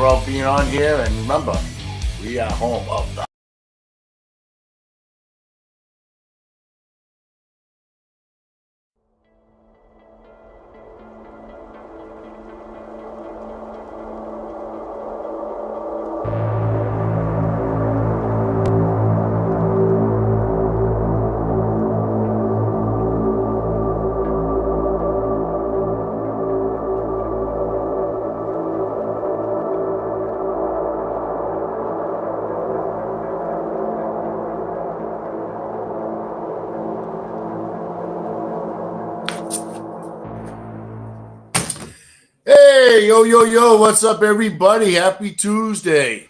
for all being on here. And remember, we are home of the Hey, yo, what's up, everybody? Happy Tuesday.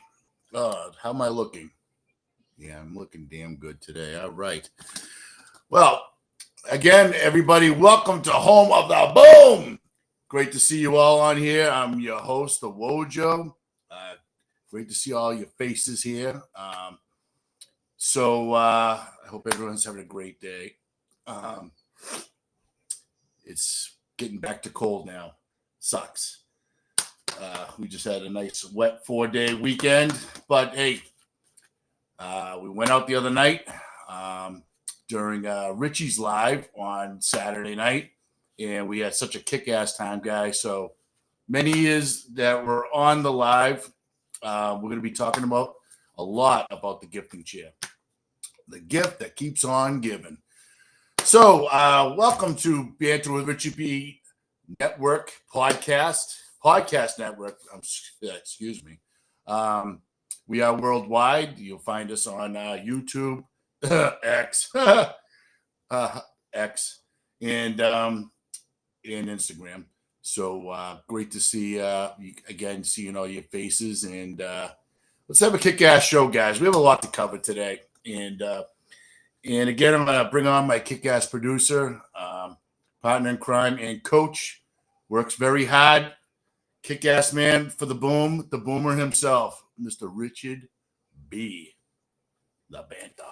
How am I looking? Yeah, I'm looking damn good today. All right. Well, again, everybody, welcome to Home of the Boom. Great to see you all on here. I'm your host, the WOJO. Great to see all your faces here. I hope everyone's having a great day. It's getting back to cold now. Sucks. We just had a nice wet 4-day weekend, but hey, we went out the other night during Richie's live on Saturday night, and we had such a kick-ass time, guys. So many years that were on the live, we're going to be talking about a lot about the gifting chair, the gift that keeps on giving. So welcome to Banter with Richie B Network podcast network. Excuse me. We are worldwide. You'll find us on YouTube, X, and Instagram. So great to see again, seeing all your faces, and let's have a kick-ass show, guys. We have a lot to cover today, and again, I'm gonna bring on my kick-ass producer, partner in crime, and coach. Works very hard. Kick-ass man for the boom, the boomer himself, Mr. Richard B. The Banter.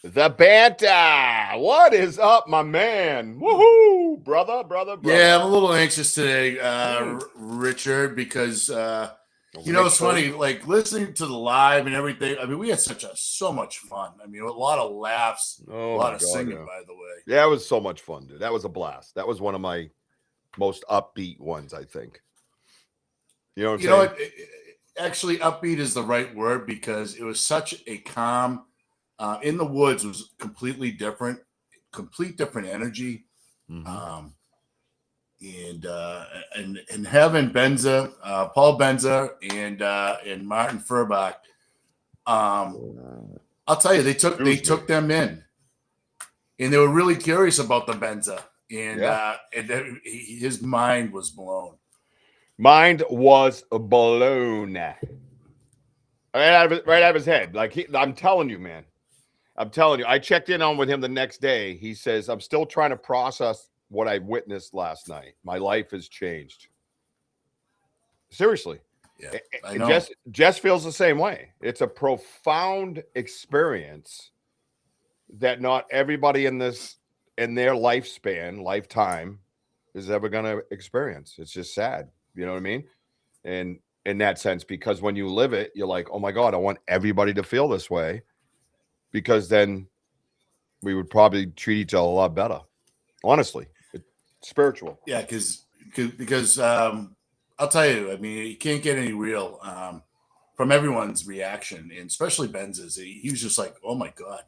The Banter. What is up, my man? Woohoo, brother. Yeah, I'm a little anxious today, Richard, because it's funny, like listening to the live and everything. I mean, we had so much fun. I mean, a lot of laughs, a lot of singing, by the way. Yeah, it was so much fun, dude. That was a blast. That was one of my most upbeat ones, I think. You know what I'm saying? Actually, upbeat is the right word, because it was such a calm. In the woods was complete different energy. Mm-hmm. And having Benza, Paul Benza, and Martin Furbach, I'll tell you, they took them in, and they were really curious about the Benza, and his mind was blown. Mind was blown. Right out of his head. I'm telling you, man. I'm telling you. I checked in on with him the next day. He says, I'm still trying to process what I witnessed last night. My life has changed. Seriously. Yeah, I know. Jess feels the same way. It's a profound experience that not everybody in their lifetime is ever going to experience. It's just sad. You know what I mean? And in that sense, because when you live it, you're like, oh my God, I want everybody to feel this way, because then we would probably treat each other a lot better. Honestly, it's spiritual. Yeah, because I'll tell you, I mean, you can't get any real from everyone's reaction, and especially Benz's. He was just like, oh my God,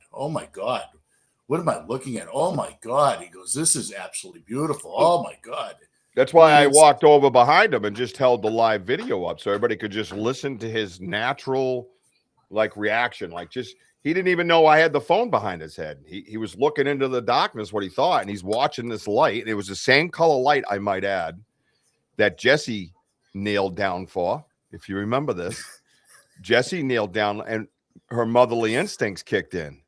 what am I looking at? Oh my God. He goes, this is absolutely beautiful. Oh my God. That's why I walked over behind him and just held the live video up so everybody could just listen to his natural reaction. He didn't even know I had the phone behind his head. He was looking into the darkness, what he thought, and he's watching this light. And it was the same color light, I might add, that Jesse nailed down for. If you remember this, Jesse nailed down, and her motherly instincts kicked in,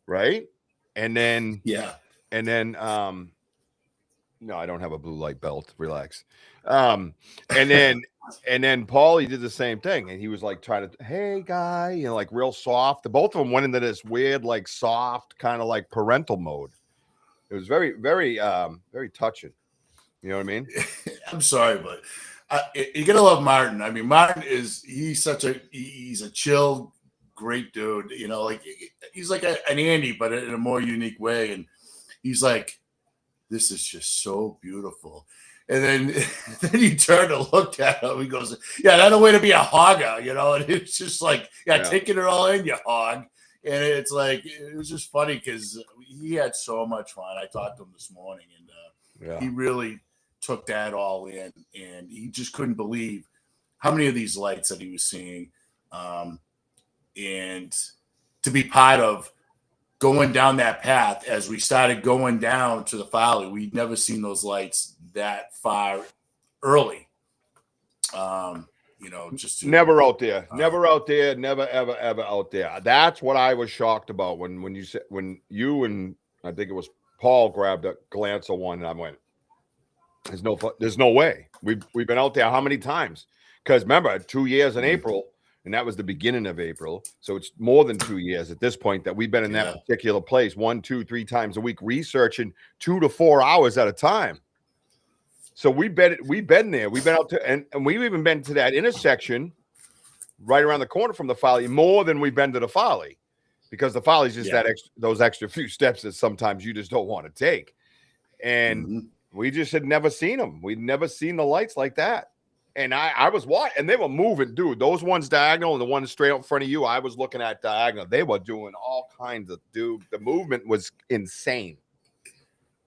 right? And then, no, I don't have a blue light belt. Relax. And then Paulie did the same thing, and he was trying to, hey guy, real soft. Both of them went into this weird, soft kind of parental mode. It was very, very, very touching. You know what I mean? I'm sorry, but You gotta love Martin. I mean, he's a chill, great dude. You know, like he's like an Andy, but in a more unique way. And he's like, this is just so beautiful. And then then he turned and looked at him. He goes, yeah, that's a way to be a hogger, you know. And it's just like, yeah, taking it all in, you hog. And it's like, it was just funny because he had so much fun. I talked to him this morning, and he really took that all in, and he just couldn't believe how many of these lights that he was seeing, and to be part of going down that path as we started going down to the Folly. We'd never seen those lights that far early. You know, just never out there, never ever out there. That's what I was shocked about when you and I think it was Paul grabbed a glance of one, and I went, there's no way. We've been out there how many times? Because remember, 2 years in April, and that was the beginning of April. So it's more than 2 years at this point that we've been in that particular place 1, 2, 3 times a week, researching 2 to 4 hours at a time. So we've been there. We've been out to, and we've even been to that intersection right around the corner from the Folly more than we've been to the Folly, because the Folly is just those extra few steps that sometimes you just don't want to take. And we just had never seen them. We'd never seen the lights like that. And I was watching, and they were moving, dude. Those ones diagonal and the ones straight up in front of you, I was looking at diagonal. They were doing all kinds of, dude. The movement was insane.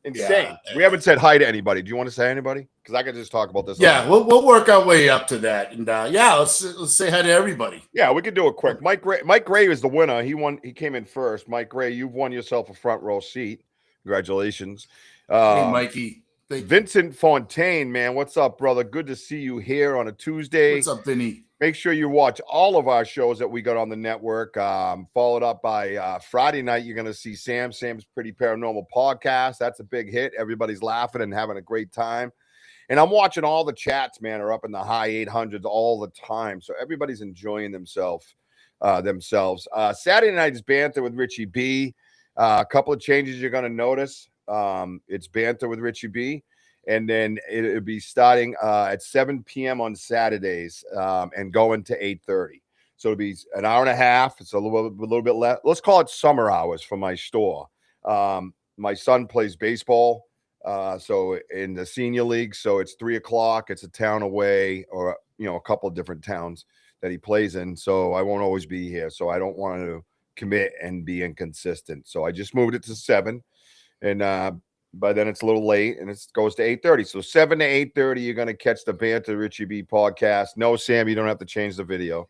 Insane. We haven't said hi to anybody. Do you want to say anybody? Because I could just talk about this. Yeah, we'll work our way up to that, and let's say hi to everybody. Yeah, we could do it quick. Mike Gray is the winner. He won. He came in first. Mike Gray, you've won yourself a front row seat. Congratulations, hey, Mikey. Vincent Fontaine, man, what's up, brother? Good to see you here on a Tuesday. What's up, Vinny? Make sure you watch all of our shows that we got on the network. Followed up by Friday night, you're going to see Sam's Pretty Paranormal Podcast. That's a big hit. Everybody's laughing and having a great time. And I'm watching all the chats, man, are up in the high 800s all the time. So everybody's enjoying themselves. Saturday night is Banter with Richie B. A couple of changes you're going to notice. It's Banter with Richie B. And then it'll be starting at 7 p.m. on Saturdays and going to 8:30. So it'll be an hour and a half. It's a little bit less. Let's call it summer hours for my store. My son plays baseball, so in the senior league. So it's 3 o'clock. It's a town away, or a couple of different towns that he plays in. So I won't always be here. So I don't want to commit and be inconsistent. So I just moved it to 7, and by then it's a little late, and it goes to 8:30. So 7 to 8:30, you're going to catch the Banter Richie B podcast. No, Sam, you don't have to change the video.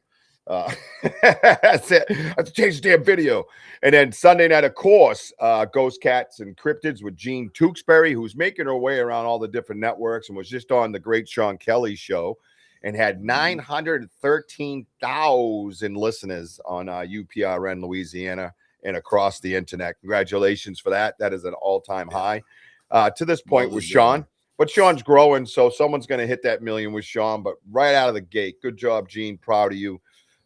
That's it. I have to change the damn video. And then Sunday night, of course, Ghost Cats and Cryptids with Jean Tewksbury, who's making her way around all the different networks and was just on the great Sean Kelly show and had 913,000 listeners on UPRN, Louisiana, and across the internet. Congratulations for that. That is an all-time high to this point with Sean. But Sean's growing, so someone's going to hit that million with Sean. But right out of the gate, good job, Gene. Proud of you.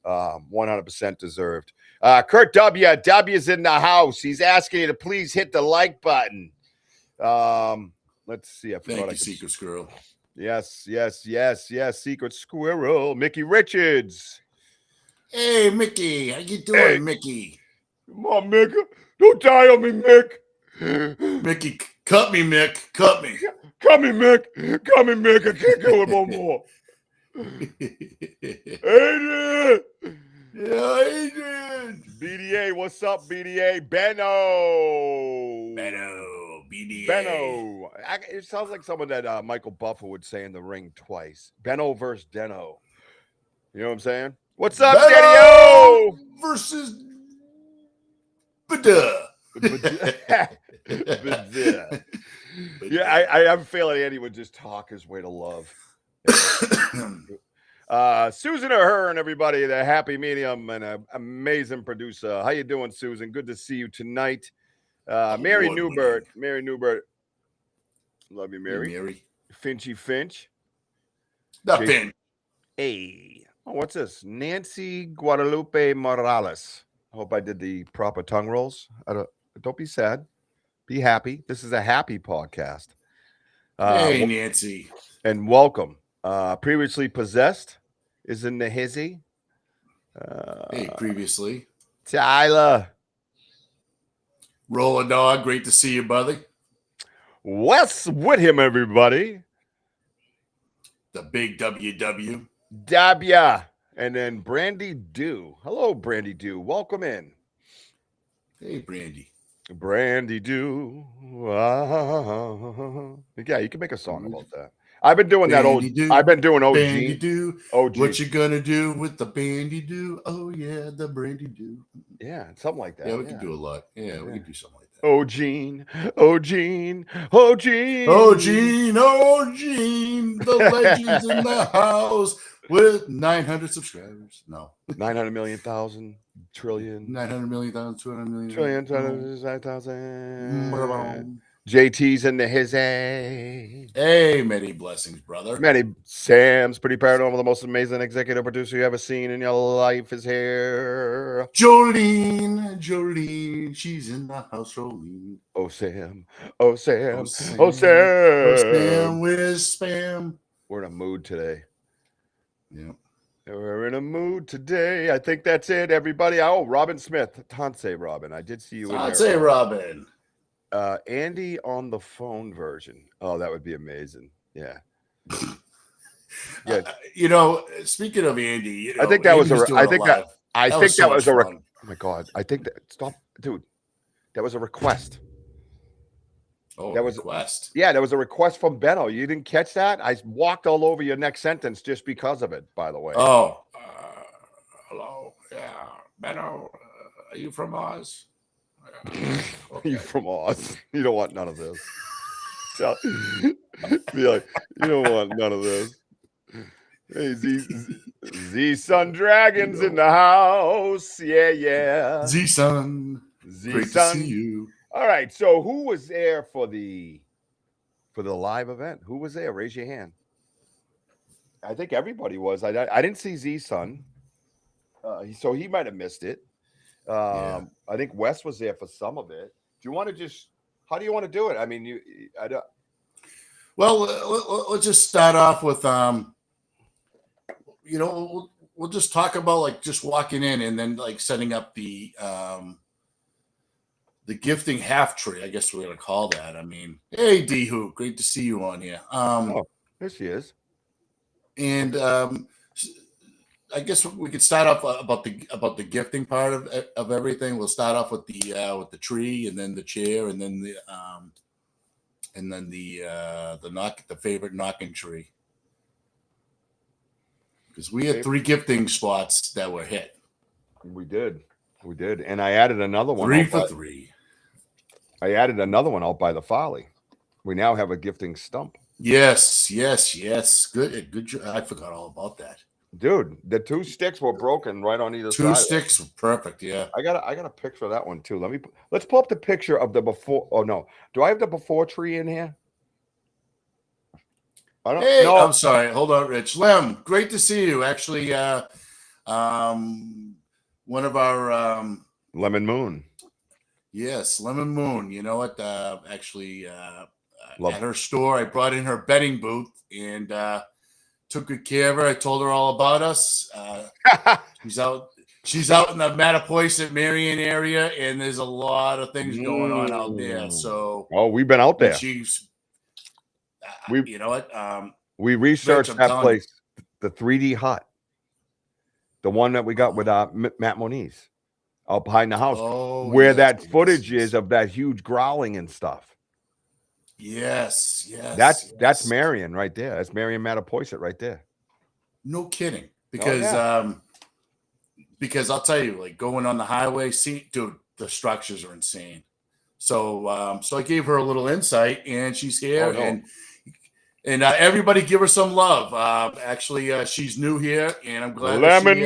100% deserved. Kurt W's in the house. He's asking you to please hit the like button. Let's see. Thank you, Secret Squirrel. Yes. Secret Squirrel. Mickey Richards. Hey, Mickey. How you doing, Mickey? Come on, Mick. Don't die on me, Mick. Mickey, cut me, Mick. Cut me. Cut me, Mick. Cut me, Mick. I can't go with no more. Adrian. Yeah, Adrian. BDA, what's up, BDA? Benno, BDA. Benno. It sounds like someone that Michael Buffer would say in the ring twice. Benno versus Deno. You know what I'm saying? What's up, Daddy-O? Versus Bada. Yeah, I have a feeling Andy would just talk his way to love. Susan Ahern, everybody, the happy medium and an amazing producer. How you doing, Susan? Good to see you tonight. Mary Newbert. Love you, Mary. Mary. Finchy Finch. Nothing. Hey. Oh, what's this? Nancy Guadalupe Morales. I hope I did the proper tongue rolls. Don't be sad. Be happy. This is a happy podcast. Hey, Nancy. And welcome Previously Possessed is in the hizzy. Hey, previously. Tyler. Roller Dog, great to see you, buddy. Wes with him, everybody. The big WW. Dabya. And then Brandy Dew. Hello, Brandy Dew. Welcome in. Hey, Brandy. Brandy Dew. Yeah, you can make a song about that. I've been doing Bandy that. Doo, I've been doing OG. Bandy Doo. OG. What you gonna do with the Bandy Doo? Oh yeah, the Brandy Doo. Yeah, something like that. Yeah, we can do a lot. Yeah, we can do something like that. Oh, Gene. Oh, Gene. Oh, Gene. Oh, Gene. Oh, Gene. The legend's in the house with 900 subscribers. No. 900 million, thousand, trillion. 900 million, 200 million. Trillion, 1,000. JT's in the his A. Hey, many blessings, brother. Many Sam's pretty paranormal. The most amazing executive producer you ever seen in your life is here. Jolene, she's in the house, Jolene. Oh, Sam. Oh, Sam. Oh, Sam. Oh, Sam. Oh, Sam, where's Spam? We're in a mood today. Yeah. We're in a mood today. I think that's it, everybody. Oh, Robin Smith. Tansei Robin. I did see you in there. Tansei Robin. Andy on the phone version. Oh, that would be amazing. Yeah. Yeah. Speaking of Andy, I think that was a. I think that. I think that was a. Oh my God! I think that. Stop, dude. That was a request. Oh, that was request. Yeah, there was a request from Benno. You didn't catch that? I walked all over your next sentence just because of it. By the way. Oh. Hello. Yeah, Benno. Are you from Oz? Okay. You from Oz? You don't want none of this. So, be like, you don't want none of this. Hey, Z-Sun Dragons in the house. Yeah. Z-Sun. Great to see you. All right. So who was there for the live event? Who was there? Raise your hand. I think everybody was. I didn't see Z-Sun. So he might have missed it. I think Wes was there for some of it. Do you want to how do you want to do it? I mean, I don't. Well, let's just start off with, we'll just talk about like just walking in and then like setting up the gifting half tree. I guess we're gonna call that. I mean, hey D-Hoo, great to see you on here. There she is. And I guess we could start off about the gifting part of everything. We'll start off with the tree, and then the chair, and then the favorite knocking tree. Because we had 3 gifting spots that were hit. We did, and I added another one. 3 for 3. I added another one out by the Folly. We now have a gifting stump. Yes. Good. I forgot all about that. Dude, the 2 sticks were broken right on either side. 2 sticks were perfect. Yeah. I got a picture of that one too. Let's pull up the picture of the before. Oh no, do I have the before tree in here? I don't know. I'm sorry. Hold on, Rich. Lem, great to see you. Actually, one of our Lemon Moon. Yes, Lemon Moon. You know what? Actually, at her store, I brought in her betting booth and took good care of her. I told her all about us. She's out in the Mattapoisett, Marion area, and there's a lot of things going on out there. So, we've been out there. She's, you know what? We researched that place, the 3D hut, the one that we got with Matt Moniz out behind the house, where that footage is of that huge growling and stuff. Yes. That's Marion right there. That's Marion Mattapoisett right there. No kidding. Because I'll tell you, like going on the highway, dude, the structures are insane. So I gave her a little insight, and she's here, and everybody give her some love. Actually, she's new here, and I'm glad. Lemon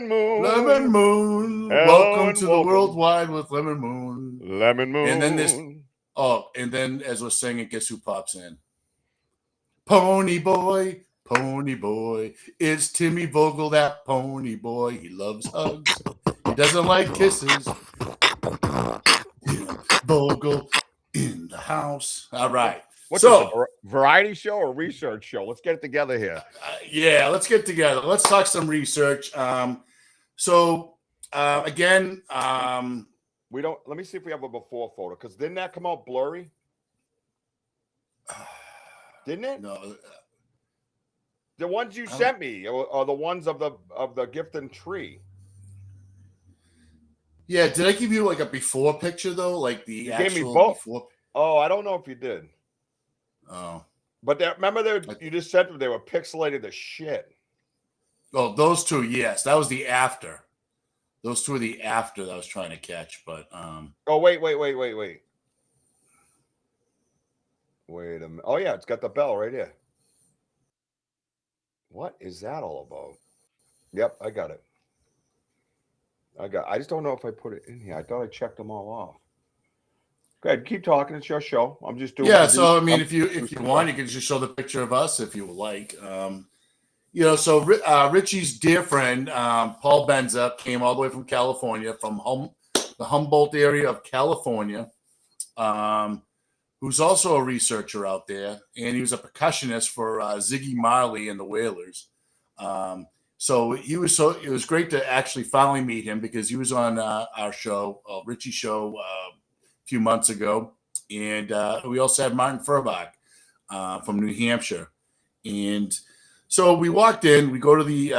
Moon. Welcome to the worldwide with Lemon Moon. Lemon Moon. And then as we're singing, guess who pops in? Pony boy. It's Timmy Vogel, that pony boy. He loves hugs. He doesn't like kisses. Vogel in the house. All right. What's this, So, a variety show or research show? Let's get it together here. yeah, let's get together. Let's talk some research. Again, We don't. Let me see if we have a before photo. Because didn't that come out blurry? Didn't it? no, The ones you sent me are the ones of the gift and tree. yeah. Did I give you like a before picture though? Like the You actual gave me both. before? Oh, I don't know if you did. Oh, But remember, you just said they were pixelated as shit. oh, those two. Yes, that was the after. Those two are the after that I was trying to catch, but Oh, wait. Wait a minute. Oh, yeah, it's got the bell right here. What is that all about? Yep, I got it. I just don't know if I put it in here. I thought I checked them all off. Go ahead, keep talking. It's your show. I'm just doing. yeah. So I mean, if you want, you can just show the picture of us if you would like. So Richie's dear friend Paul Benza came all the way from California, from the Humboldt area of California, who's also a researcher out there, and he was a percussionist for Ziggy Marley and the Wailers. So it was great to actually finally meet him because he was on our show, Richie's show, a few months ago, and we also had Martin Furbach from New Hampshire, and so we walked in. We go to the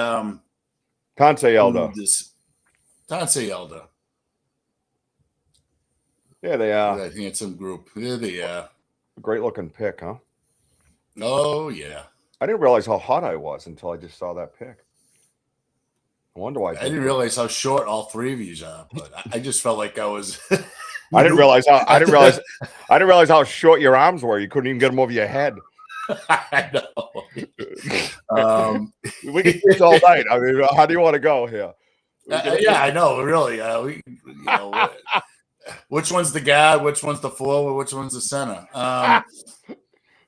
Conce Elder. Conce Elder. Yeah, they are. That handsome group. There they are. Great looking pic, huh? Oh yeah. I didn't realize how hot I was until I just saw that pic. I wonder why. I didn't realize how short all three of you are, but I just felt like I was. I didn't realize how short your arms were. You couldn't even get them over your head. I know. We can do this all night. I mean, how do you want to go here? Yeah, I know. Really, which one's the guard? Which one's the forward? Which one's the center?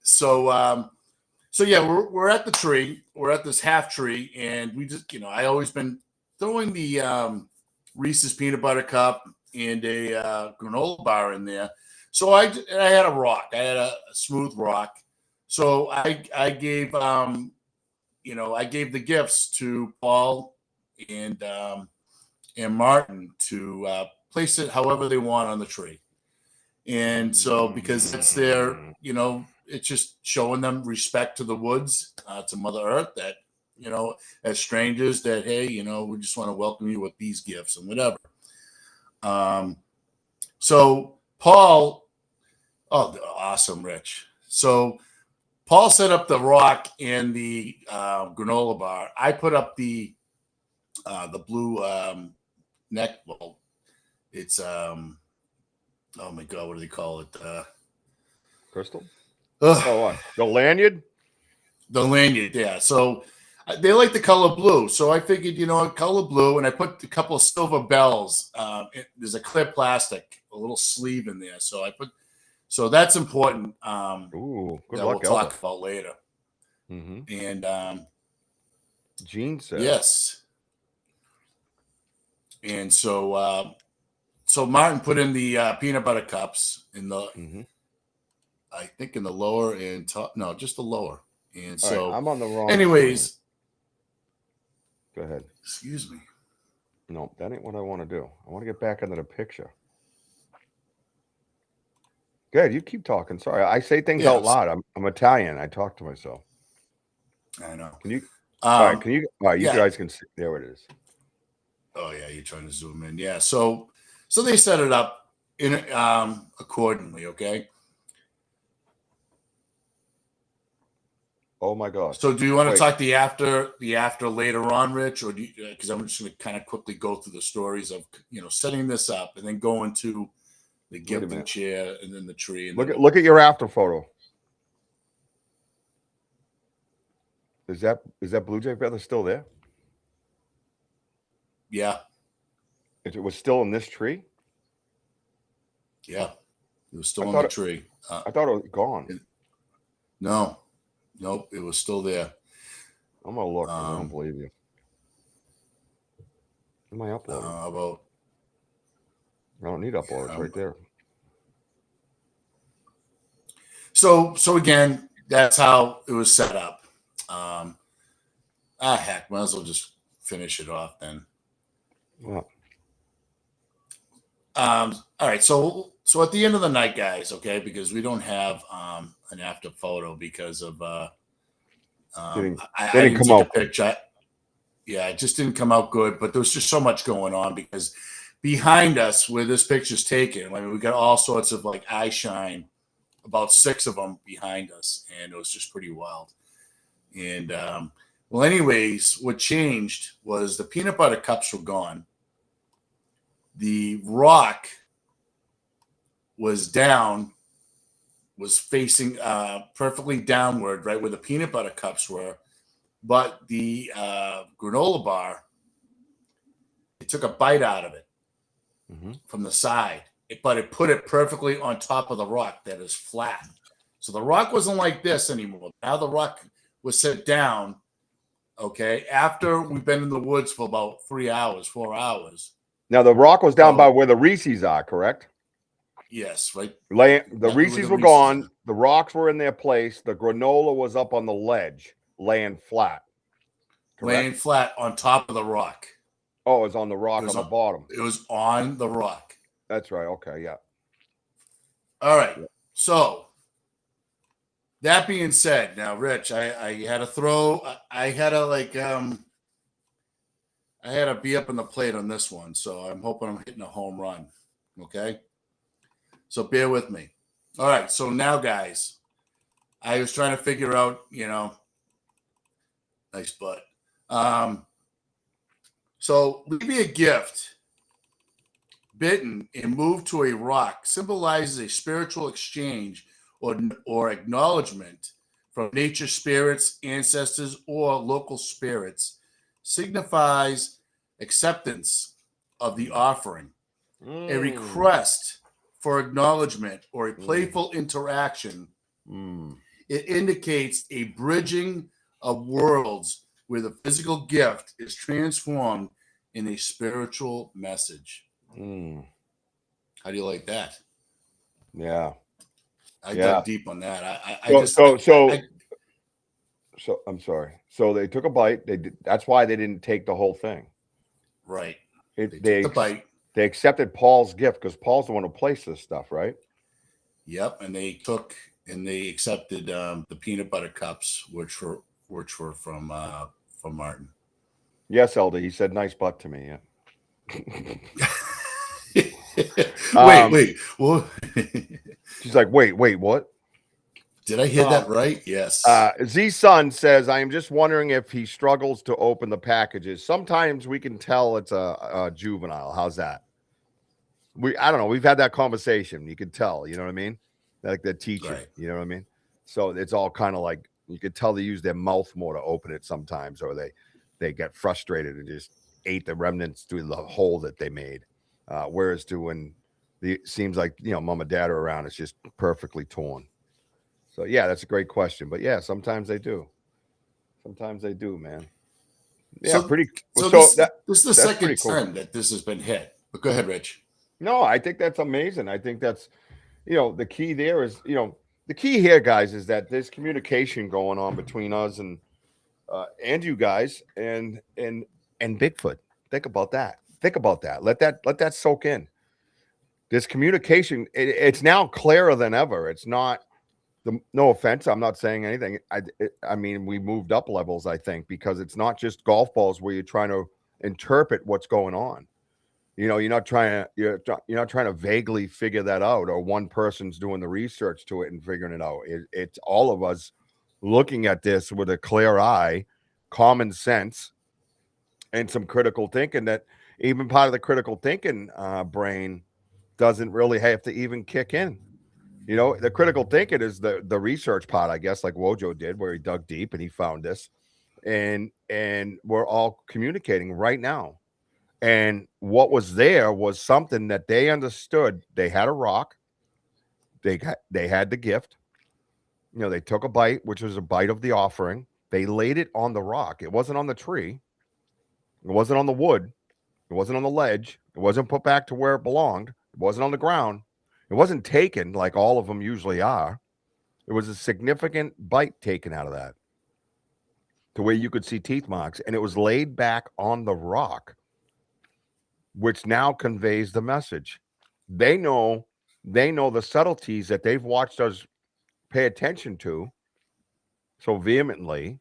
So yeah, we're at the tree. We're at this half tree, and we just, I always been throwing the Reese's peanut butter cup and a granola bar in there. So I had a rock. I had a smooth rock. So I gave I gave the gifts to Paul and Martin to place it however they want on the tree. And so because it's their, it's just showing them respect to the woods, to Mother Earth, that, as strangers, that, hey, we just want to welcome you with these gifts and whatever. So Paul, awesome, Rich. So Paul set up the rock and the granola bar. I put up the blue neck. Well, it's oh my god, what do they call it? Crystal. Oh, what? The lanyard. The lanyard, yeah. So they like the color blue, so I figured, color blue, and I put a couple of silver bells. There's a clear plastic, a little sleeve in there, so that's important. Ooh, good that luck, we'll talk about later. Mm-hmm. And Gene said, yes. And so Martin put in the peanut butter cups in the, I think in the lower and top, no, just the lower. And so right, I'm on the wrong. Anyways, screen. Go ahead. Excuse me. No, that ain't what I want to do. I want to get back into the picture. Good, you keep talking. Sorry, I say things out loud. I'm Italian. I talk to myself. I know. Can you? All right. Can you? All right, you guys can see. There it is. Oh yeah, you're trying to zoom in. Yeah. So they set it up in accordingly. Okay. Oh my gosh. So do you want to talk the after later on, Rich, or do you? Because I'm just going to kind of quickly go through the stories of setting this up and then go into the gifting chair and then the tree. And look at your after photo. Is that Blue Jay feather still there? Yeah. It was still in this tree? Yeah. It was still in the tree. I thought it was gone. No. Nope. It was still there. I'm going to look. I don't believe you. Am I uploading? I don't need upload. It's right there. So again, that's how it was set up. Heck, might as well just finish it off then. Well, All right, so at the end of the night, guys, okay, because we don't have an after photo because of didn't, I didn't didn't come take a out. picture. Yeah, it just didn't come out good, but there was just so much going on because behind us where this picture's taken, I mean, we got all sorts of like eye shine, about 6 of them behind us, and it was just pretty wild. And well, anyways, what changed was the peanut butter cups were gone. The rock was down, was facing perfectly downward, right where the peanut butter cups were. But the granola bar, it took a bite out of it from the side, but it put it perfectly on top of the rock that is flat. So the rock wasn't like this anymore. Now the rock was set down, okay, after we've been in the woods for about 3 hours, 4 hours. Now the rock was down by where the Reese's are, correct? Yes, right. The Reese's were gone. The rocks were in their place. The granola was up on the ledge, laying flat. Correct? Laying flat on top of the rock. Oh, it was on the rock on the bottom. It was on the rock. That's right. Okay, yeah. All right. So that being said, now, Rich, I had to throw. I had to I had to be up in the plate on this one, so I'm hoping I'm hitting a home run. Okay. So bear with me. All right. So now, guys, I was trying to figure out, nice butt. So leave me a gift, bitten, and move to a rock symbolizes a spiritual exchange or acknowledgement from nature spirits, ancestors, or local spirits, signifies acceptance of the offering, a request for acknowledgement, or a playful interaction. It indicates a bridging of worlds where the physical gift is transformed in a spiritual message. How do you like that? Yeah. I dug deep on that. So I'm sorry. So they took a bite. That's why they didn't take the whole thing. Right. They took the bite. They accepted Paul's gift because Paul's the one who placed this stuff, right? Yep. And they accepted the peanut butter cups, which were from Martin. Yes, Elder. He said nice butt to me. Yeah. Wait. What? She's like, wait, what? Did I hear that right? Yes. Z-Sun says, I am just wondering if he struggles to open the packages. Sometimes we can tell it's a juvenile. How's that? I don't know. We've had that conversation. You can tell, you know what I mean? Like the teacher, right. You know what I mean? So it's all kind of like, you could tell they use their mouth more to open it sometimes, or they get frustrated and just ate the remnants through the hole that they made. Whereas when it seems like, mom and dad are around, it's just perfectly torn. So yeah, that's a great question. But yeah, sometimes they do. Sometimes they do, man. Yeah, pretty. So this is the second time that this has been hit. But go ahead, Rich. No, I think that's amazing. I think that's, the key there is, the key here, guys, is that there's communication going on between us and you guys and Bigfoot. Think about that. Let that soak in. This communication, it's now clearer than ever. It's not. No offense, I'm not saying anything. I mean, we moved up levels, I think, because it's not just golf balls where you're trying to interpret what's going on. You're not trying to vaguely figure that out, or one person's doing the research to it and figuring it out. It's all of us looking at this with a clear eye, common sense, and some critical thinking. That even part of the critical thinking brain doesn't really have to even kick in. The critical thinking is the research part, I guess, like WOJO did, where he dug deep and he found this, and we're all communicating right now. And what was there was something that they understood. They had a rock. They had the gift. They took a bite, which was a bite of the offering. They laid it on the rock. It wasn't on the tree. It wasn't on the wood. It wasn't on the ledge. It wasn't put back to where it belonged. It wasn't on the ground. It wasn't taken like all of them usually are. There was a significant bite taken out of that to where you could see teeth marks, and it was laid back on the rock, which now conveys the message. They know the subtleties that they've watched us pay attention to so vehemently,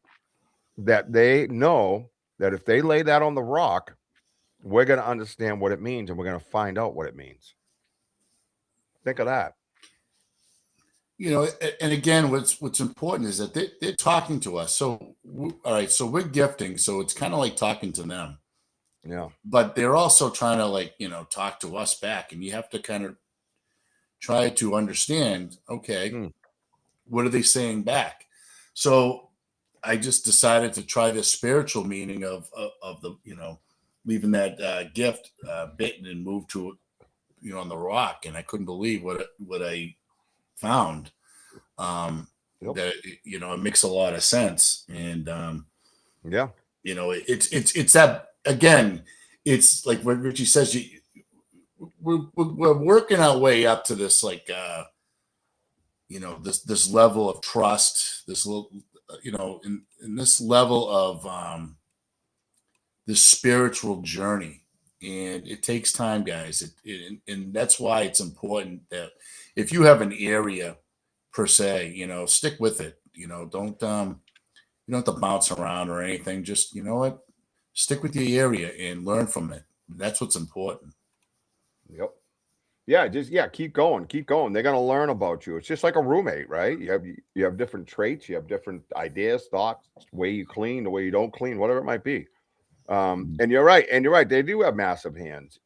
that they know that if they lay that on the rock, we're going to understand what it means, and we're going to find out what it means. Think of that. And again, what's important is that they're talking to us. So, all right, so we're gifting, so it's kind of like talking to them. Yeah. But they're also trying to talk to us back, and you have to kind of try to understand, okay, what are they saying back? So I just decided to try the spiritual meaning of the, leaving that gift bitten and move to, on the rock. And I couldn't believe what I found. That, it makes a lot of sense. And, it's that, again, it's like what Richie says, we're working our way up to this, like, this level of trust, this little, in this level of this spiritual journey. And it takes time, guys. And that's why it's important that if you have an area per se, stick with it. Don't you don't have to bounce around or anything. Just, stick with your area and learn from it. That's what's important. Yep. Yeah, keep going, keep going. They're gonna learn about you. It's just like a roommate, right? You have different traits, you have different ideas, thoughts, the way you clean, the way you don't clean, whatever it might be. And you're right, They do have massive hands,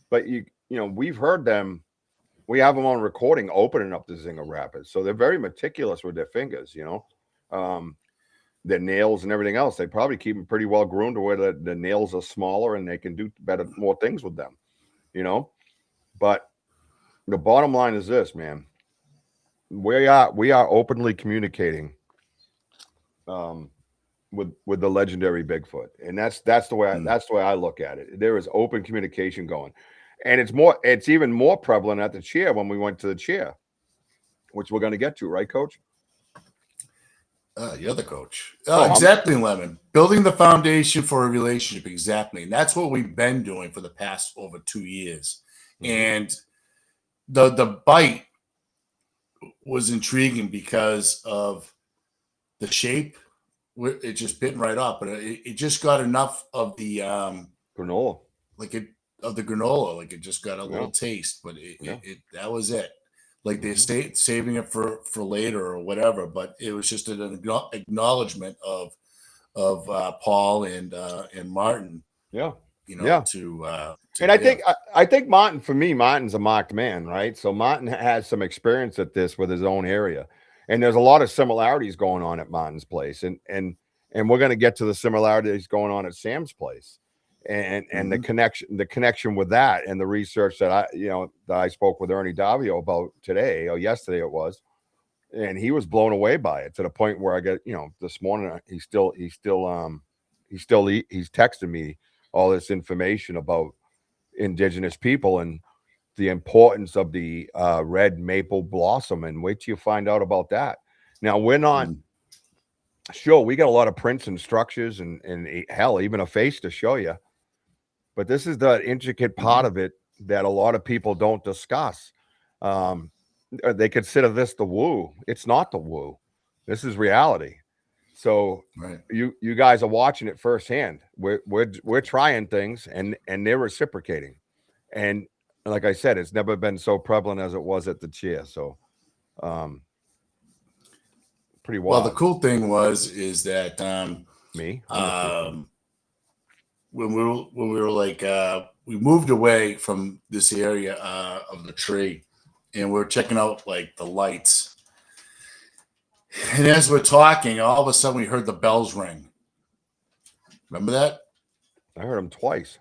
but we've heard them. We have them on recording opening up the Zinger Rapids, so they're very meticulous with their fingers. Their nails and everything else. They probably keep them pretty well groomed to where the nails are smaller and they can do more things with them. But the bottom line is this, man. We are openly communicating with the legendary Bigfoot. And that's the way I look at it. There is open communication going. And it's even more prevalent at the chair when we went to the chair, which we're going to get to, right, Coach? You're the coach. Exactly, Lemon. Building the foundation for a relationship. Exactly. And that's what we've been doing for the past over 2 years. And the bite was intriguing because of the shape. It just bit right up, but it just got enough of the granola, like it just got a little taste, but that was it. Like they stayed saving it for later or whatever, but it was just an acknowledgement of Paul and Martin. And I think Martin, for me, Martin's a marked man, right? So Martin has some experience at this with his own area, and there's a lot of similarities going on at Martin's place, and we're going to get to the similarities going on at Sam's place, and the connection with that, and the research that I spoke with Ernie Davio about today or yesterday it was, and he was blown away by it to the point where I got this morning he's texting me all this information about indigenous people and the importance of the red maple blossom, and wait till you find out about that. Now, we're not sure. We got a lot of prints and structures and hell, even a face to show you. But this is the intricate part of it that a lot of people don't discuss. They consider this the woo. It's not the woo. This is reality. So you guys are watching it firsthand. We're trying things and they're reciprocating. And like I said, it's never been so prevalent as it was at the chair. So pretty wild. Well, the cool thing is that when we were like we moved away from this area of the tree, and we're checking out like the lights. And as we're talking, all of a sudden we heard the bells ring. Remember that? I heard them twice.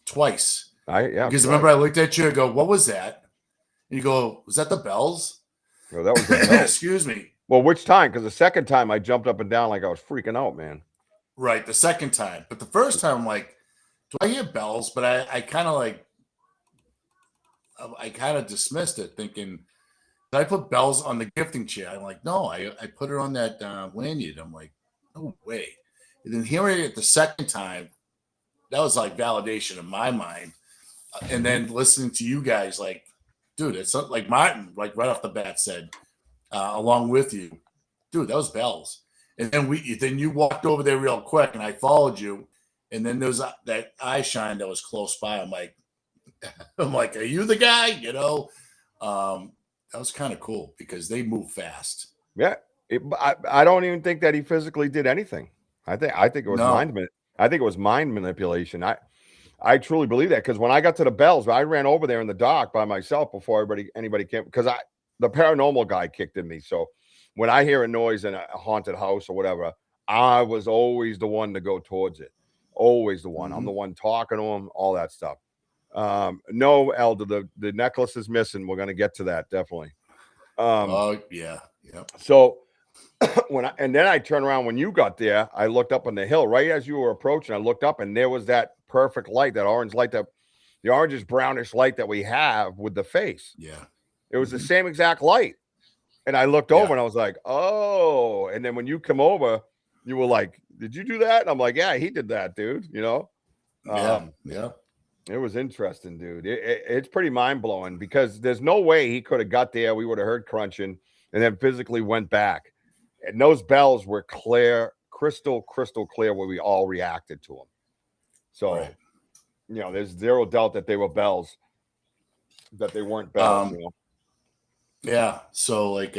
Because remember I looked at you and go, "What was that?" And you go, "Was that the bells?" No, that was the bells. Excuse me. Well, which time? Because the second time I jumped up and down like I was freaking out, man. Right, the second time. But the first time I'm like, do I hear bells? But I kind of dismissed it, thinking, I put bells on the gifting chair. I'm like, no, I put it on that lanyard. I'm like, no way. And then hearing it the second time, that was like validation in my mind. And then listening to you guys, like, dude, it's not like Martin, like right off the bat said, along with you, dude, that was bells. And then you walked over there real quick, and I followed you. And then there's that eye shine that was close by. I'm like, are you the guy? You know, that was kind of cool because they move fast. Yeah, I don't even think that he physically did anything. I think it was I think it was mind manipulation. I truly believe that because when I got to the bells, I ran over there in the dark by myself before anybody came because the paranormal guy kicked in me. So when I hear a noise in a haunted house or whatever, I was always the one to go towards it. Always the one. I'm the one talking to him, all that stuff. No, Elder, the necklace is missing. We're gonna get to that definitely. Oh yeah. So and then I turned around when you got there, I looked up on the hill right as you were approaching. I looked up and there was that perfect light, that orange light, the orangish brownish light that we have with the face. Yeah. It was the same exact light. And I looked over and I was like, oh. And then when you come over, you were like, did you do that? And I'm like, yeah, he did that, dude. You know? Yeah. It was interesting, dude. It's pretty mind blowing because there's no way he could have got there. We would have heard crunching and then physically went back. And those bells were clear, crystal clear where we all reacted to them. So, you know, there's zero doubt that they were bells, that they weren't bells, you know? Yeah. So like,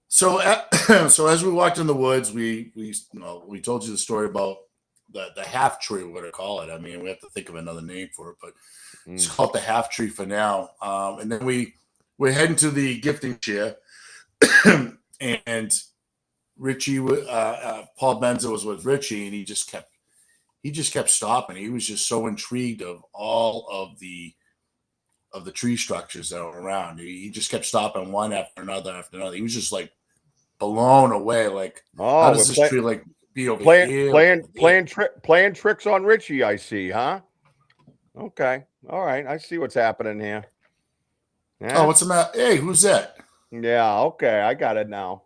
so as we walked in the woods, we told you the story about the half tree, we're going to call it. I mean, we have to think of another name for it, but it's called the half tree for now. And then we're heading to the gifting chair and Richie, Paul Benza was with Richie, and he just kept stopping. He was just so intrigued of all of the tree structures that are around. He just kept stopping one after another. He was just like blown away. Like, how does this tree like be over here? Playing tricks on Richie, I see, huh? Okay. All right. I see what's happening here. Yeah? Oh, what's the matter? Hey, who's that? Yeah, okay. I got it now.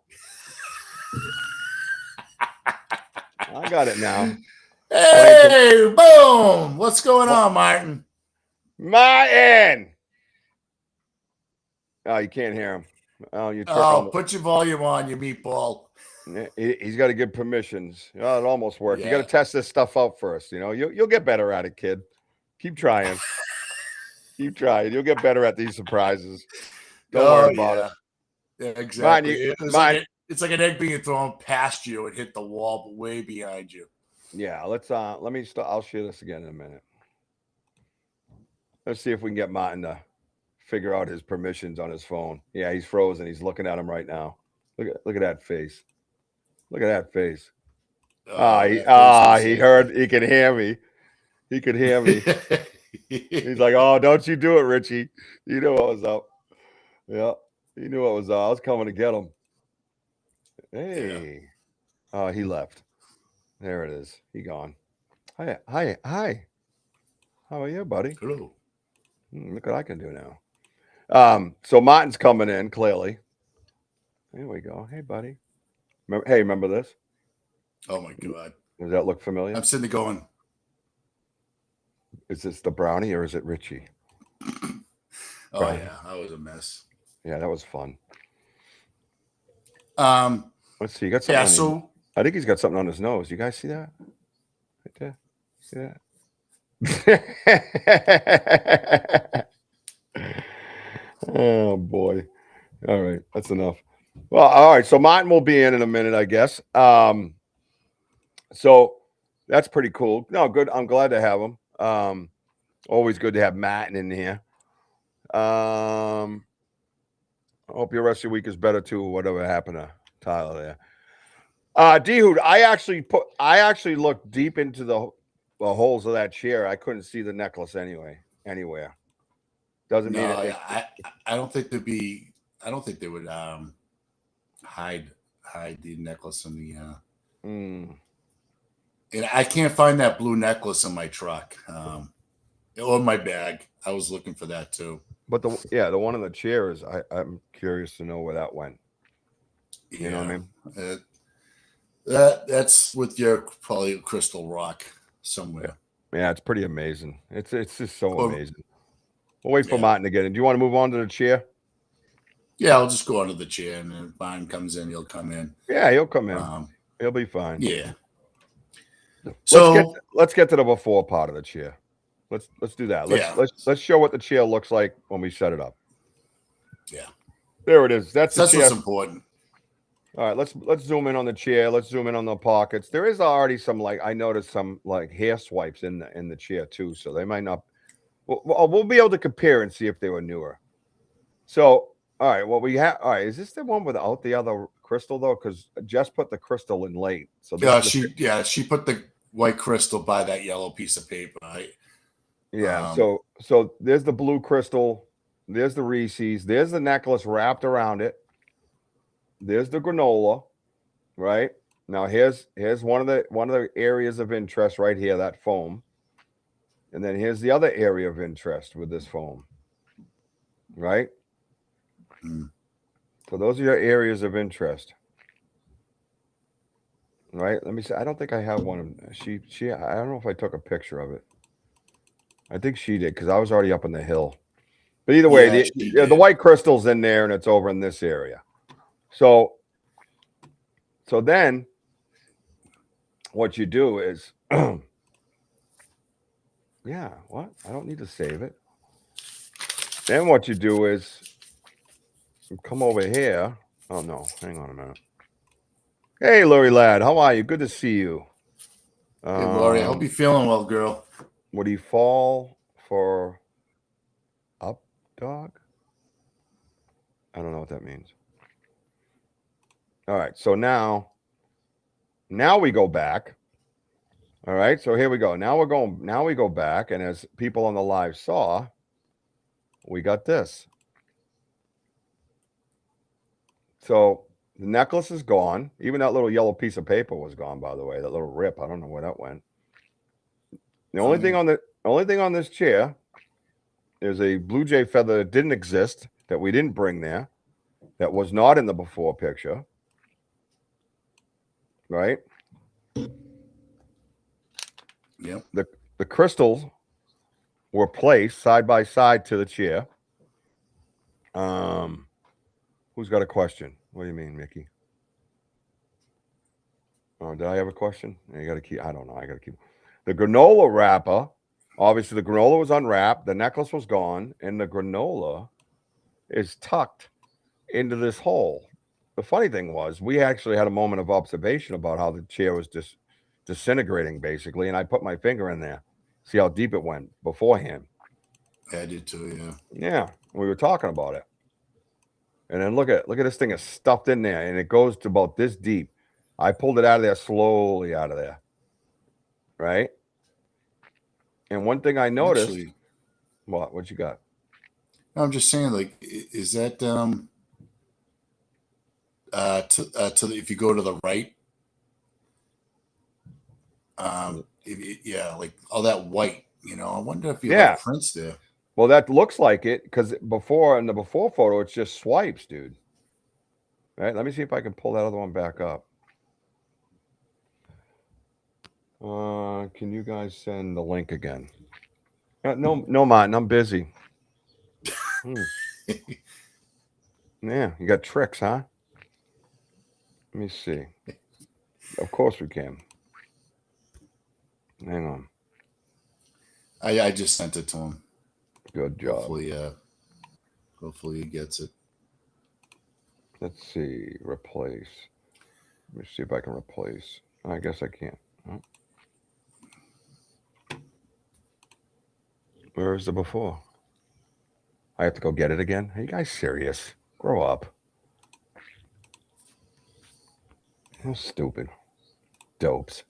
I got it now. Hey, boom! What's going on, Martin? Martin! Oh, you can't hear him. Oh, you. Put your volume on, you meatball. He's got to give permissions. Oh, it almost worked. Yeah. You got to test this stuff out first. You know, you'll get better at it, kid. Keep trying. Keep trying. You'll get better at these surprises. Don't worry about it. Yeah, exactly. It's like an egg being thrown past you and hit the wall, but way behind you. Yeah, let me start. I'll share this again in a minute. Let's see if we can get Martin to figure out his permissions on his phone. Yeah, he's frozen. He's looking at him right now. Look at that face. Look at that face. He heard. He can hear me. He could hear me. He's like, oh, don't you do it, Richie. You know what was up. Yeah, he knew what was up. I was coming to get him. Hey. Yeah. Oh, he left. There it is. He gone. Hi. How are you, buddy? Hello. Look what I can do now. So Martin's coming in, clearly. Here we go. Hey, buddy. Remember this? Oh, my God. Does that look familiar? I'm sitting there going. Is this the brownie or is it Richie? Oh, yeah. That was a mess. Yeah, that was fun. Let's see. You got something I think he's got something on his nose. You guys see that? Right there. See that? Oh, boy. All right. That's enough. Well, all right. So Martin will be in a minute, I guess. So that's pretty cool. No, good. I'm glad to have him. Always good to have Martin in here. I hope your rest of your week is better too. Whatever happened to Tyler there. D-Hood, I actually looked deep into the holes of that chair. I couldn't see the necklace anywhere. Doesn't mean it. I don't think I don't think they would hide the necklace in the. And I can't find that blue necklace in my truck or my bag. I was looking for that too. But the one in the chair is I'm curious to know where that went. You know what I mean? That's with your probably crystal rock somewhere. Yeah, it's pretty amazing. It's just so Or- amazing. We'll wait for Yeah. Martin to get in. Do you want to move on to the chair? Yeah, I'll just go under the chair, and then if Brian comes in, he'll come in. Yeah, he'll come in. Um, He'll be fine. yeah. So let's get to the before part of the chair. Let's do that. Let's show what the chair looks like when we set it up. Yeah. There it is. That's the chair. What's important. All right, let's zoom in on the chair. Let's zoom in on the pockets. There is already some I noticed some hair swipes in the chair too, so they might not. We'll be able to compare and see if they were newer. So, all right, what we have. All right, is this the one without the other crystal though? Because Jess put the crystal in late. So she put the white crystal by that yellow piece of paper. Right? Yeah. So there's the blue crystal. There's the Reese's. There's the necklace wrapped around it. There's the granola, right? Now here's one of the areas of interest right here, that foam. And then here's the other area of interest with this foam. Right? So those are your areas of interest. Right? Let me see. I don't think I have one. She I don't know if I took a picture of it. I think she did because I was already up on the hill. But either way, the white crystal's in there and it's over in this area. So then what you do is, yeah, what? I don't need to save it. Then what you do is you come over here. Oh, no. Hang on a minute. Hey, Lori Ladd. How are you? Good to see you. Hey, Lori. I hope you're feeling well, girl. Would he fall for up dog? I don't know what that means. All right. So now we go back. All right. So here we go. Now we go back. And as people on the live saw, we got this. So the necklace is gone. Even that little yellow piece of paper was gone, by the way. That little rip. I don't know where that went. The only thing on this chair is a blue jay feather that didn't exist, that we didn't bring there, that was not in the before picture. Right? Yep. The crystals were placed side by side to the chair. Who's got a question? What do you mean, Mickey? Oh, did I have a question? You got to keep. I don't know. I got to keep. The granola wrapper. Obviously, the granola was unwrapped. The necklace was gone, and the granola is tucked into this hole. The funny thing was, we actually had a moment of observation about how the chair was just disintegrating, basically, and I put my finger in there, see how deep it went beforehand. I did too. Yeah. Yeah, we were talking about it. And then look at this thing is stuffed in there, and it goes to about this deep. I pulled it out of there slowly out of there. Right? And one thing I noticed. Actually, what you got? I'm just saying, like, is that if you go to the right, like all that white, I wonder if you have prints there. Well, that looks like it because in the before photo, it's just swipes, dude. Right? Let me see if I can pull that other one back up. Can you guys send the link again? No, Martin, I'm busy. Yeah, you got tricks, huh? Let me see. Of course we can. Hang on. I just sent it to him. Good job. Hopefully he gets it. Let's see. Replace. Let me see if I can replace. I guess I can't. Where is the before? I have to go get it again? Are you guys serious? Grow up. How stupid. Dopes.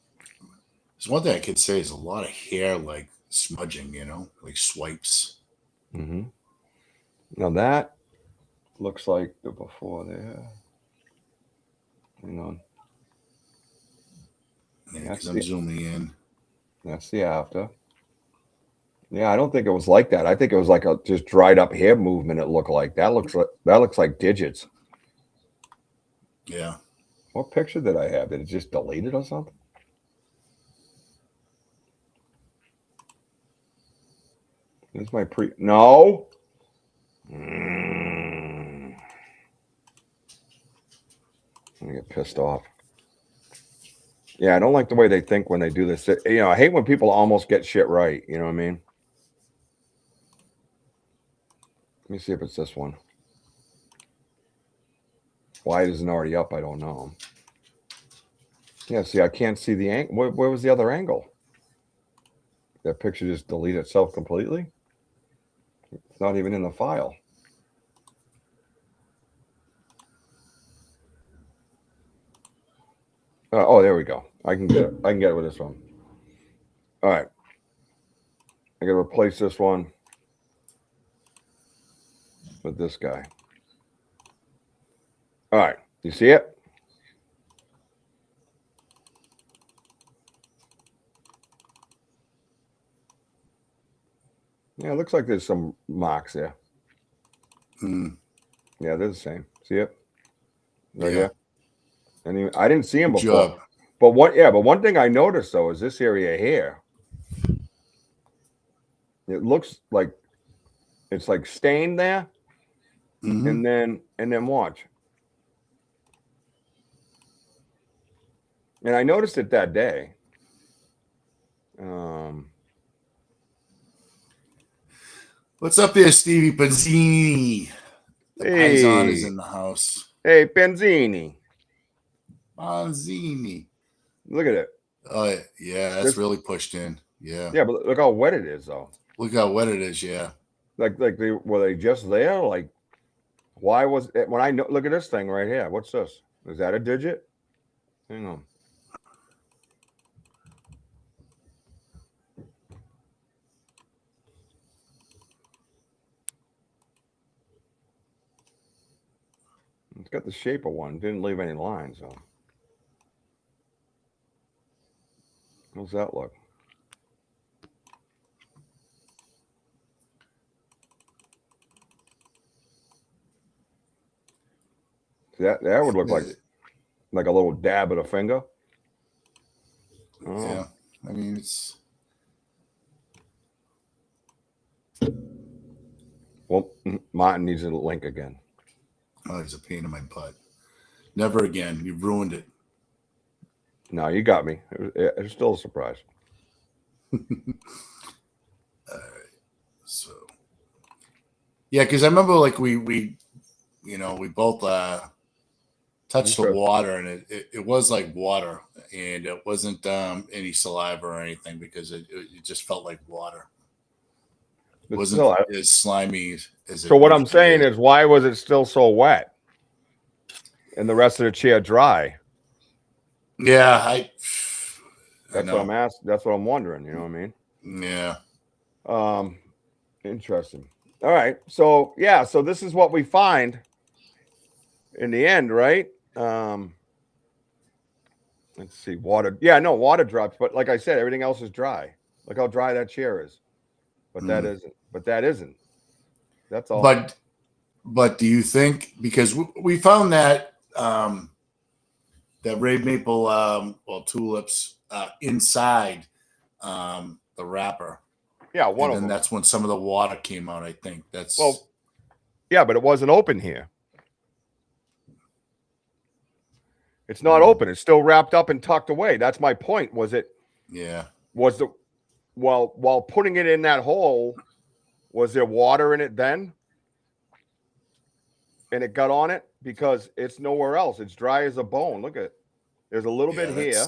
There's one thing I could say is a lot of hair, like smudging, like swipes. Mm-hmm. Now that looks like the before there. Hang on. Yeah, because I'm zooming in. That's the after. Yeah, I don't think it was like that. I think it was like a just dried up hair movement. It looked like that looks like digits. Yeah. What picture did I have? Did it just delete it or something? This is my no. I'm gonna get pissed off. Yeah, I don't like the way they think when they do this. You know, I hate when people almost get shit right. You know what I mean? Let me see if it's this one. Why it isn't already up, I don't know. Yeah, see, I can't see the angle. Where was the other angle? That picture just deleted itself completely? It's not even in the file. Oh, there we go. I can get it. I can get it with this one. All right. I got to replace this one with this guy. All right. You see it? Yeah, it looks like there's some marks there. Yeah, they're the same. See it? Right here. And I didn't see him before. Job. But one thing I noticed though is this area here. It looks like it's like stained there. And then watch. And I noticed it that day. What's up there, Stevie Benzini? The Paisan is Hey. in the house. Hey, Benzini. Benzini. Look at it. Oh, yeah, that's really pushed in. Yeah. Yeah, but look how wet it is, though. Look how wet it is, yeah. Like were they just there? Like, why was it when I know? Look at this thing right here. What's this? Is that a digit? Hang on. It's got the shape of one. Didn't leave any lines, though. How's that look? That would look like a little dab of a finger. Oh. Yeah, I mean it's. Well, Martin needs a link again. Oh, he's a pain in my butt. Never again. You've ruined it. No, you got me. It was still a surprise. All right. So. Yeah, because I remember like we both touched the water, and it was like water, and it wasn't any saliva or anything because it just felt like water. It wasn't as slimy as it. So what I'm saying is, why was it still so wet, and the rest of the chair dry? Yeah, That's what I'm asking. That's what I'm wondering. You know what I mean? Yeah. Interesting. All right. So yeah. So this is what we find in the end, right? Let's see. Water. Yeah. No water drops. But like I said, everything else is dry. Look how dry that chair is. But that isn't. But that isn't. That's all. But do you think because we found that that red maple tulips inside the wrapper? Yeah, one of them. And that's when some of the water came out. I think that's yeah, but it wasn't open here. It's not open. It's still wrapped up and tucked away. That's my point. Was it? Yeah. Was the while putting it in that hole? Was there water in it then? And it got on it because it's nowhere else. It's dry as a bone. Look at it. There's a little bit here,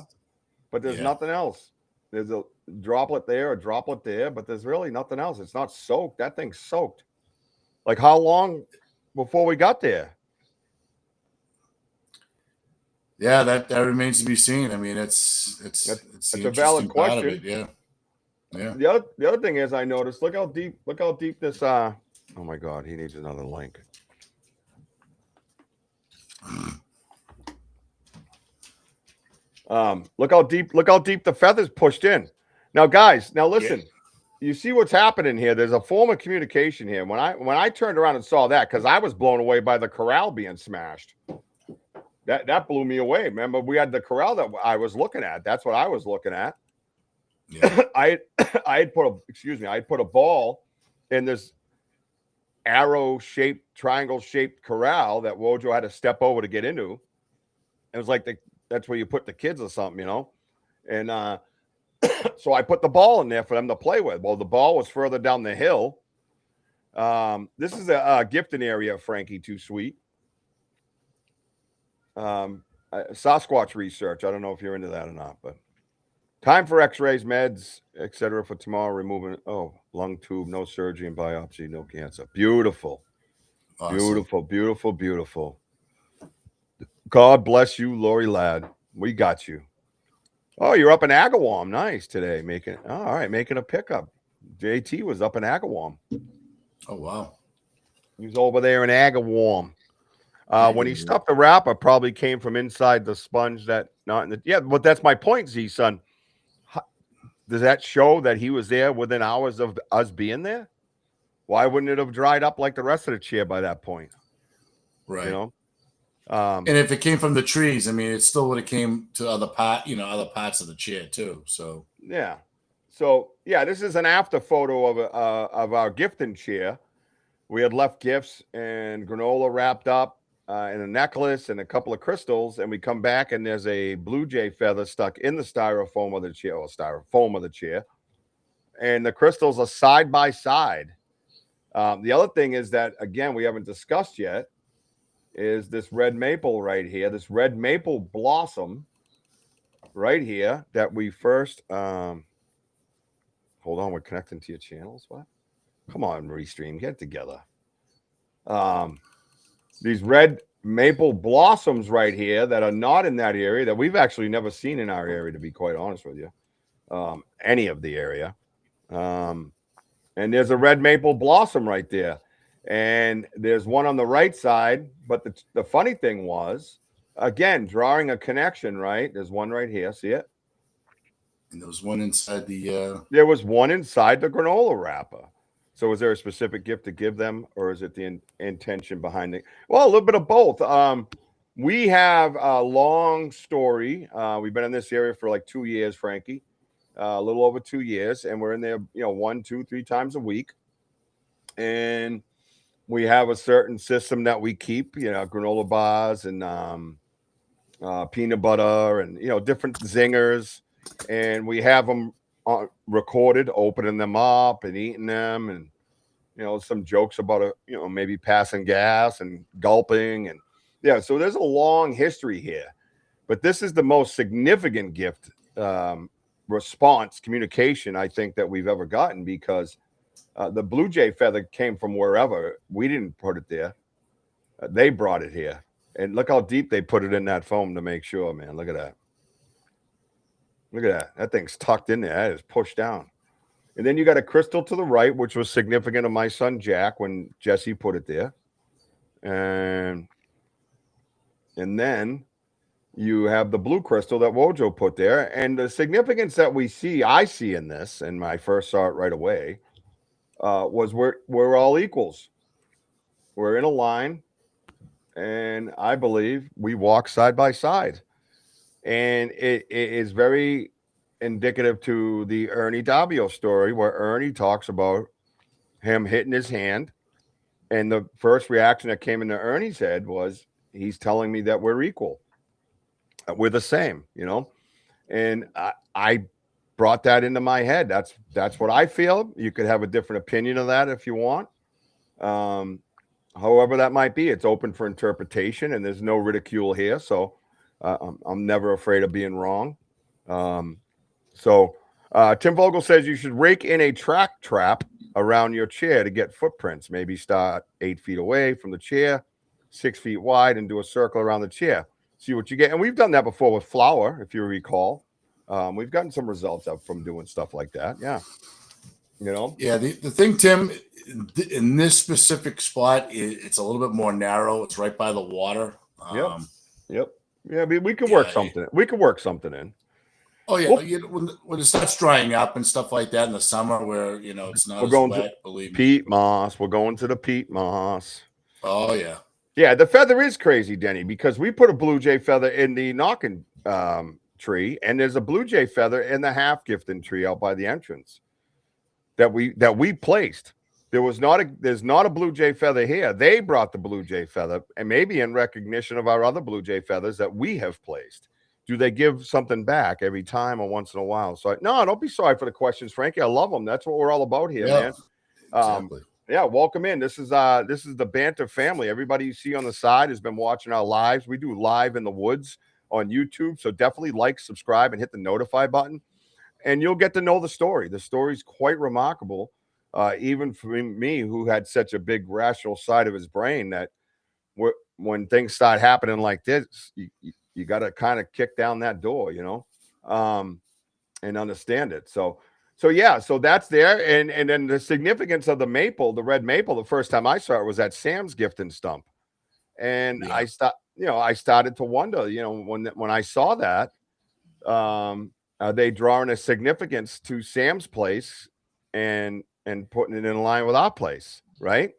but there's nothing else. There's a droplet there, a droplet there, but there's really nothing else. It's not soaked. That thing's soaked. Like how long before we got there? Yeah, that remains to be seen. I mean, it's a valid question. Yeah. Yeah. The other thing is I noticed, look how deep this oh my God, he needs another link. Look how deep the feathers pushed in. Now, guys, listen. you see what's happening here. There's a form of communication here. When I turned around and saw that, because I was blown away by the corral being smashed. That blew me away. Remember, we had the corral that I was looking at. That's what I was looking at. Yeah. I had put a ball in this arrow-shaped, triangle-shaped corral that WOJO had to step over to get into. It was like that's where you put the kids or something, you know. And so I put the ball in there for them to play with. Well, the ball was further down the hill. This is a gifting area, Frankie, too sweet. Sasquatch research. I don't know if you're into that or not, but time for x-rays, meds, etc. for tomorrow. Removing lung tube, no surgery and biopsy, no cancer. Beautiful. Awesome. Beautiful, beautiful, beautiful. God bless you, Lori Ladd. We got you. Oh, you're up in Agawam. Nice today. Making a pickup. JT was up in Agawam. Oh, wow. He was over there in Agawam. When he stuffed the wrapper, probably came from inside the sponge but that's my point, Z son. Does that show that he was there within hours of us being there? Why wouldn't it have dried up like the rest of the chair by that point? Right. You know? And if it came from the trees, I mean, it still would have came to other parts of the chair too. So yeah. So yeah, this is an after photo of our gifting chair. We had left gifts and granola wrapped up in a necklace and a couple of crystals, and we come back and there's a blue jay feather stuck in the styrofoam of the chair, and the crystals are side by side. The other thing is that, again, we haven't discussed yet, is this red maple right here, this red maple blossom right here that we first hold on, we're connecting to your channels. What? Come on, Restream, get it together. These red maple blossoms right here that are not in that area, that we've actually never seen in our area, to be quite honest with you, any of the area. And there's a red maple blossom right there. And there's one on the right side. But the funny thing was, again, drawing a connection, right? There's one right here. See it? And there was one inside the... There was one inside the granola wrapper. So is there a specific gift to give them, or is it the intention behind it? Well, a little bit of both. We have a long story. We've been in this area for like 2 years, Frankie, a little over 2 years, and we're in there, 1, 2, 3 times a week. And we have a certain system that we keep, granola bars and peanut butter and, different zingers. And we have them recorded, opening them up and eating them, and some jokes about maybe passing gas and gulping, and so there's a long history here. But this is the most significant gift response communication I think that we've ever gotten, because the blue jay feather came from wherever. We didn't put it there. They brought it here, and look how deep they put it in that foam to make sure, man. Look at that. Look at that. That thing's tucked in there. That is pushed down. And then you got a crystal to the right, which was significant of my son Jack when Jesse put it there. And then you have the blue crystal that WOJO put there. And the significance that I see in this, and I first saw it right away, was we're all equals. We're in a line, and I believe we walk side by side. And it is very indicative to the Ernie Davio story, where Ernie talks about him hitting his hand. And the first reaction that came into Ernie's head was, he's telling me that we're equal. We're the same, And I brought that into my head. That's what I feel. You could have a different opinion of that if you want. However that might be, it's open for interpretation, and there's no ridicule here. So I'm never afraid of being wrong. So Tim Vogel says you should rake in a track trap around your chair to get footprints. Maybe start 8 feet away from the chair, 6 feet wide, and do a circle around the chair. See what you get. And we've done that before with flour, if you recall. We've gotten some results up from doing stuff like that. Yeah. Yeah, the thing, Tim, in this specific spot, it's a little bit more narrow. It's right by the water. Yep. Yeah, we can work something. We can work something in. Oh yeah, Well, when it starts drying up and stuff like that in the summer, where it's not we're as going to wet. Believe me. Pete Moss. We're going to the Pete Moss. Oh yeah. Yeah, the feather is crazy, Denny, because we put a blue jay feather in the knocking tree, and there's a blue jay feather in the half gifting tree out by the entrance that we placed. There's not a blue jay feather here. They brought the blue jay feather, and maybe in recognition of our other blue jay feathers that we have placed. Do they give something back every time or once in a while? So no, don't be sorry for the questions, Frankie. I love them. That's what we're all about here, Yeah. man. Exactly. Yeah, welcome in. This is the Banter family. Everybody you see on the side has been watching our lives. We do live in the woods on YouTube, so definitely like, subscribe, and hit the notify button, and you'll get to know the story. The story's quite remarkable, even for me, who had such a big rational side of his brain that when things start happening like this, you got to kind of kick down that door, and understand it. So yeah, so that's there, and then the significance of the maple, the red maple. The first time I saw it was at Sam's gift and stump, and Yeah. I started to wonder, when I saw that, are they drawing a significance to Sam's place and putting it in line with our place, right?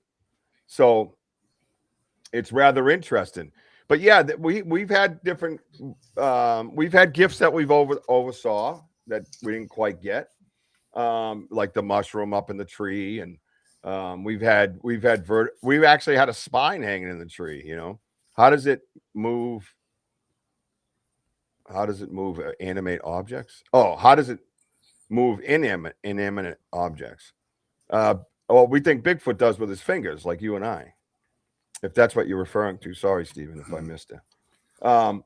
So it's rather interesting. But yeah, we've had different we've had gifts that we've oversaw that we didn't quite get, like the mushroom up in the tree, and we've actually had a spine hanging in the tree. How does it move? How does it move animate objects? Oh, how does it move inanimate objects? Well, we think Bigfoot does with his fingers, like you and I. If that's what you're referring to, sorry, Stephen, if I missed it.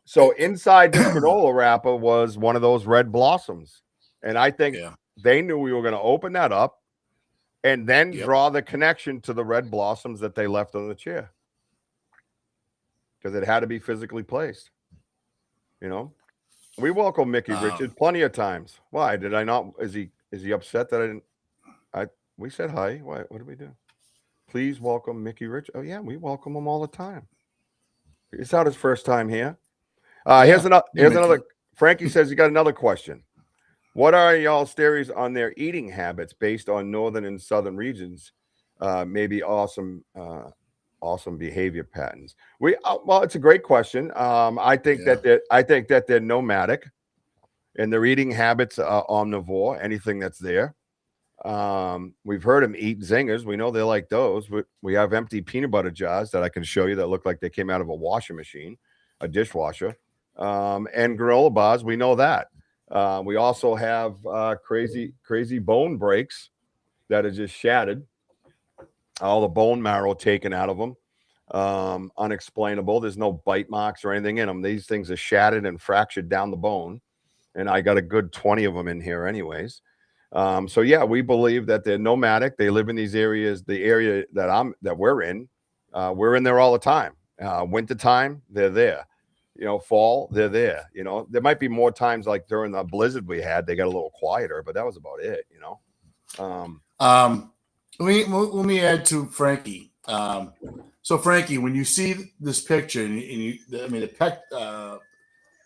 So inside this granola wrapper was one of those red blossoms, and I think Yeah. they knew we were going to open that up and then Yep. draw the connection to the red blossoms that they left on the chair, because it had to be physically placed. We welcome Mickey Richards plenty of times. Why did I not? Is he upset that I didn't? We said hi. Why? What did we do? Please welcome Mickey Richards. Oh yeah, we welcome him all the time. It's not his first time here. Here's Yeah. another. Frankie says he got another question. What are y'all's theories on their eating habits based on northern and southern regions? Maybe awesome behavior patterns. Well, it's a great question. I think that they're nomadic, and their eating habits are omnivore. Anything that's there. We've heard them eat zingers. We know they like those. We have empty peanut butter jars that I can show you that look like they came out of a washing machine, a dishwasher, and granola bars. We know that. We also have crazy bone breaks that are just shattered. All the bone marrow taken out of them. Unexplainable. There's no bite marks or anything in them. These things are shattered and fractured down the bone. And I got a good 20 of them in here anyways. So yeah, we believe that they're nomadic. They live in these areas. The area that we're in there all the time. Winter time, they're there. Fall, they're there. There might be more times like during the blizzard we had, they got a little quieter, but that was about it. Let me add to Frankie. So Frankie, when you see this picture and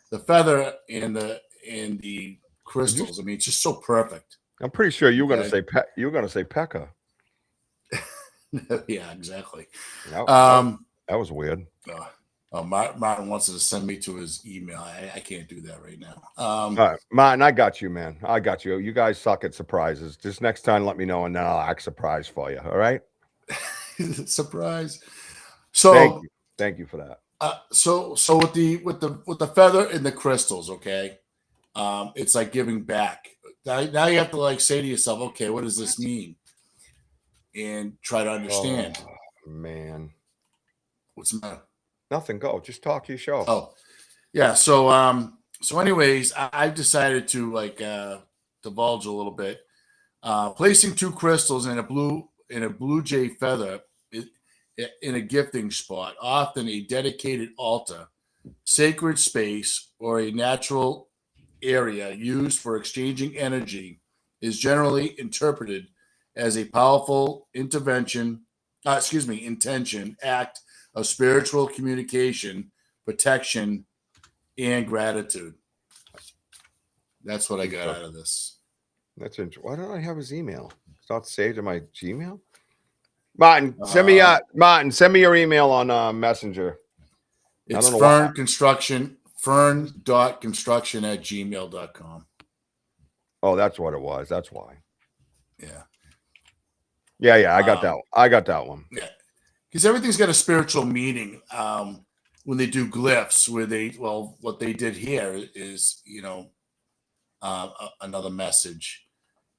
the feather and the crystals, it's just so perfect. I'm pretty sure you're going to say Pekka. Yeah, exactly. That was weird. Martin wants to send me to his email. I can't do that right now. All right, Martin, I got you, man. I got you. You guys suck at surprises. Just next time, let me know, and then I'll act surprised for you. All right? Surprise. So thank you for that. So with the feather and the crystals, okay, it's like giving back. Now you have to say to yourself, okay, what does this mean? And try to understand. Oh, man, what's the matter? Nothing. Go. Just talk to your show. Oh, yeah. So anyways, I decided to divulge a little bit. Placing two crystals in a blue jay feather in a gifting spot, often a dedicated altar, sacred space, or a natural area used for exchanging energy, is generally interpreted as a powerful intention act of spiritual communication, protection, and gratitude. That's what I got out of this. That's interesting. Why don't I have his email? It's not saved in my Gmail. Martin, send me your email on Messenger. It's Fern Construction, fern.construction@gmail.com. Oh, that's what it was. That's why. Yeah. Yeah. I got that. I got that one. Yeah. Because everything's got a spiritual meaning. When they do glyphs, what they did here is, another message,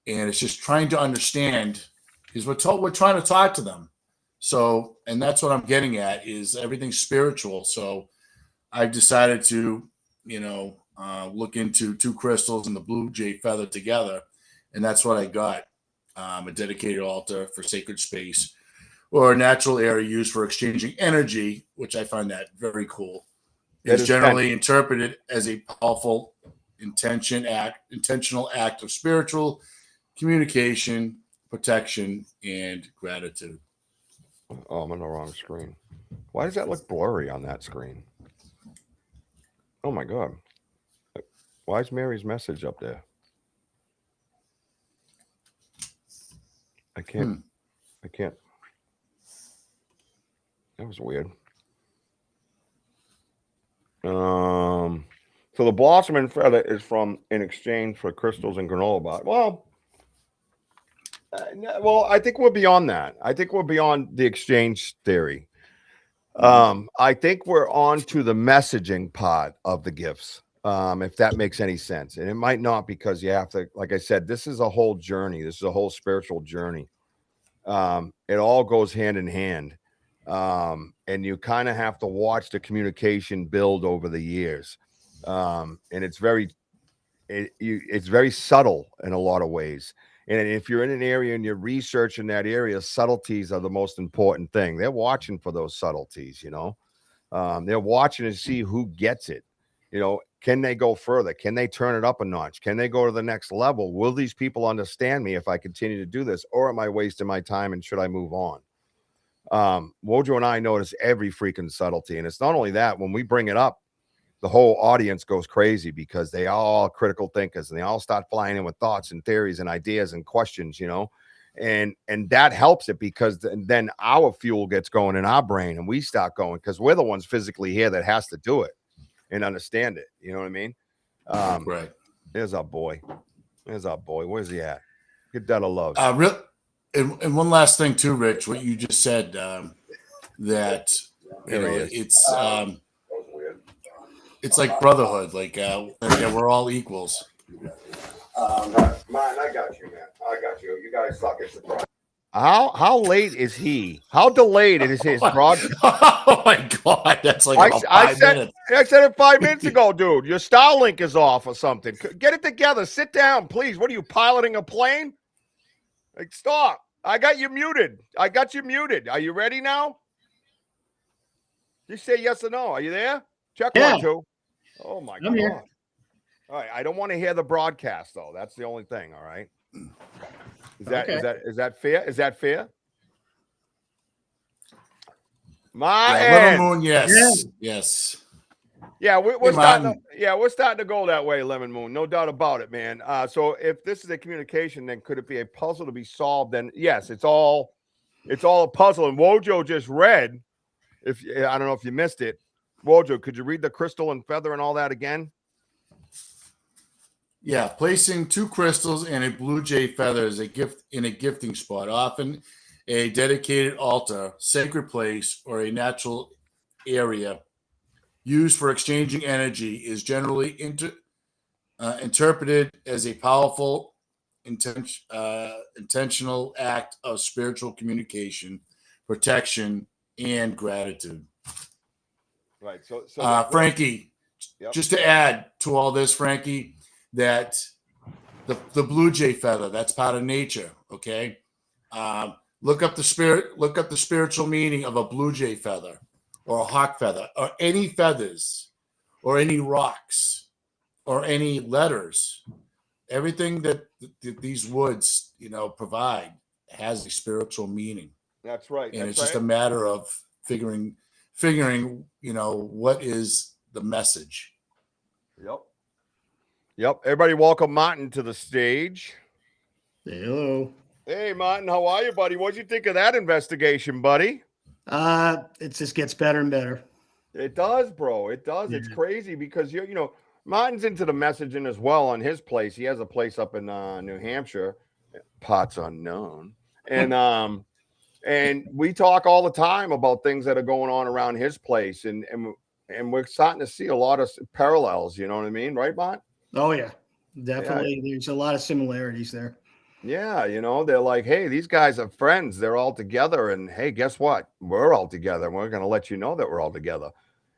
and it's just trying to understand, because we're trying to talk to them. So, and that's what I'm getting at, is everything's spiritual. So I've decided to, look into two crystals and the blue jay feather together. And that's what I got. A dedicated altar for sacred space, or a natural area used for exchanging energy, which I find that very cool. Is generally interpreted as a powerful intentional act of spiritual communication, protection, and gratitude. Oh, I'm on the wrong screen. Why does that look blurry on that screen? Oh my God. Why is Mary's message up there? I can't. That was weird. So the blossom and feather is from in exchange for crystals and granola bar. Well, I think we're beyond that. I think we're beyond the exchange theory. I think we're on to the messaging part of the gifts. If that makes any sense. And it might not, because you have to, like I said, this is a whole journey. This is a whole spiritual journey. It all goes hand in hand. And you kind of have to watch the communication build over the years. And it's very subtle in a lot of ways. And if you're in an area and you're researching that area, subtleties are the most important thing. They're watching for those subtleties, they're watching to see who gets it. Can they go further? Can they turn it up a notch? Can they go to the next level? Will these people understand me if I continue to do this, or am I wasting my time and should I move on? WOJO and I notice every freaking subtlety. And it's not only that, when we bring it up, the whole audience goes crazy, because they are all critical thinkers and they all start flying in with thoughts and theories and ideas and questions, and that helps it, because then our fuel gets going in our brain and we start going, because we're the ones physically here that has to do it and understand it. You know what I mean? Right. There's our boy. Where's he at? Get that a love. And one last thing too, Rich, what you just said, that it's like brotherhood, like we're all equals. Mine, I got you, man. I got you. You guys suck at surprise. How late is he? How delayed is his broadcast? Oh my God, that's like I said it 5 minutes ago, dude. Your Starlink is off or something. Get it together. Sit down, please. What are you, piloting a plane? Like, stop. I got you muted. Are you ready now? Just say yes or no. Are you there? Check 1, 2. Oh my God. Here. All right. I don't want to hear the broadcast though. That's the only thing. All right. Is that fair? Is that fair? Lemon Moon, yes. Yes. Yeah, we're starting to go that way, Lemon Moon. No doubt about it, man. So if this is a communication, then could it be a puzzle to be solved? Then yes, it's all a puzzle. And WOJO just read, I don't know if you missed it. WOJO, could you read the crystal and feather and all that again? Yeah, placing two crystals and a blue jay feather is a gift in a gifting spot, often a dedicated altar, sacred place, or a natural area used for exchanging energy, is generally interpreted as a powerful, intentional act of spiritual communication, protection, and gratitude. Right. So Frankie, just to add to all this, Frankie, that the blue jay feather, that's part of nature. Okay. Look up the spiritual meaning of a blue jay feather, or a hawk feather, or any feathers, or any rocks, or any letters. Everything that these woods, provide has a spiritual meaning. That's right. And it's just a matter of figuring, what is the message. Yep. Yep. Everybody welcome Martin to the stage. Hello. Hey, Martin, how are you, buddy? What'd you think of that investigation, buddy? It just gets better and better. It does, bro. It does. Yeah. It's crazy because Martin's into the messaging as well on his place. He has a place up in New Hampshire, parts unknown. And we talk all the time about things that are going on around his place, and we're starting to see a lot of parallels, you know what I mean? Right, Mont? Oh yeah. Definitely. There's a lot of similarities there. Yeah, they're like, hey, these guys are friends. They're all together. And hey, guess what? We're all together. And we're going to let you know that we're all together.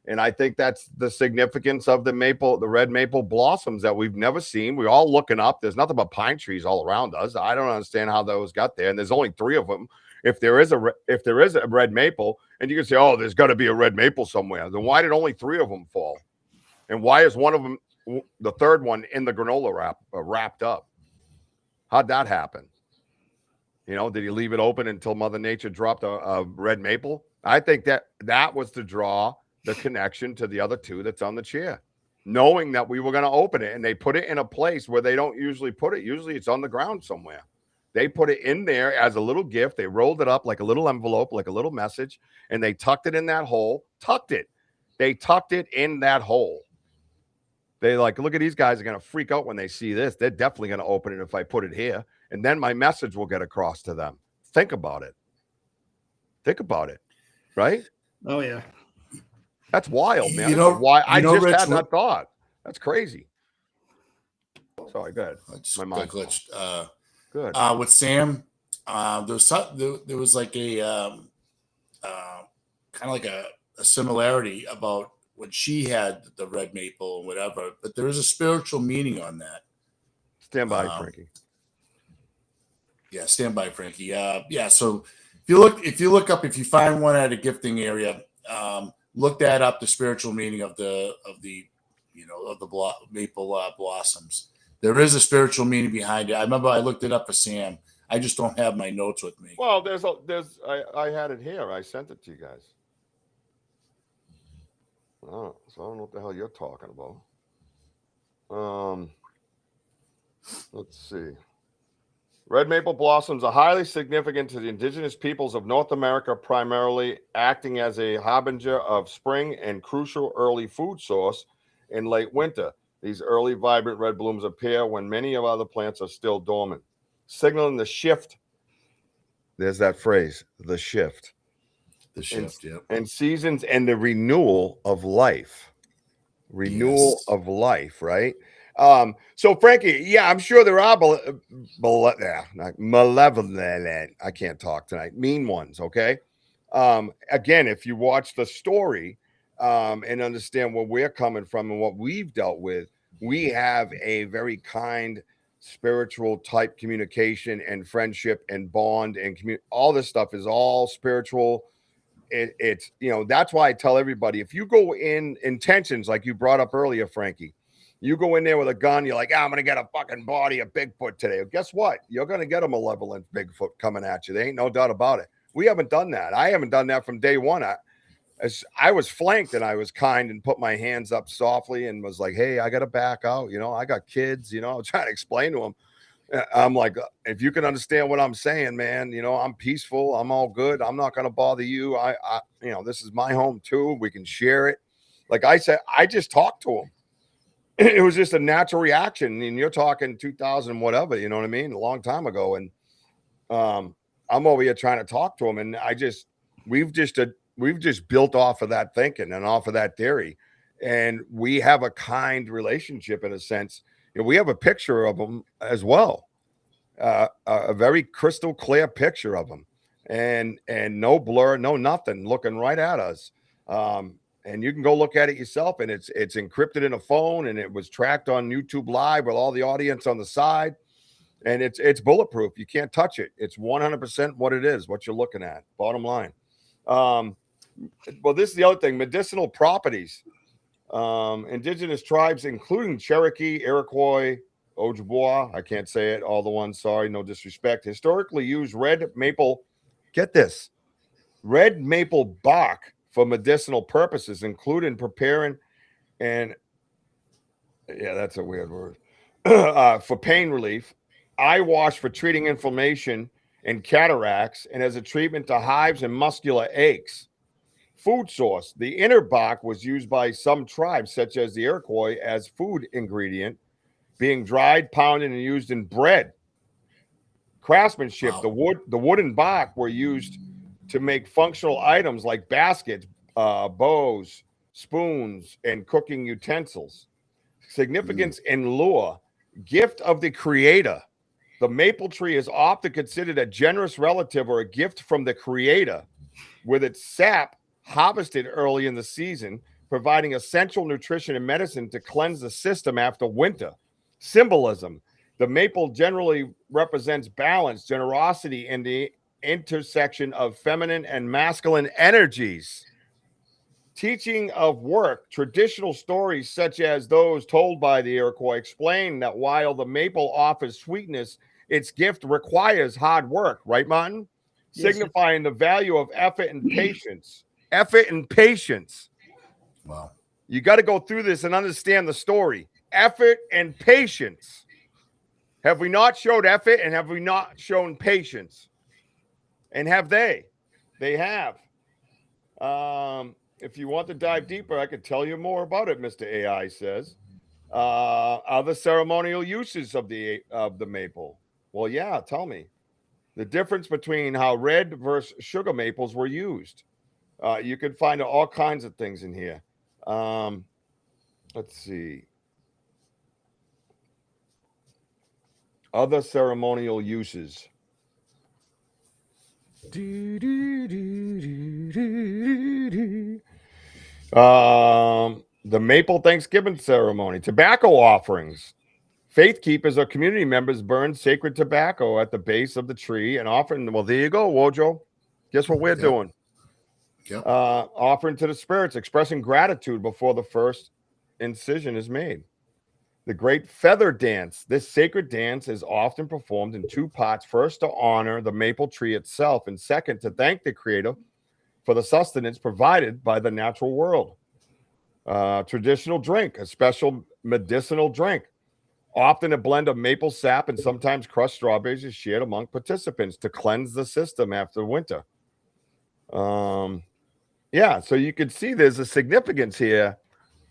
And I think that's the significance of the red maple blossoms that we've never seen. We're all looking up. There's nothing but pine trees all around us. I don't understand how those got there. And there's only 3 of them. If there is a red maple, and you can say, oh, there's got to be a red maple somewhere, then why did only 3 of them fall? And why is one of them, the third one, in the granola wrapped up? How'd that happen? Did he leave it open until Mother Nature dropped a red maple? I think that was to draw the connection to the other 2 that's on the chair, knowing that we were going to open it. And they put it in a place where they don't usually put it. Usually it's on the ground somewhere. They put it in there as a little gift. They rolled it up like a little envelope, like a little message, and they tucked it in that hole. They tucked it in that hole. They like, look at these guys are going to freak out when they see this. They're definitely going to open it if I put it here. And then my message will get across to them. Think about it. Right? Oh yeah. That's wild, man. I just Rich, had that thought. That's crazy. Sorry, go ahead. My mind glitched. Good. With Sam, there was like a kind of like a similarity about when she had the red maple and whatever, but there is a spiritual meaning on that. Stand by, Frankie. Yeah, stand by, Frankie. Yeah. So if you find one at a gifting area, look that up. The spiritual meaning of the maple blossoms. There is a spiritual meaning behind it. I remember I looked it up for Sam. I just don't have my notes with me. Well, I had it here. I sent it to you guys. Oh, so I don't know what the hell you're talking about. Let's see. Red maple blossoms are highly significant to the indigenous peoples of North America, primarily acting as a harbinger of spring and crucial early food source in late winter. These early vibrant red blooms appear when many of other plants are still dormant, signaling the shift. There's that phrase, the shift. The shift, yeah. And seasons and the renewal of life. Of life, right? So Frankie, yeah, I'm sure there are malevolent. I can't talk tonight. Mean ones, okay? Again, if you watch the story and understand where we're coming from and what we've dealt with, we have a very kind, spiritual type communication and friendship and bond and all this stuff is all spiritual. It's that's why I tell everybody, if you go in intentions like you brought up earlier, Frankie, you go in there with a gun, you're like, I'm gonna get a fucking body of Bigfoot today. Well, guess what? You're gonna get a malevolent Bigfoot coming at you. There ain't no doubt about it. We haven't done that. I haven't done that from day one. I was flanked and I was kind and put my hands up softly and was like, hey, I gotta back out. I got kids. I was trying to explain to them. I'm like, if you can understand what I'm saying, man, I'm peaceful. I'm all good. I'm not going to bother you. I this is my home too. We can share it. Like I said, I just talked to him. It was just a natural reaction. And you're talking 2000, whatever, you know what I mean? A long time ago. And I'm over here trying to talk to him. And we've just built off of that thinking and off of that theory. And we have a kind relationship in a sense. We have a picture of him as well, a very crystal clear picture of him, and no blur, no nothing, looking right at us. And you can go look at it yourself, and it's encrypted in a phone, and it was tracked on YouTube Live with all the audience on the side, and it's bulletproof. You can't touch it. It's 100% what it is, what you're looking at. Bottom line. Well, this is the other thing: medicinal properties. Indigenous tribes, including Cherokee, Iroquois, Ojibwa, I can't say it, all the ones, sorry, no disrespect, historically use red maple, get this, red maple bark for medicinal purposes, including preparing and, yeah, that's a weird word, for pain relief, eye wash for treating inflammation and cataracts, and as a treatment to hives and muscular aches. Food source. The inner bark was used by some tribes, such as the Iroquois, as food ingredient, being dried, pounded, and used in bread. Craftsmanship. Wow. The wood and bark were used to make functional items like baskets, bows, spoons, and cooking utensils. Significance and lure. Gift of the creator. The maple tree is often considered a generous relative or a gift from the creator, with its sap harvested early in the season, providing essential nutrition and medicine to cleanse the system after winter. Symbolism. The maple generally represents balance, generosity, and the intersection of feminine and masculine energies. Teaching of work. Traditional stories such as those told by the Iroquois explain that while the maple offers sweetness, its gift requires hard work, right, Martin? Yes. Signifying the value of effort and patience. Effort and patience. Wow. You got to go through this and understand the story. Effort and patience. Have we not showed effort and have we not shown patience? And have they? They have. If you want to dive deeper, I could tell you more about it, Mr. AI says. Other ceremonial uses of the maple. Well, yeah, tell me. The difference between how red versus sugar maples were used. You can find all kinds of things in here. Let's see. Other ceremonial uses. The Maple Thanksgiving ceremony, tobacco offerings. Faith keepers or community members burn sacred tobacco at the base of the tree and offering. Well, there you go, Wojo. Guess what we're doing? Yep. Offering to the spirits, expressing gratitude before the first incision is made. The Great Feather Dance. This sacred dance is often performed in two parts. First, to honor the maple tree itself, and second, to thank the creator for the sustenance provided by the natural world. Traditional drink, a special medicinal drink. Often a blend of maple sap and sometimes crushed strawberries is shared among participants to cleanse the system after winter. Yeah, so you can see there's a significance here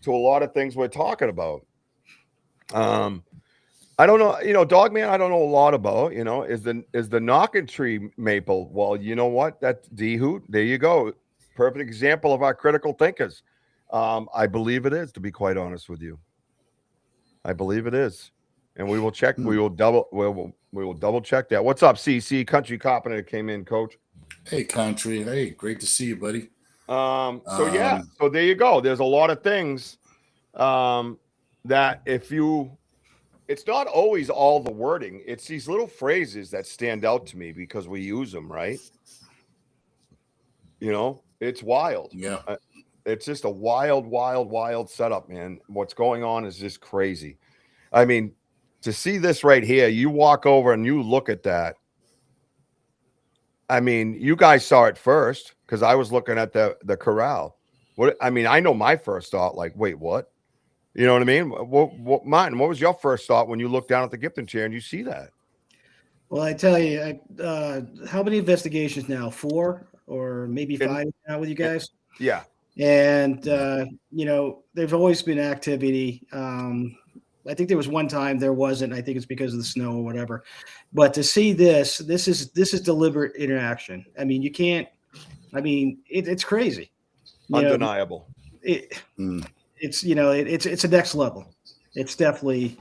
to a lot of things we're talking about. I don't know, Dogman, I don't know a lot about, is the knocking tree maple. Well, you know what? That's D-Hoot. There you go. Perfect example of our critical thinkers. I believe it is, to be quite honest with you. I believe it is. And we will check. We will double check that. What's up, CC? Country Carpenter came in, Coach. Hey, Country. Hey, great to see you, buddy. So there you go. There's a lot of things that it's not always all the wording. It's these little phrases that stand out to me because we use them, right? It's wild. Yeah. It's just a wild setup, man. What's going on is just crazy. I mean, to see this right here, you walk over and you look at that. I mean, you guys saw it first because I was looking at the corral. I know my first thought, like, wait, what? You know what I mean? What, Martin, what was your first thought when you looked down at the gifting chair and you see that? Well, I tell you, how many investigations now? 4 or maybe 5 now with you guys? Yeah. And, there's always been activity. I think there was one time there wasn't. I think it's because of the snow or whatever. But to see this is deliberate interaction. I mean, you can't. I mean, it's crazy. Undeniable. It's a next level. It's definitely,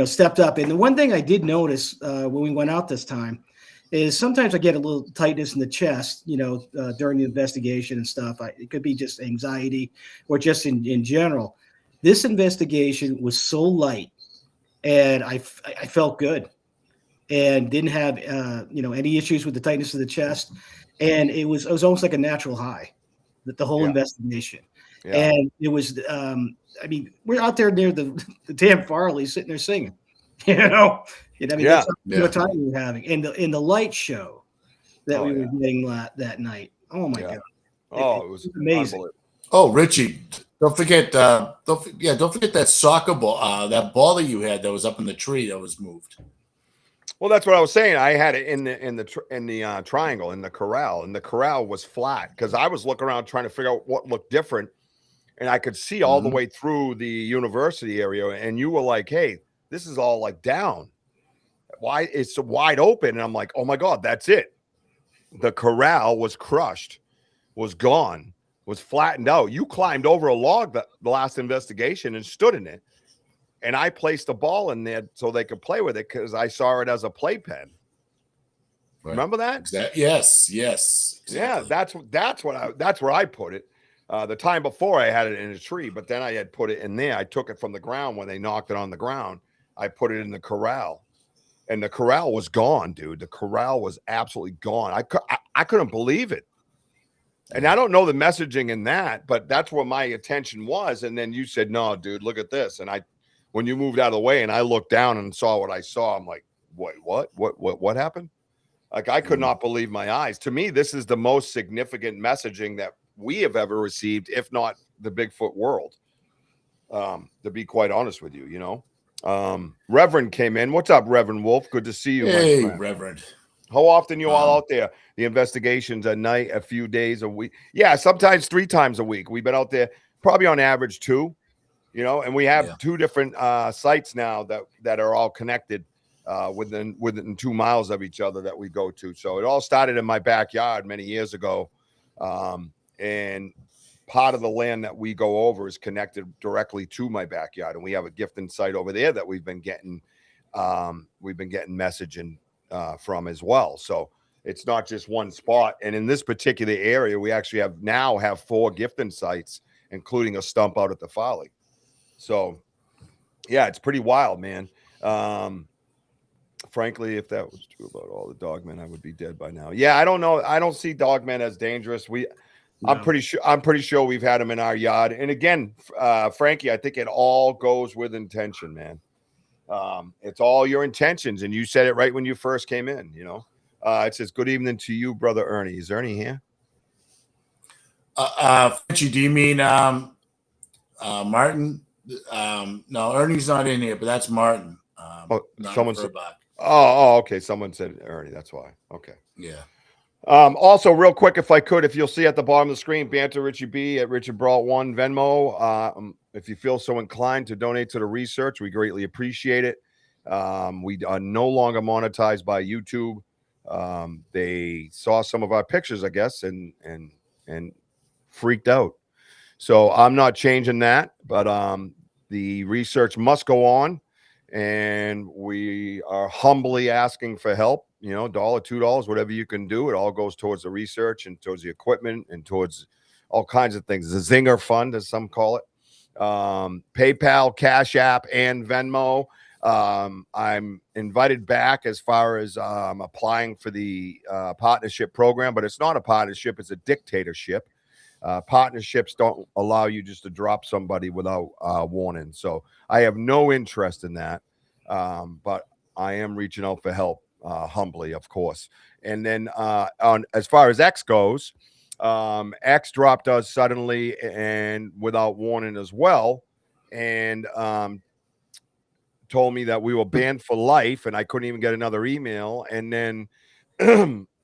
stepped up. And the one thing I did notice when we went out this time is sometimes I get a little tightness in the chest, during the investigation and stuff. It could be just anxiety or just in general. This investigation was so light, and I felt good, and didn't have any issues with the tightness of the chest, and it was almost like a natural high, the whole investigation. Yeah. And it was, we're out there near the damn Farley sitting there singing, that's what time we were having. And the light show that we were getting that night. Oh my God. Oh, it was amazing. Oh, Richie, Don't forget, don't forget that soccer ball, that ball that you had that was up in the tree that was moved. Well, that's what I was saying. I had it in the triangle in the corral, and the corral was flat because I was looking around trying to figure out what looked different, and I could see all the way through the university area. And you were like, "Hey, this is all like down. Why it's so wide open?" And I'm like, "Oh my God, that's it." The corral was crushed, was gone, was flattened out. You climbed over a log the last investigation and stood in it. And I placed a ball in there so they could play with it because I saw it as a playpen. Right. Remember that? Exactly. Yes. Exactly. Yeah, that's where I put it. The time before I had it in a tree, but then I had put it in there. I took it from the ground when they knocked it on the ground. I put it in the corral, and the corral was gone, dude. The corral was absolutely gone. I couldn't believe it. And I don't know the messaging in that, but that's where my attention was. And then you said, "No, dude, look at this." And when you moved out of the way and I looked down and saw what I saw, I'm like, "Wait, what happened?" Like, I could not believe my eyes. To me, this is the most significant messaging that we have ever received, if not the Bigfoot world. To be quite honest with you, Reverend came in. What's up, Reverend Wolf? Good to see you. Hey, Reverend. How often you all out there? The investigations at night, a few days a week. Yeah, sometimes 3 times a week. We've been out there probably on average 2, and we have 2 different sites now that are all connected within 2 miles of each other that we go to. So it all started in my backyard many years ago. And part of the land that we go over is connected directly to my backyard. And we have a gifting site over there that we've been getting messaging from as well. So it's not just one spot. And in this particular area, we actually have 4 gifting sites, including a stump out at the Folly. So yeah, it's pretty wild, man. Frankly, if that was true about all the dogmen, I would be dead by now. Yeah, I don't know. I don't see dogmen as dangerous. I'm pretty sure we've had them in our yard. And again, Frankie, I think it all goes with intention, man. It's all your intentions, and you said it right when you first came in. It says, "Good evening to you, brother Ernie." Is Ernie here? Frenchie, do you mean Martin? No, Ernie's not in here, but that's Martin. Someone said. Oh, okay. Someone said Ernie. That's why. Okay. Yeah. Also, real quick, if you'll see at the bottom of the screen, Banter Richie B at Richard Brault 1 Venmo. If you feel so inclined to donate to the research, we greatly appreciate it. We are no longer monetized by YouTube. They saw some of our pictures, I guess, and freaked out. So I'm not changing that, but the research must go on, and we are humbly asking for help. $1, $2, whatever you can do. It all goes towards the research and towards the equipment and towards all kinds of things. The Zinger Fund, as some call it. PayPal, Cash App, and Venmo. I'm invited back as far as applying for the partnership program, but it's not a partnership. It's a dictatorship. Partnerships don't allow you just to drop somebody without warning. So I have no interest in that, but I am reaching out for help. Humbly, of course. And then as far as X goes, X dropped us suddenly and without warning as well, and told me that we were banned for life, and I couldn't even get another email. And then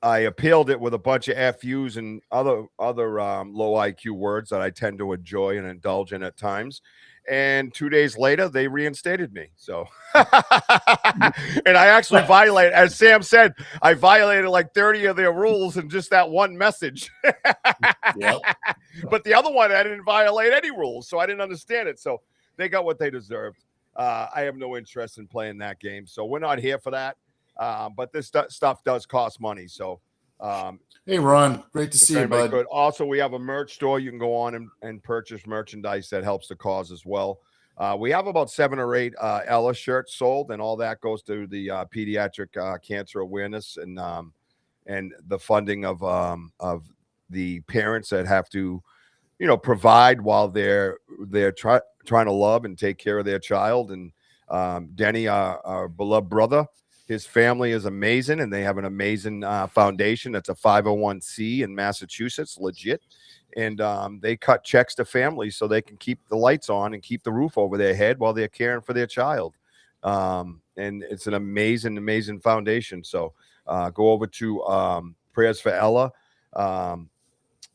I appealed it with a bunch of FUs and other low IQ words that I tend to enjoy and indulge in at times. And 2 days later, they reinstated me. So, and I actually violated, as Sam said, I violated like 30 of their rules in just that one message. Yep. But the other one, I didn't violate any rules, so I didn't understand it. So they got what they deserved. I have no interest in playing that game, so we're not here for that. But this stuff does cost money. So, hey, Ron, great to see you, bud. Could. Also, we have a merch store. You can go on and purchase merchandise that helps the cause as well. We have about 7 or 8 Ella shirts sold, and all that goes to the pediatric cancer awareness and the funding of the parents that have to, provide while they're trying to love and take care of their child. And Denny, our beloved brother, His family is amazing, and they have an amazing foundation. That's a 501c in Massachusetts, legit. And they cut checks to families so they can keep the lights on and keep the roof over their head while they're caring for their child. And it's an amazing, amazing foundation. So go over to Prayers for Ella.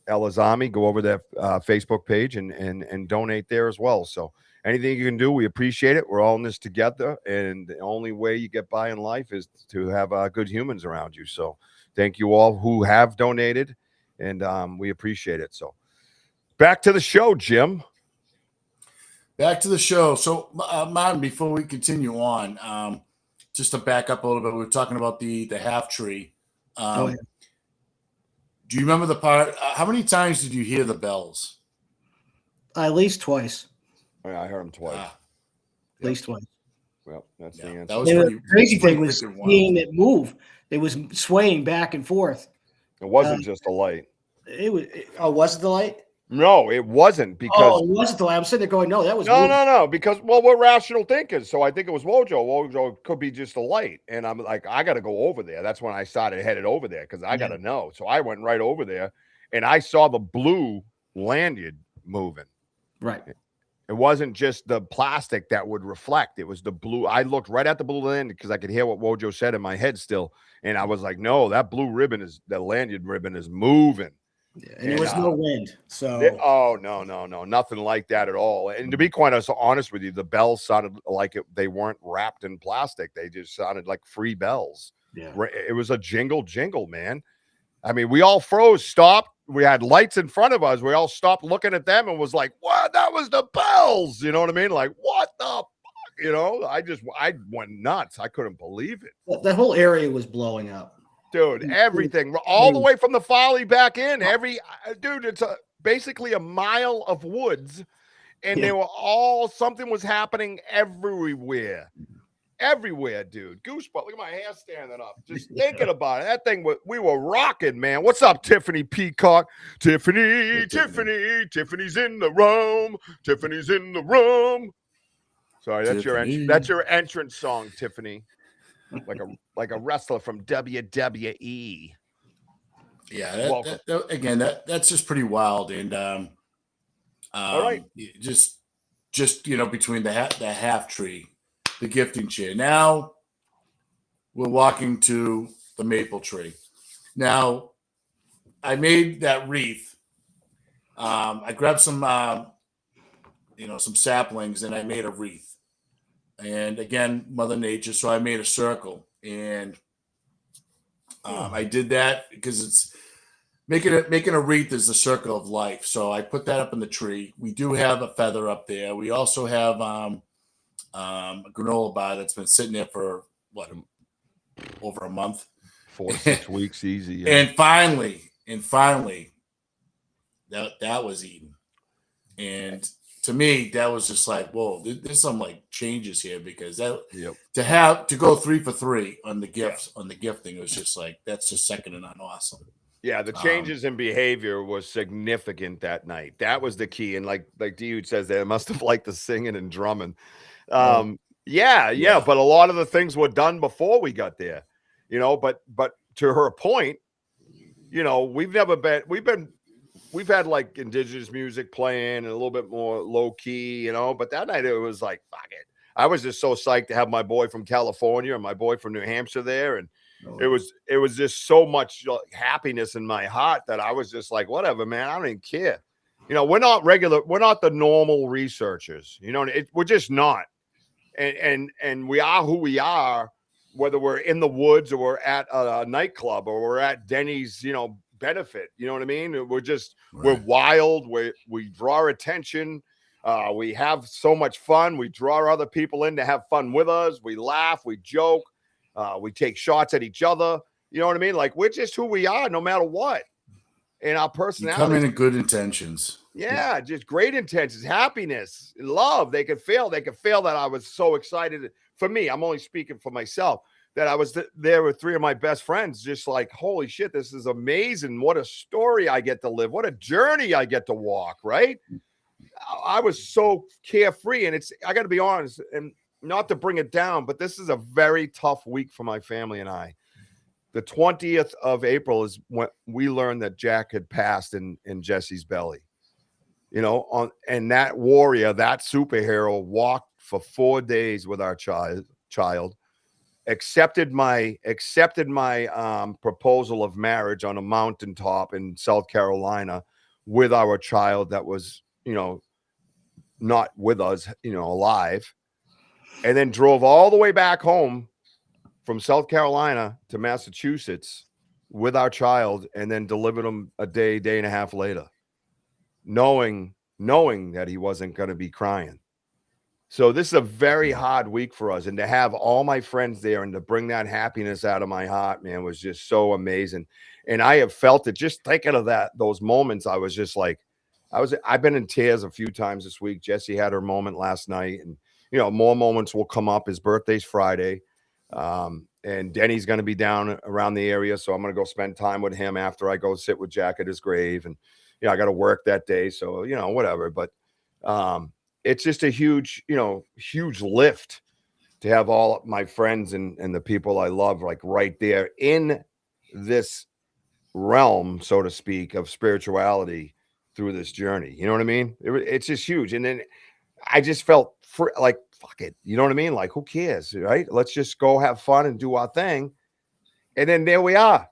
Ella's Army, go over their Facebook page and donate there as well. So anything you can do, we appreciate it. We're all in this together, and the only way you get by in life is to have good humans around you. So thank you all who have donated, and we appreciate it. So back to the show, Jim. Back to the show. So, Martin, before we continue on, just to back up a little bit, we were talking about the half tree. Yeah. Do you remember the part? How many times did you hear the bells? At least twice. Yeah, I heard him twice. At least twice. Well, that's the Yeah, answer. that was The crazy thing was freaking seeing wild. it move. It was swaying back and forth. It wasn't just a light. Was it the light? No, it wasn't because Oh, it wasn't the light. I'm sitting there going, no, that was no, because we're rational thinkers. So I think it was WOJO. WOJO could be just a light. And I'm like, I got to go over there. That's when I started headed over there because I got to know. So I went right over there and I saw the blue lanyard moving. Right. It wasn't just the plastic that would reflect. It was the blue. I looked right at the blue lanyard because I could hear what WOJO said in my head still. And I was like, no, that blue ribbon the lanyard ribbon is moving. Yeah, and there was no wind. So no, nothing like that at all. And to be quite honest with you, the bells sounded like they weren't wrapped in plastic. They just sounded like free bells. Yeah. It was a jingle, man. I mean, we all froze, stopped. We had lights in front of us. We all stopped looking at them and was like, "What? That was the bells." You know what I mean? Like, what the fuck? You know, I went nuts. I couldn't believe it. That whole area was blowing up. Dude, everything, all the way from the folly back in. Dude, it's basically a mile of woods, and they were something was happening everywhere, dude. Goosebumps. Look at my hair standing up. Just thinking about it. That thing, we were rocking, man. What's up, Tiffany Peacock? Tiffany's in the room. Tiffany's in the room. Sorry, that's your entrance song, Tiffany. Like a wrestler from WWE. Yeah, that's just pretty wild. And all right, just between the half tree, the gifting chair. Now we're walking to the maple tree. Now I made that wreath. I grabbed some some saplings and I made a wreath. And again, Mother Nature. So I made a circle, and I did that because it's making a wreath is the circle of life. So I put that up in the tree. We do have a feather up there. We also have a granola bar that's been sitting there for over a month, 4 to 6 weeks, easy. Yeah. And finally, that was eaten, and to me, that was just like, whoa, there's some like changes here because to go 3 for 3 on the gifts on the gifting, it was just like that's just second to none awesome. Yeah, the changes in behavior was significant that night. That was the key. And like Dude says, they must have liked the singing and drumming. But a lot of the things were done before we got there, but to her point, we've had like indigenous music playing and a little bit more low key, but that night it was like, fuck it. I was just so psyched to have my boy from California and my boy from New Hampshire there. And it was just so much happiness in my heart that I was just like, whatever, man, I don't even care. We're not the normal researchers, we're just not. And we are who we are, whether we're in the woods or we're at a nightclub or we're at Denny's, benefit. You know what I mean? We're wild. We draw attention. We have so much fun. We draw other people in to have fun with us. We laugh, we joke, we take shots at each other. You know what I mean? Like we're just who we are no matter what. And our personality. You come in with good intentions. Yeah, just great intentions, happiness, love. They could feel that I was so excited. For me, I'm only speaking for myself, that I was there with 3 of my best friends, just like, holy shit, this is amazing. What a story I get to live. What a journey I get to walk, right? I was so carefree. And I got to be honest, and not to bring it down, but this is a very tough week for my family and I. The 20th of April is when we learned that Jack had passed in Jesse's belly. And that warrior, that superhero, walked for 4 days with our child, accepted my proposal of marriage on a mountaintop in South Carolina with our child that was, not with us, alive, and then drove all the way back home from South Carolina to Massachusetts with our child, and then delivered him a day and a half later, knowing that he wasn't going to be crying. So this is a very hard week for us. And to have all my friends there and to bring that happiness out of my heart, man, was just so amazing. And I have felt it just thinking of those moments. I was just like, I've been in tears a few times this week. Jessie had her moment last night, and, more moments will come up. His birthday's Friday. And Denny's going to be down around the area. So I'm going to go spend time with him after I go sit with Jack at his grave. And, I got to work that day. So, whatever. But, it's just a huge lift to have all my friends and the people I love, like, right there in this realm, so to speak, of spirituality through this journey. You know what I mean? It's just huge. And then I just felt like, fuck it. You know what I mean? Like, who cares? Right? Let's just go have fun and do our thing. And then there we are.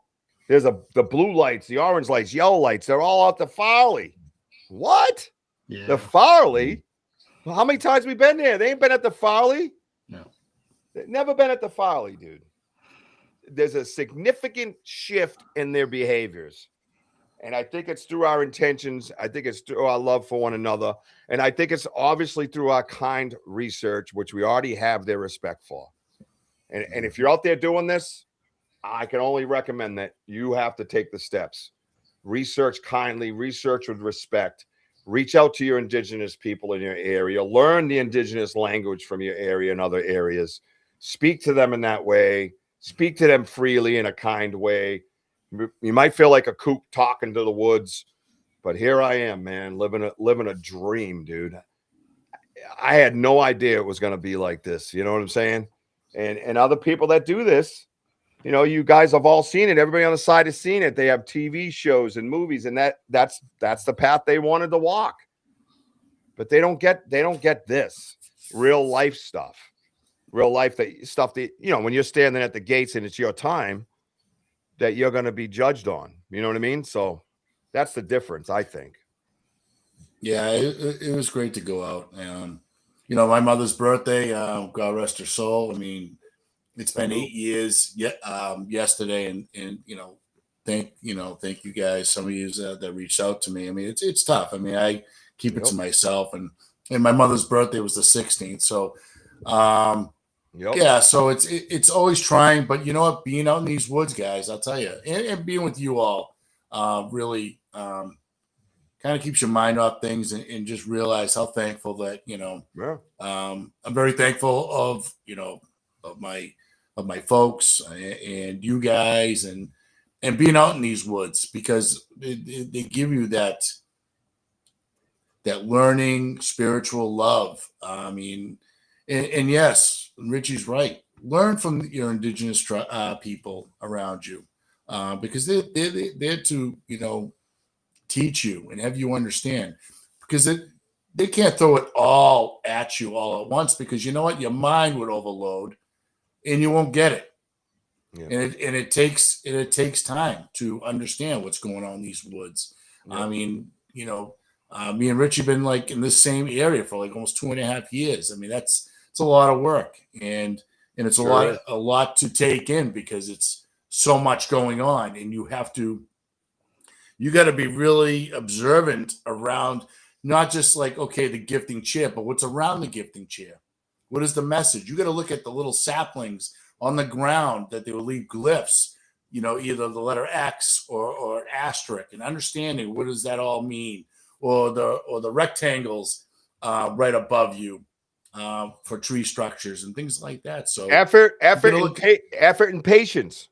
There's the blue lights, the orange lights, yellow lights. They're all out the Farley. What? Yeah. The Farley? Well, how many times we been there? They ain't been at the Farley? No. They've never been at the Farley, dude. There's a significant shift in their behaviors. And I think it's through our intentions. I think it's through our love for one another. And I think it's obviously through our kind research, which we already have their respect for. And if you're out there doing this, I can only recommend that you have to take the steps. Research kindly, research with respect. Reach out to your indigenous people in your area. Learn the indigenous language from your area and other areas. Speak to them in that way. Speak to them freely in a kind way. You might feel like a kook talking to the woods, but here I am, man, living a dream, dude. I had no idea it was going to be like this. You know what I'm saying? And other people that do this, you guys have all seen it. Everybody on the side has seen it. They have TV shows and movies, and that's the path they wanted to walk. But they don't get this real life stuff. Real life stuff that, when you're standing at the gates and it's your time, that you're going to be judged on. You know what I mean? So that's the difference, I think. Yeah, it was great to go out. My mother's birthday, God rest her soul. I mean, it's been 8 years yesterday, and thank you guys, some of you that reached out to me. I mean, it's tough. I mean, I keep it to myself, and my mother's birthday was the 16th. So, yeah, so it's always trying, but you know what? Being out in these woods, guys, I'll tell you, and being with you all, really kind of keeps your mind off things, and just realize how thankful that I'm very thankful of my folks and you guys, and being out in these woods, because they give you that learning, spiritual love. I mean, and yes, Richie's right. Learn from your indigenous people around you, because they're there to teach you and have you understand, because they can't throw it all at you all at once, because you know what, your mind would overload and you won't get it. Yeah. And it takes time to understand what's going on in these woods. Yeah. I mean, me and Richie been like in this same area for like almost 2.5 years. I mean, it's a lot of work, and it's a lot to take in, because it's so much going on, and you got to be really observant around, not just like, okay, the gifting chair, but what's around the gifting chair. What is the message? You got to look at the little saplings on the ground that they will leave glyphs, either the letter X or asterisk, and understanding what does that all mean, or the rectangles right above you for tree structures and things like that. So effort and patience.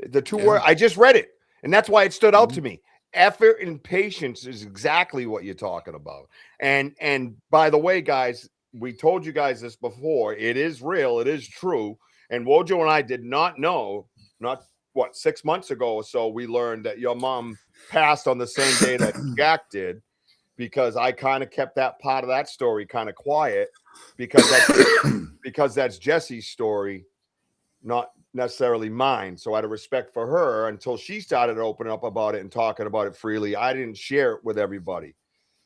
The two words, I just read it, and that's why it stood out to me. Effort and patience is exactly what you're talking about. And by the way, guys, we told you guys this before. It is real. It is true. And Wojo and I did not know, not what, 6 months ago or so, we learned that your mom passed on the same day that Jack did, because I kind of kept that part of that story kind of quiet because that's Jesse's story, not necessarily mine. So out of respect for her, until she started opening up about it and talking about it freely, I didn't share it with everybody.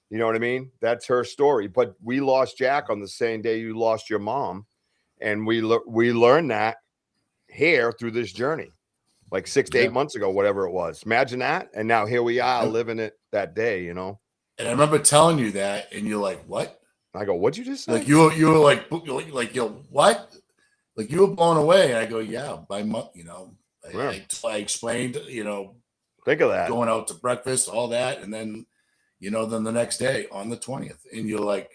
You know what I mean? That's her story. But we lost Jack on the same day you lost your mom. And we learned that here through this journey, like 6 to 8 months ago, whatever it was. Imagine that. And now here we are living it that day, you know? And I remember telling you that, and you're like, what? I go, what'd you just say? Like you were like, yo, what? Like you were blown away. And I go, yeah, by month, you know, I explained, you know, think of that, going out to breakfast, all that. And then, you know, then the next day on the 20th, and you're like,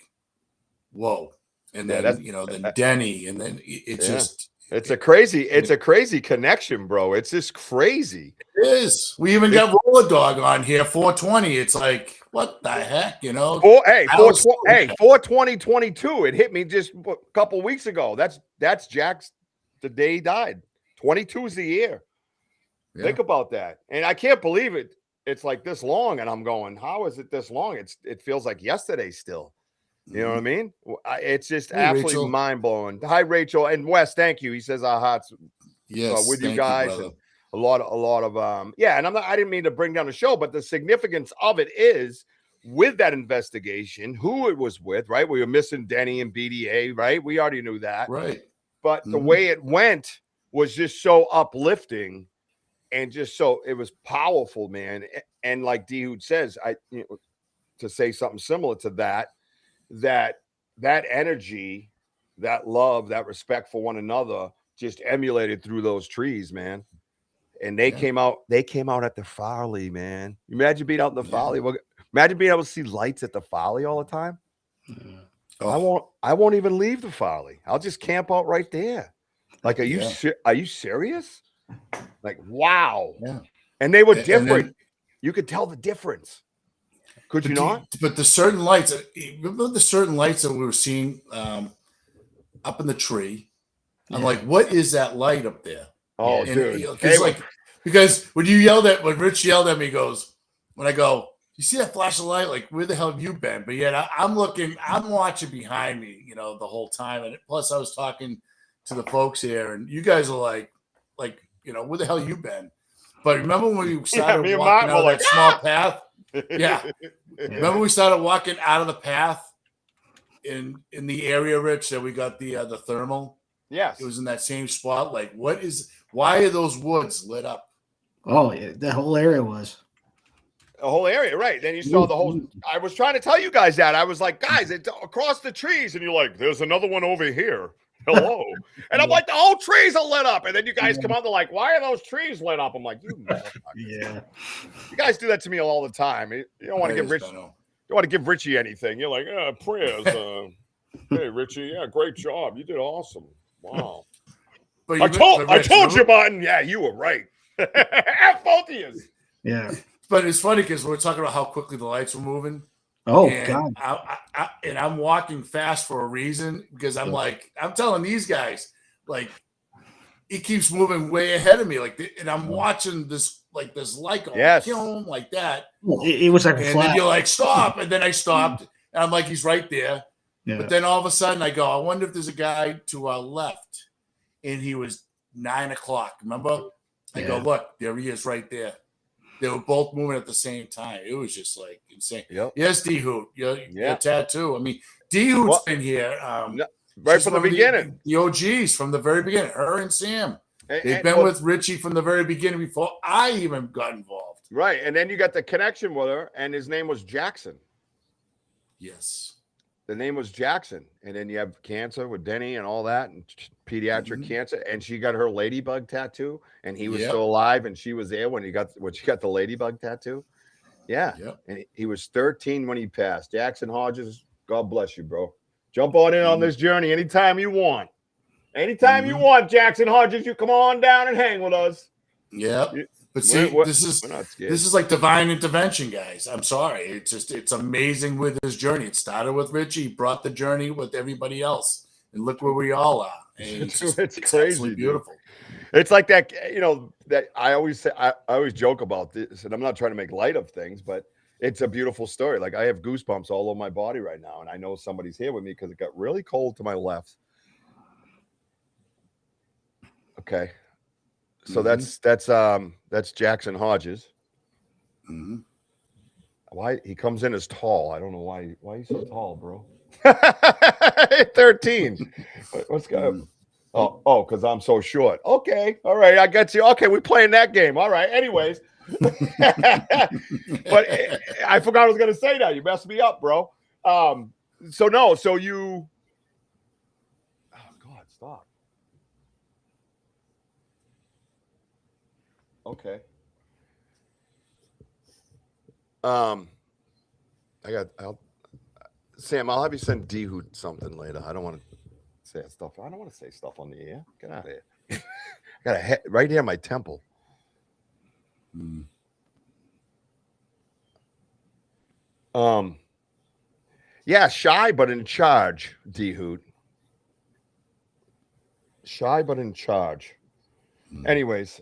whoa. And then, you know, then Denny, and then it's just, it's a crazy connection, bro. It's just crazy. It is. We even got Roller Dog on here, 420. It's like, what the heck, you know? 42022. It hit me just a couple weeks ago. That's Jack's, the day he died. 22 is the year. Yeah. Think about that. And I can't believe it. It's like this long, and I'm going, how is it this long? It feels like yesterday still. You know what I mean? It's just absolutely mind-blowing. Hi, Rachel. And Wes, thank you. He says our hearts with you guys. And a lot of and I didn't mean to bring down the show, but the significance of it is with that investigation, who it was with, right? We were missing Denny and BDA, right? We already knew that. Right. But the way it went was just so uplifting. And just so it was powerful, man. And like D Hood says, to say something similar to that energy, that love, that respect for one another just emulated through those trees, man. And they came out at the Farley, man. Imagine being out in the Farley. Imagine being able to see lights at the Farley all the time. Oh. I won't even leave the Farley. I'll just camp out right there. Like, are you serious? Like, wow. Yeah. And they were different. You could tell the difference. Could you not? But the certain lights, remember the certain lights that we were seeing up in the tree? I'm like, what is that light up there? Oh, dude. Because when Rich yelled at me, he goes, when I go, you see that flash of light? Like, where the hell have you been? But yet I'm watching behind me, you know, the whole time. And plus I was talking to the folks here, and you guys are like, you know, where the hell you been? But remember when we started walking out of that small path? Yeah. Remember we started walking out of the path in the area, Rich, that we got the thermal? Yes. It was in that same spot. Like, why are those woods lit up? Oh, yeah, the whole area was. The whole area, right. Then you saw the whole, I was trying to tell you guys that. I was like, guys, it's across the trees. And you're like, there's another one over here. Hello. And I'm like, the whole trees are lit up. And then you guys come out, they're like, why are those trees lit up? I'm like, you guys do that to me all the time. You don't want to give Richie, you want to give Richie anything. You're like, prayers. Hey, Richie, great job. You did awesome. Wow. But I told you, Martin. Yeah, you were right. F both of you. Yeah. But it's funny because we're talking about how quickly the lights were moving. Oh, and God. I'm walking fast for a reason, because I'm like, I'm telling these guys, like, it keeps moving way ahead of me. And I'm watching this light go, kill him like that. It was like a and flash. then you're like, stop. And then I stopped, and I'm like, he's right there. Yeah. But then all of a sudden I go, I wonder if there's a guy to our left. And he was 9 o'clock. Remember? I go, look, there he is right there. They were both moving at the same time. It was just like insane. Yep. Yes, D-Hoot. Your tattoo. I mean, D-Hoot's been here. Right from the beginning. The OGs from the very beginning. Her and Sam. They've been with Richie from the very beginning before I even got involved. Right. And then you got the connection with her, and his name was Jackson. Yes. The name was Jackson. And then you have cancer with Denny and all that, and pediatric cancer. And she got her ladybug tattoo, and he was still alive, and she was there when she got the ladybug tattoo. Yeah. Yep. And he was 13 when he passed. Jackson Hodges, God bless you, bro. Jump on in on this journey anytime you want. Anytime you want, Jackson Hodges, you come on down and hang with us. Yeah. But see, We're this not scared. is like divine intervention, guys. I'm sorry. It's amazing with his journey. It started with Richie, he brought the journey with everybody else, and look where we all are. And It's it's crazy, absolutely beautiful. It's like that, that I always say, I always joke about this, and I'm not trying to make light of things, but it's a beautiful story. Like I have goosebumps all over my body right now, and I know somebody's here with me because it got really cold to my left. Okay. So that's Jackson Hodges. Mm-hmm. Why he comes in as tall. I don't know why he's so tall, bro. 13. What's going Oh, because I'm so short. Okay. All right. I got you. Okay, we're playing that game. All right. Anyways. But I forgot I was gonna say that. You messed me up, bro. So you oh God, stop. Okay. Sam, I'll have you send D-Hoot something later. I don't want to say stuff. I don't want to say stuff on the air. Get out of here. I got a head right here in my temple. Yeah, shy but in charge, D-Hoot. Shy but in charge. Anyways,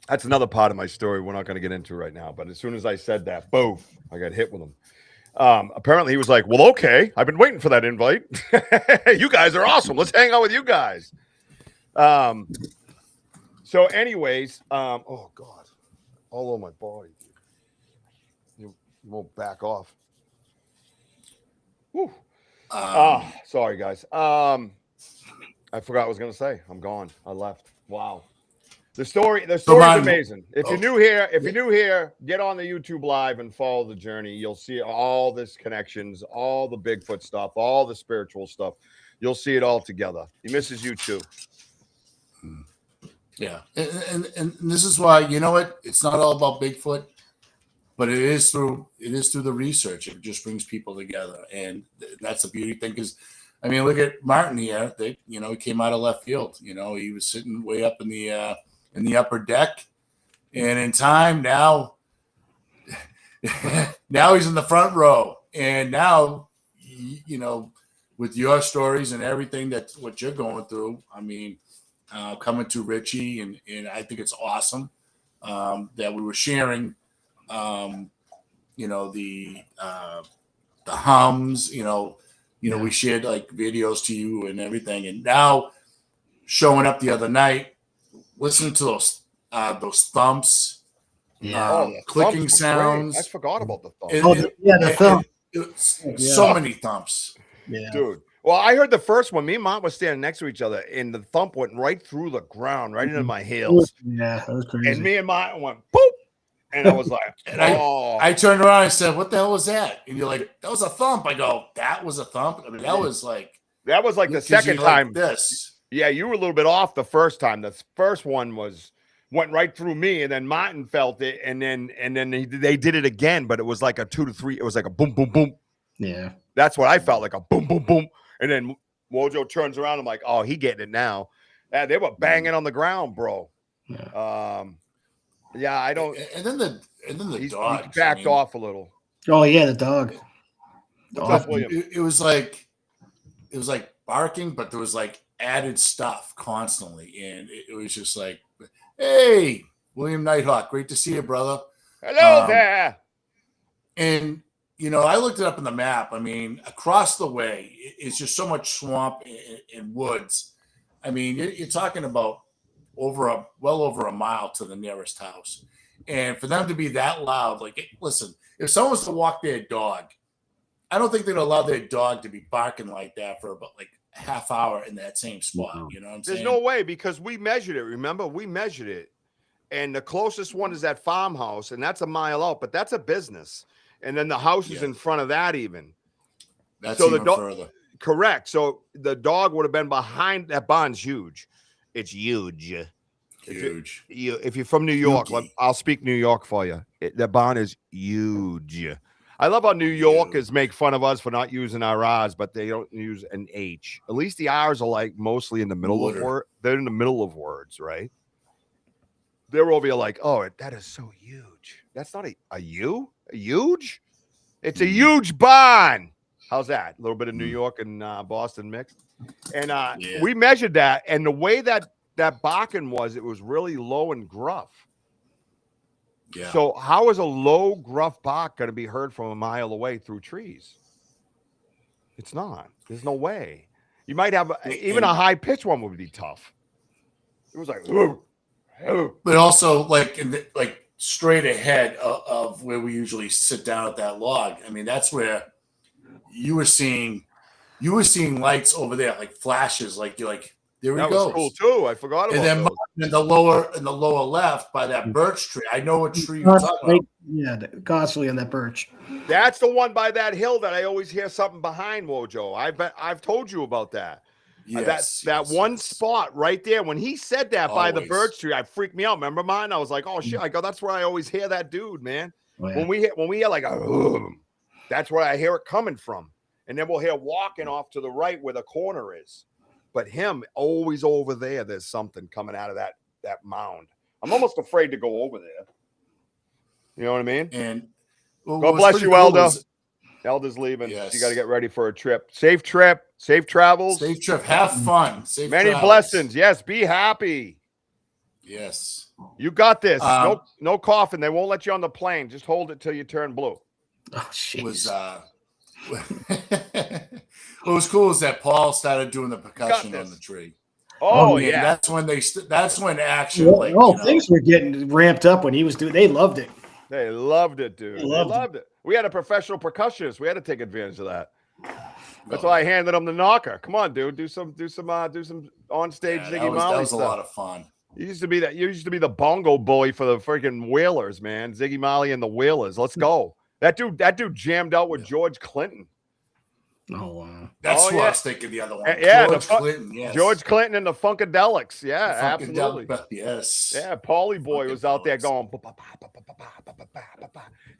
that's another part of my story we're not going to get into right now. But as soon as I said that, boom, I got hit with him. Apparently he was like, well, okay, I've been waiting for that invite. You guys are awesome. Let's hang out with you guys. So anyways, oh God, all over my body. You won't back off. Whew. Sorry guys. I forgot what I was going to say. I'm gone. I left. Wow. The story is amazing. If you're new here, get on the YouTube live and follow the journey. You'll see all this connections, all the Bigfoot stuff, all the spiritual stuff. You'll see it all together. He misses you too. Yeah. And this is why, you know what? It's not all about Bigfoot, but it is through the research. It just brings people together. And that's a beauty thing. Because I mean, look at Martin here. He came out of left field. He was sitting way up in the upper deck, and in time now he's in the front row. And now, with your stories and everything that's what you're going through, I mean, coming to Richie, and I think it's awesome that we were sharing, the hums, we shared like videos to you and everything, and now showing up the other night, listening to those thumps, clicking sounds. Great. I forgot about the thumps. The thump. So many thumps. Yeah. Dude. Well, I heard the first one. Me and Mom was standing next to each other, and the thump went right through the ground, right into my heels. Yeah, that was crazy. And me and Mom went boop, and I was like, I turned around and said, "What the hell was that?" And you're like, "That was a thump." I go, "That was a thump." I mean, that was like the second time. Like this. Yeah, you were a little bit off the first time. The first one went right through me, and then Martin felt it, and then they did it again, but it was like a 2 to 3. It was like a boom, boom, boom. Yeah, that's what I felt, like a boom, boom, boom. And then WOJO turns around. I'm like, oh, he getting it now. Yeah, they were banging on the ground, bro. Yeah. Yeah, I don't. And then the dog he backed off a little. Oh yeah, the dog. It was like barking, but there was like added stuff constantly, and it was just like, "Hey, William Nighthawk, great to see you, brother." Hello there. And I looked it up in the map. I mean, across the way, it's just so much swamp and woods. I mean, you're talking about well over a mile to the nearest house, and for them to be that loud, like, listen, if someone was to walk their dog, I don't think they'd allow their dog to be barking like that for about like a half hour in that same spot. You know what I'm saying? There's no way, because we measured it. Remember, we measured it, and the closest one is that farmhouse, and that's a mile out, but that's a business. And then the house is in front of that even. That's so even further. Correct. So the dog would have been behind. That barn's huge. It's huge. Huge. If you're from New York, I'll speak New York for you. The barn is huge. I love how New Yorkers make fun of us for not using our R's, but they don't use an H. At least the R's are like mostly in the middle of words. They're in the middle of words, right? they're over here like, oh, that is so huge. That's not a huge. It's a huge barn. How's that? A little bit of New York and Boston mixed. And we measured that, and the way that barking was, it was really low and gruff. Yeah. So how is a low, gruff bark going to be heard from a mile away through trees? It's not. There's no way. You might have even a high pitched one would be tough. It was like, but also like straight ahead of where we usually sit down at that log. I mean, that's where you were seeing lights over there, like flashes, like you're like, there he goes. That was cool too. I forgot about and then in the lower left by that birch tree. I know what tree you're talking about. Yeah, constantly on that birch. That's the one by that hill that I always hear something behind, Wojo. I've told you about that. Yes, that one spot right there. When he said that by the birch tree, I freaked me out. Remember mine? I was like, oh shit! I go, that's where I always hear that dude, man. Oh, yeah. When we hear like that's where I hear it coming from. And then we'll hear walking off to the right where the corner is. But him always over there, there's something coming out of that mound. I'm almost afraid to go over there. You know what I mean? And God bless you, Elder. Elder's leaving. Yes. You got to get ready for a trip. Safe trip. Safe travels. Safe trip. Have fun. Safe Many travels. blessings. Yes. Be happy. Yes. You got this. No coughing. They won't let you on the plane. Just hold it till you turn blue. Oh, jeez. What was cool is that Paul started doing the percussion on the tree. Oh yeah, that's when action. Things were getting ramped up when he was doing. They loved it. They loved it, dude. They loved it. We had a professional percussionist. We had to take advantage of that. That's why I handed him the knocker. Come on, dude. Do some on stage Ziggy Molly. That was a lot of fun. You used to be the bongo boy for the freaking Whalers, man. Ziggy Molly and the Whalers. Let's go. That dude jammed out with George Clinton. Oh wow. That's what I was thinking. The other one. Yeah, George Clinton. Yes. George Clinton and the Funkadelics. Yeah, absolutely. Yes. Yeah, Paulie Boy was out there going.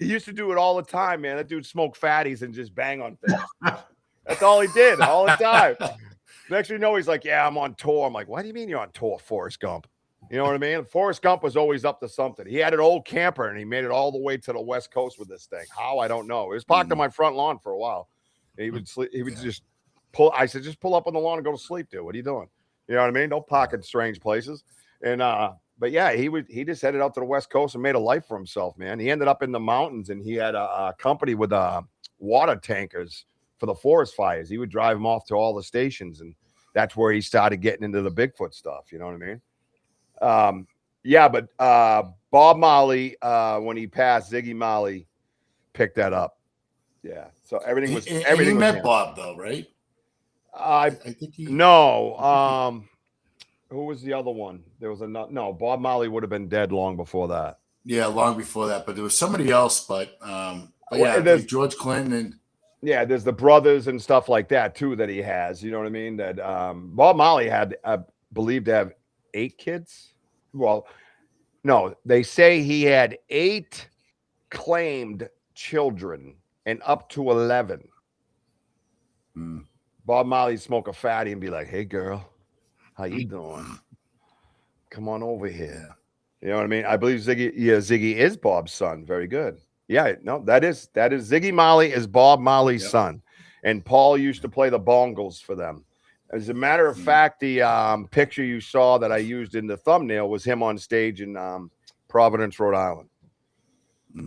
He used to do it all the time, man. That dude smoked fatties and just bang on things. That's all he did all the time. Next thing you know, he's like, "Yeah, I'm on tour." I'm like, "What do you mean you're on tour, Forrest Gump?" You know what I mean? Forrest Gump was always up to something. He had an old camper and he made it all the way to the West Coast with this thing. How? I don't know. It was parked on my front lawn for a while. He would sleep. He would just pull. I said, just pull up on the lawn and go to sleep, dude. What are you doing? You know what I mean? Don't park in strange places. And but yeah, he just headed out to the West Coast and made a life for himself, man. He ended up in the mountains and he had a company with water tankers for the forest fires. He would drive them off to all the stations, and that's where he started getting into the Bigfoot stuff. You know what I mean? Yeah, but Bob Marley, when he passed, Ziggy Marley picked that up. Yeah, so everything was. Everything he met him. Bob though, right? I think no. Who was the other one? There was no. Bob Marley would have been dead long before that. Yeah, long before that. But there was somebody else. But yeah, there's George Clinton and. Yeah, there's the brothers and stuff like that too that he has. You know what I mean? That Bob Marley had, I believe, to have 8 kids. Well, no, they say he had 8 claimed children. And up to 11. Bob Marley smoke a fatty and be like, "Hey girl, how you doing? Come on over here." You know what I mean? I believe Ziggy is Bob's son. Very good. Yeah, no, that is Ziggy Marley is Bob Marley's son. And Paul used to play the bongos for them. As a matter of fact, the picture you saw that I used in the thumbnail was him on stage in Providence, Rhode Island.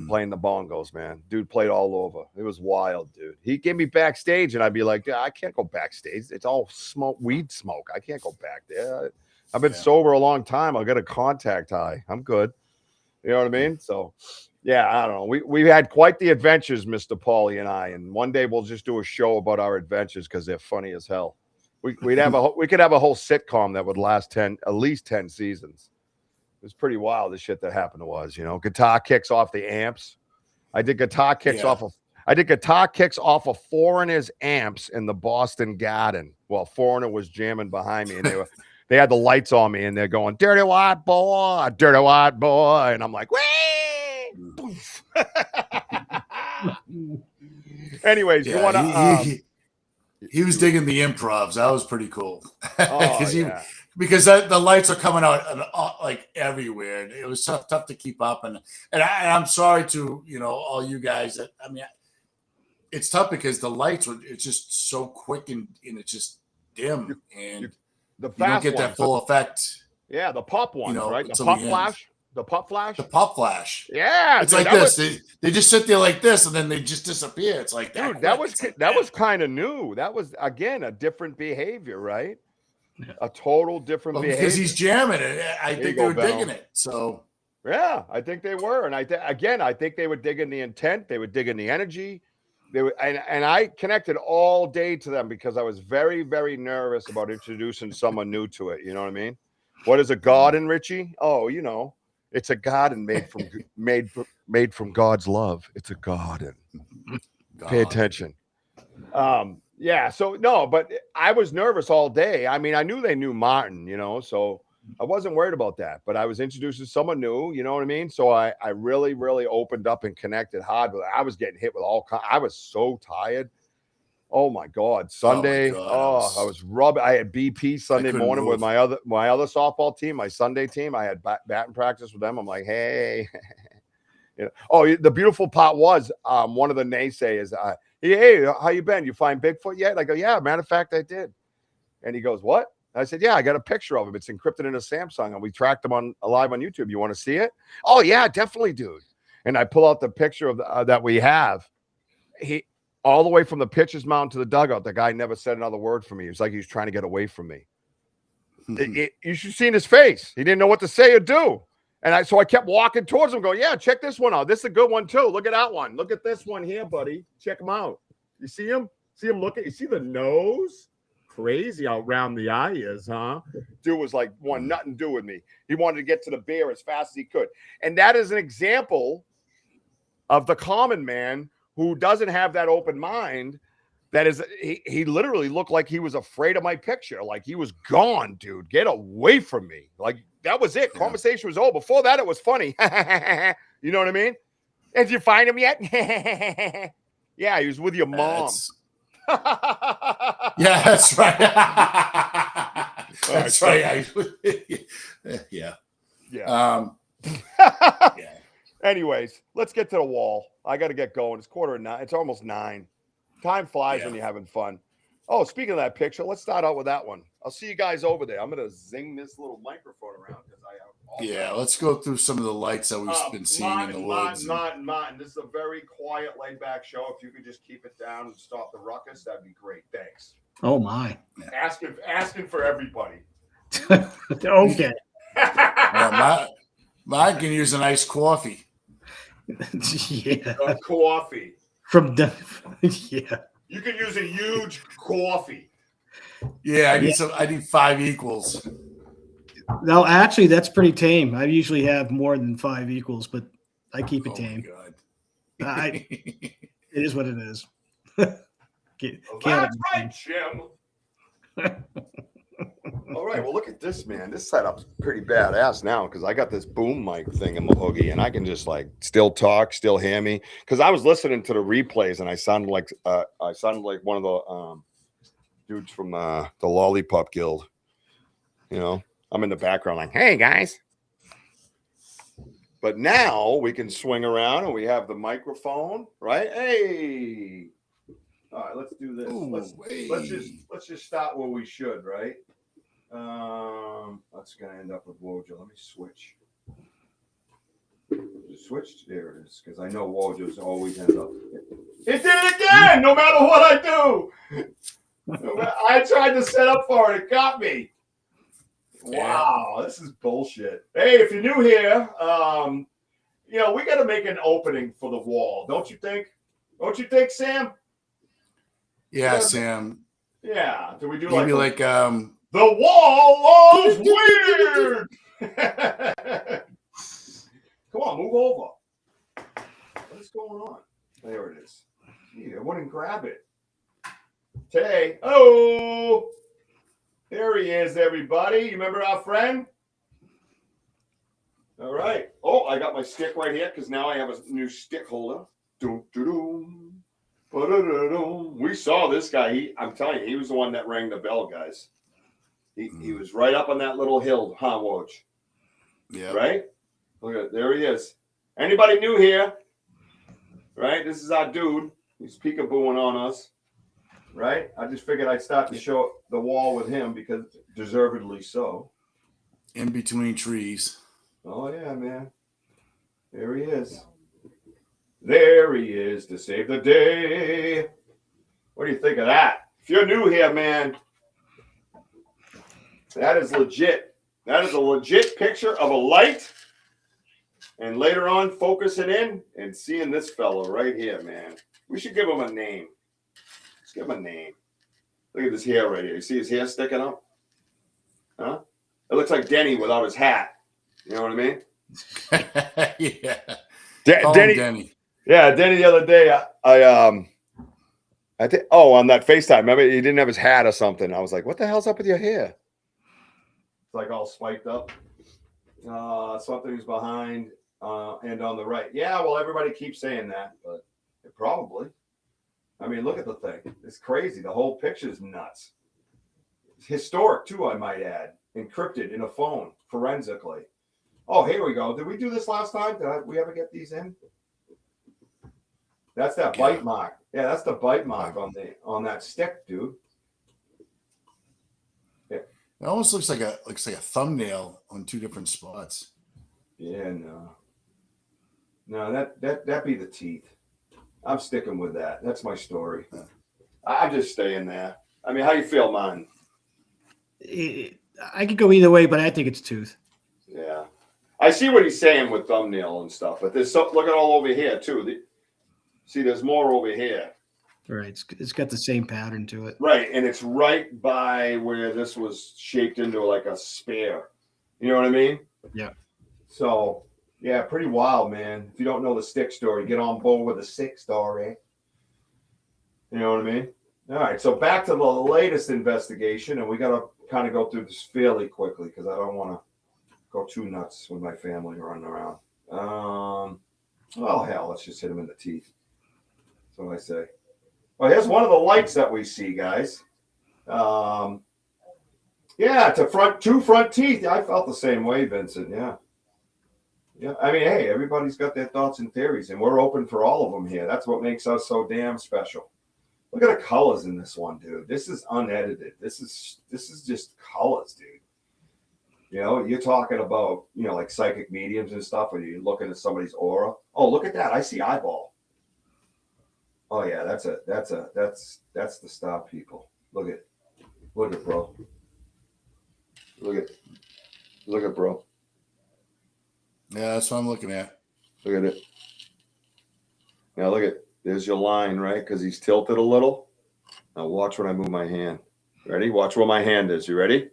Playing the bongos, man. Dude played all over. It was wild, dude. He gave me backstage, and I'd be like, I can't go backstage. It's all weed smoke. I can't go back there. I've been sober a long time. I'll get a contact high. I'm good. You know what I mean? So, yeah, I don't know. We had quite the adventures, Mr. Paulie and I, and one day we'll just do a show about our adventures because they're funny as hell. We could have a whole sitcom that would last at least 10 seasons. It was pretty wild, the shit that happened to us, you know. Guitar kicks off the amps. I did guitar kicks off of Foreigner's amps in the Boston Garden. Well, Foreigner was jamming behind me, and they had the lights on me, and they're going, "Dirty white boy, and I'm like, "Wee!" Anyways, you want to? He was digging the improvs. That was pretty cool. Because because the lights are coming out like everywhere. And it was tough to keep up. And I'm sorry to, all you guys that, I mean, it's tough because the lights it's just so quick and it's just dim and you don't get that full effect. Yeah. The pop ones, right? The until pop the end. flash. The pop flash. The pop flash. Yeah. It's like this. They just sit there like this and then they just disappear. It's like that. Dude, that was kind of new. That was, again, a different behavior, right? A total different behavior. Because he's jamming it. I think they were digging it. So yeah, I think they were. And I think they were digging the intent. They were digging the energy. They were, and I connected all day to them because I was very, very nervous about introducing someone new to it. You know what I mean? What is a garden, Richie? Oh, it's a garden made from God's love. It's a garden. Pay attention. Yeah. So no, but I was nervous all day. I mean, I knew they knew Martin, so I wasn't worried about that. But I was introducing someone new. You know what I mean? So I really, really opened up and connected hard. But I was getting hit with I was so tired. Oh my God. Sunday. I was rubbing. I had BP Sunday morning with my other softball team, my Sunday team. I had batting practice with them. I'm like, hey. Oh, the beautiful part was one of the naysayers. Hey, how you been? You find Bigfoot yet? I go, yeah, matter of fact, I did. And he goes, what? I said, yeah, I got a picture of him. It's encrypted in a Samsung, and we tracked him live on YouTube. You want to see it? Oh, yeah, definitely, dude. And I pull out the picture of that we have. He all the way from the pitcher's mound to the dugout. The guy never said another word for me. It was like he was trying to get away from me. You should see in his face. He didn't know what to say or do. And so I kept walking towards him, going, yeah, check this one out. This is a good one, too. Look at that one. Look at this one here, buddy. Check him out. You see him? See him looking? You see the nose? Crazy how round the eye is, huh? Dude was like, want nothing to do with me. He wanted to get to the bear as fast as he could. And that is an example of the common man who doesn't have that open mind. That is, he literally looked like he was afraid of my picture. Like he was gone, dude. Get away from me. Like that was it. Yeah. Conversation was over. Before that, it was funny. You know what I mean? Did you find him yet? Yeah, he was with your mom. Yeah, that's right. That's right. Yeah. Yeah. Yeah. Anyways, let's get to the wall. I got to get going. It's 8:45. It's almost 9. Time flies when you're having fun. Oh, speaking of that picture, let's start out with that one. I'll see you guys over there. I'm going to zing this little microphone around because I have let's go through some of the lights that we've been seeing in the woods. Martin, this is a very quiet, laid-back show. If you could just keep it down and stop the ruckus, that'd be great. Thanks. Oh, my. Asking for everybody. Okay. Mine can use a nice coffee. Yeah. Coffee. Yeah. You can use a huge coffee. Yeah, I need 5 equals. No, actually, that's pretty tame. I usually have more than 5 equals, but I keep it tame. It is what it is. That's right, Jim. All right, well, look at this, man. This setup's pretty badass now because I got this boom mic thing in my hoagie, and I can just like still talk, still hear me. Because I was listening to the replays, and I sounded like one of the dudes from the Lollipop Guild. I'm in the background like, hey guys. But now we can swing around, and we have the microphone, right? Hey. All right, let's do this. Let's just start where we should, right? That's gonna end up with WOJO. Let me switch. Switch. There it is, because I know WOJO's always ends up. It did it again. No matter what I do, I tried to set up for it. It got me. Wow, this is bullshit. Hey, if you're new here, we got to make an opening for the wall, don't you think? Don't you think, Sam? Yeah, Sam. Yeah. Do we do maybe like the wall of weird? Come on, move over. What is going on? There it is. Gee, I wouldn't grab it. Tay. Oh, there he is, everybody. You remember our friend? All right. Oh, I got my stick right here because now I have a new stick holder. Doom, doom, doom. We saw this guy. I'm telling you, he was the one that rang the bell, guys. He was right up on that little hill, huh, Woj? Yeah. Right? Look at there he is. Anybody new here? Right? This is our dude. He's peekabooing on us. Right? I just figured I'd start to show the wall with him because deservedly so. In between trees. Oh yeah, man. There he is. There he is to save the day. What do you think of that? If you're new here, man, that is legit. That is a legit picture of a light. And later on, focusing in and seeing this fellow right here, man. We should give him a name. Let's give him a name. Look at this hair right here. You see his hair sticking up? Huh? It looks like Denny without his hat. You know what I mean? Yeah. Denny. Yeah, Denny the other day, I think on that FaceTime, remember he didn't have his hat or something. I was like, what the hell's up with your hair? It's like all spiked up. Something's behind and on the right. Yeah, well, everybody keeps saying that, but it probably. I mean, look at the thing. It's crazy. The whole picture is nuts. It's historic, too, I might add. Encrypted in a phone forensically. Oh, here we go. Did we do this last time? Did we ever get these in? That's that bite mark. Yeah, that's the bite mark on that stick, dude. Yeah. It almost looks like a thumbnail on two different spots. Yeah, no, that be the teeth. I'm sticking with that. That's my story. I'm just staying there. I mean, how you feel, man? I could go either way, but I think it's tooth. Yeah, I see what he's saying with thumbnail and stuff, but there's look at all over here too. See, there's more over here. Right, it's got the same pattern to it. Right, and it's right by where this was shaped into like a spear. You know what I mean? Yeah. So, yeah, pretty wild, man. If you don't know the stick story, get on board with the stick story. You know what I mean? All right, so back to the latest investigation, and we got to kind of go through this fairly quickly because I don't want to go too nuts with my family running around. Well, hell, let's just hit them in the teeth. That's what I say. Well, here's one of the lights that we see, guys. Yeah, two front teeth. I felt the same way, Vincent. Yeah. Yeah. I mean, hey, everybody's got their thoughts and theories, and we're open for all of them here. That's what makes us so damn special. Look at the colors in this one, dude. This is unedited. This is just colors, dude. You know, you're talking about, like psychic mediums and stuff, where you're looking at somebody's aura. Oh, look at that. I see eyeball. Oh yeah, that's the stuff, people. Look at bro. Look at bro. Yeah, that's what I'm looking at. Look at it. Now there's your line, right? Because he's tilted a little. Now watch when I move my hand. Ready? Watch where my hand is. You ready?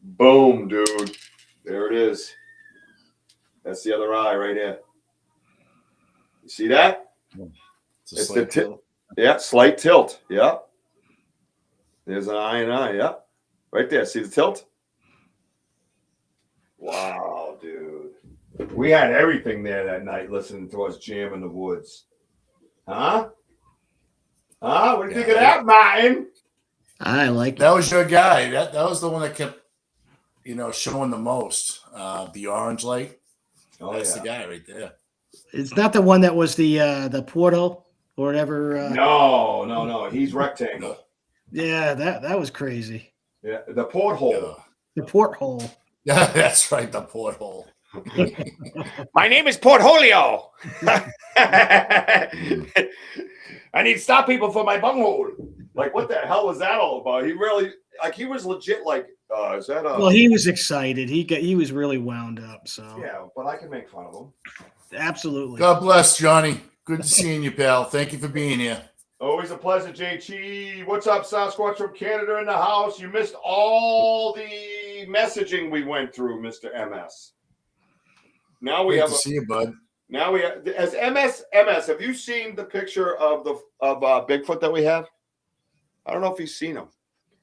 Boom, dude. There it is. That's the other eye right here. You see that? It's the tilt. Yeah, slight tilt. Yeah. There's an eye and eye. Yeah. Right there. See the tilt? Wow, dude. We had everything there that night listening to us jam in the woods. Huh? What do you think of that, Martin? I like that. Was your guy. That was the one that kept, showing the most. The orange light. Oh, that's the guy right there. It's not the one that was the portal or whatever. No. He's rectangle. Yeah, that was crazy. Yeah, the porthole. Yeah. The porthole. Yeah, that's right, the porthole. My name is Portholio. I need to stop people for my bunghole. Like, what the hell was that all about? He really, he was legit. Like, is that a? Well, he was excited. He was really wound up. So yeah, but I can make fun of him. Absolutely. God bless, Johnny. Good to seeing you, pal. Thank you for being here. Always a pleasure, JT. What's up, Sasquatch from Canada in the house? You missed all the messaging we went through, Mr. MS. Now we Good have to see you, bud. Now we have as MS. Have you seen the picture of Bigfoot that we have? I don't know if you've seen him.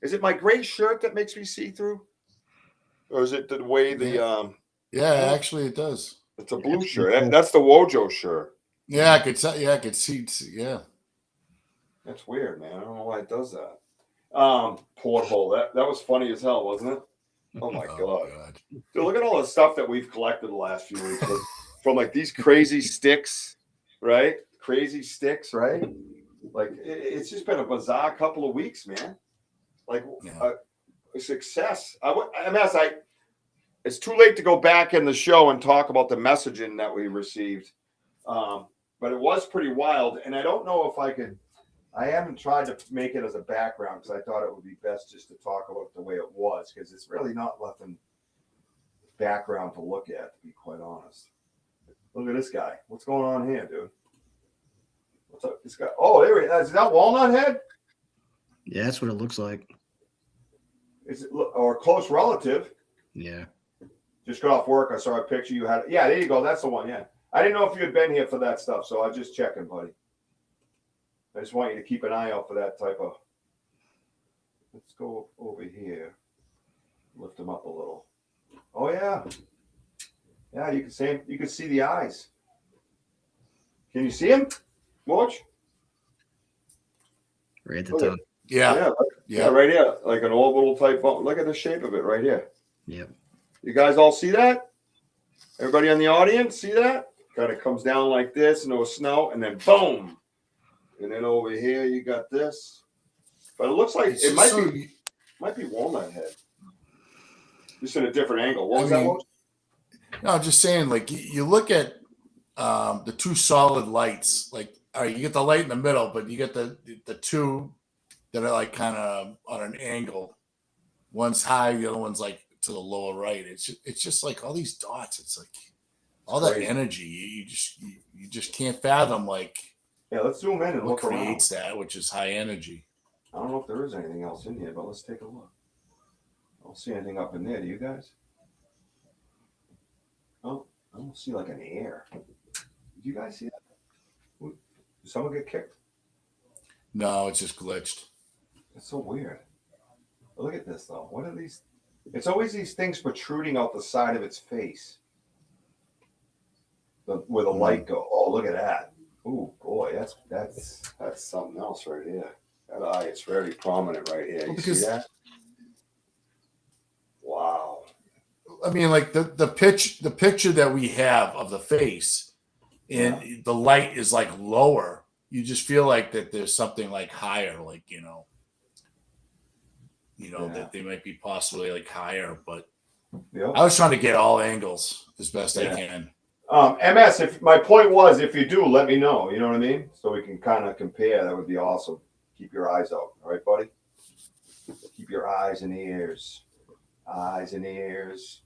Is it my gray shirt that makes me see through, or is it the way the Yeah, actually, it does. It's a blue shirt. That's the WOJO shirt. Yeah, I could see. Yeah. That's weird, man. I don't know why it does that. Porthole. That was funny as hell, wasn't it? Oh my god. Dude, look at all the stuff that we've collected the last few weeks. From like these crazy sticks, right? Crazy sticks, right? Like it's just been a bizarre couple of weeks, man. Like a success. It's too late to go back in the show and talk about the messaging that we received. But it was pretty wild. And I don't know if I haven't tried to make it as a background because I thought it would be best just to talk about the way it was because it's really not nothing background to look at, to be quite honest. Look at this guy. What's going on here, dude? What's up? This guy. Oh, there he is. Is that Walnut Head? Yeah, that's what it looks like. Is it or a close relative? Yeah. Just got off work. I saw a picture you had. Yeah, there you go. That's the one. Yeah. I didn't know if you had been here for that stuff, so I was just checking, buddy. I just want you to keep an eye out for that type of. Let's go over here. Lift him up a little. Oh yeah. Yeah, you can see him. You can see the eyes. Can you see him? Watch. Right at the top. Yeah, right here, like an orbital type bone. Look at the shape of it right here. Yep. You guys all see that? Everybody in the audience see that? Kind of comes down like this, no snow, and then boom. And then over here you got this. But it looks like it might be Walnut Head. Just in a different angle. What was that one? No, I'm just saying, like you look at the two solid lights. Like, all right, you get the light in the middle, but you get the two that are like kind of on an angle. One's high, the other one's like to the lower right. It's just like all these dots. It's like all that energy. You just can't fathom. Like, yeah, let's zoom in and what look creates around. that, which is high energy. I don't know if there is anything else in here, but let's take a look. I don't see anything up in there. Do you guys? Oh, I don't see like an air. Did you guys see that? Did someone get kicked? No, it's just glitched. It's so weird. But look at this though. What are these? It's always these things protruding out the side of its face. Where the light go. Oh, look at that. Oh boy, that's something else right here. That eye is very prominent right here. You see that? Wow. I mean, like the picture that we have of the face, and the light is like lower. You just feel like that there's something like higher, like that they might be possibly like higher. But I was trying to get all angles as best I can. MS, if my point was, if you do, let me know. You know what I mean? So we can kind of compare. That would be awesome. Keep your eyes out. All right, buddy? Keep your eyes and ears. Eyes and ears.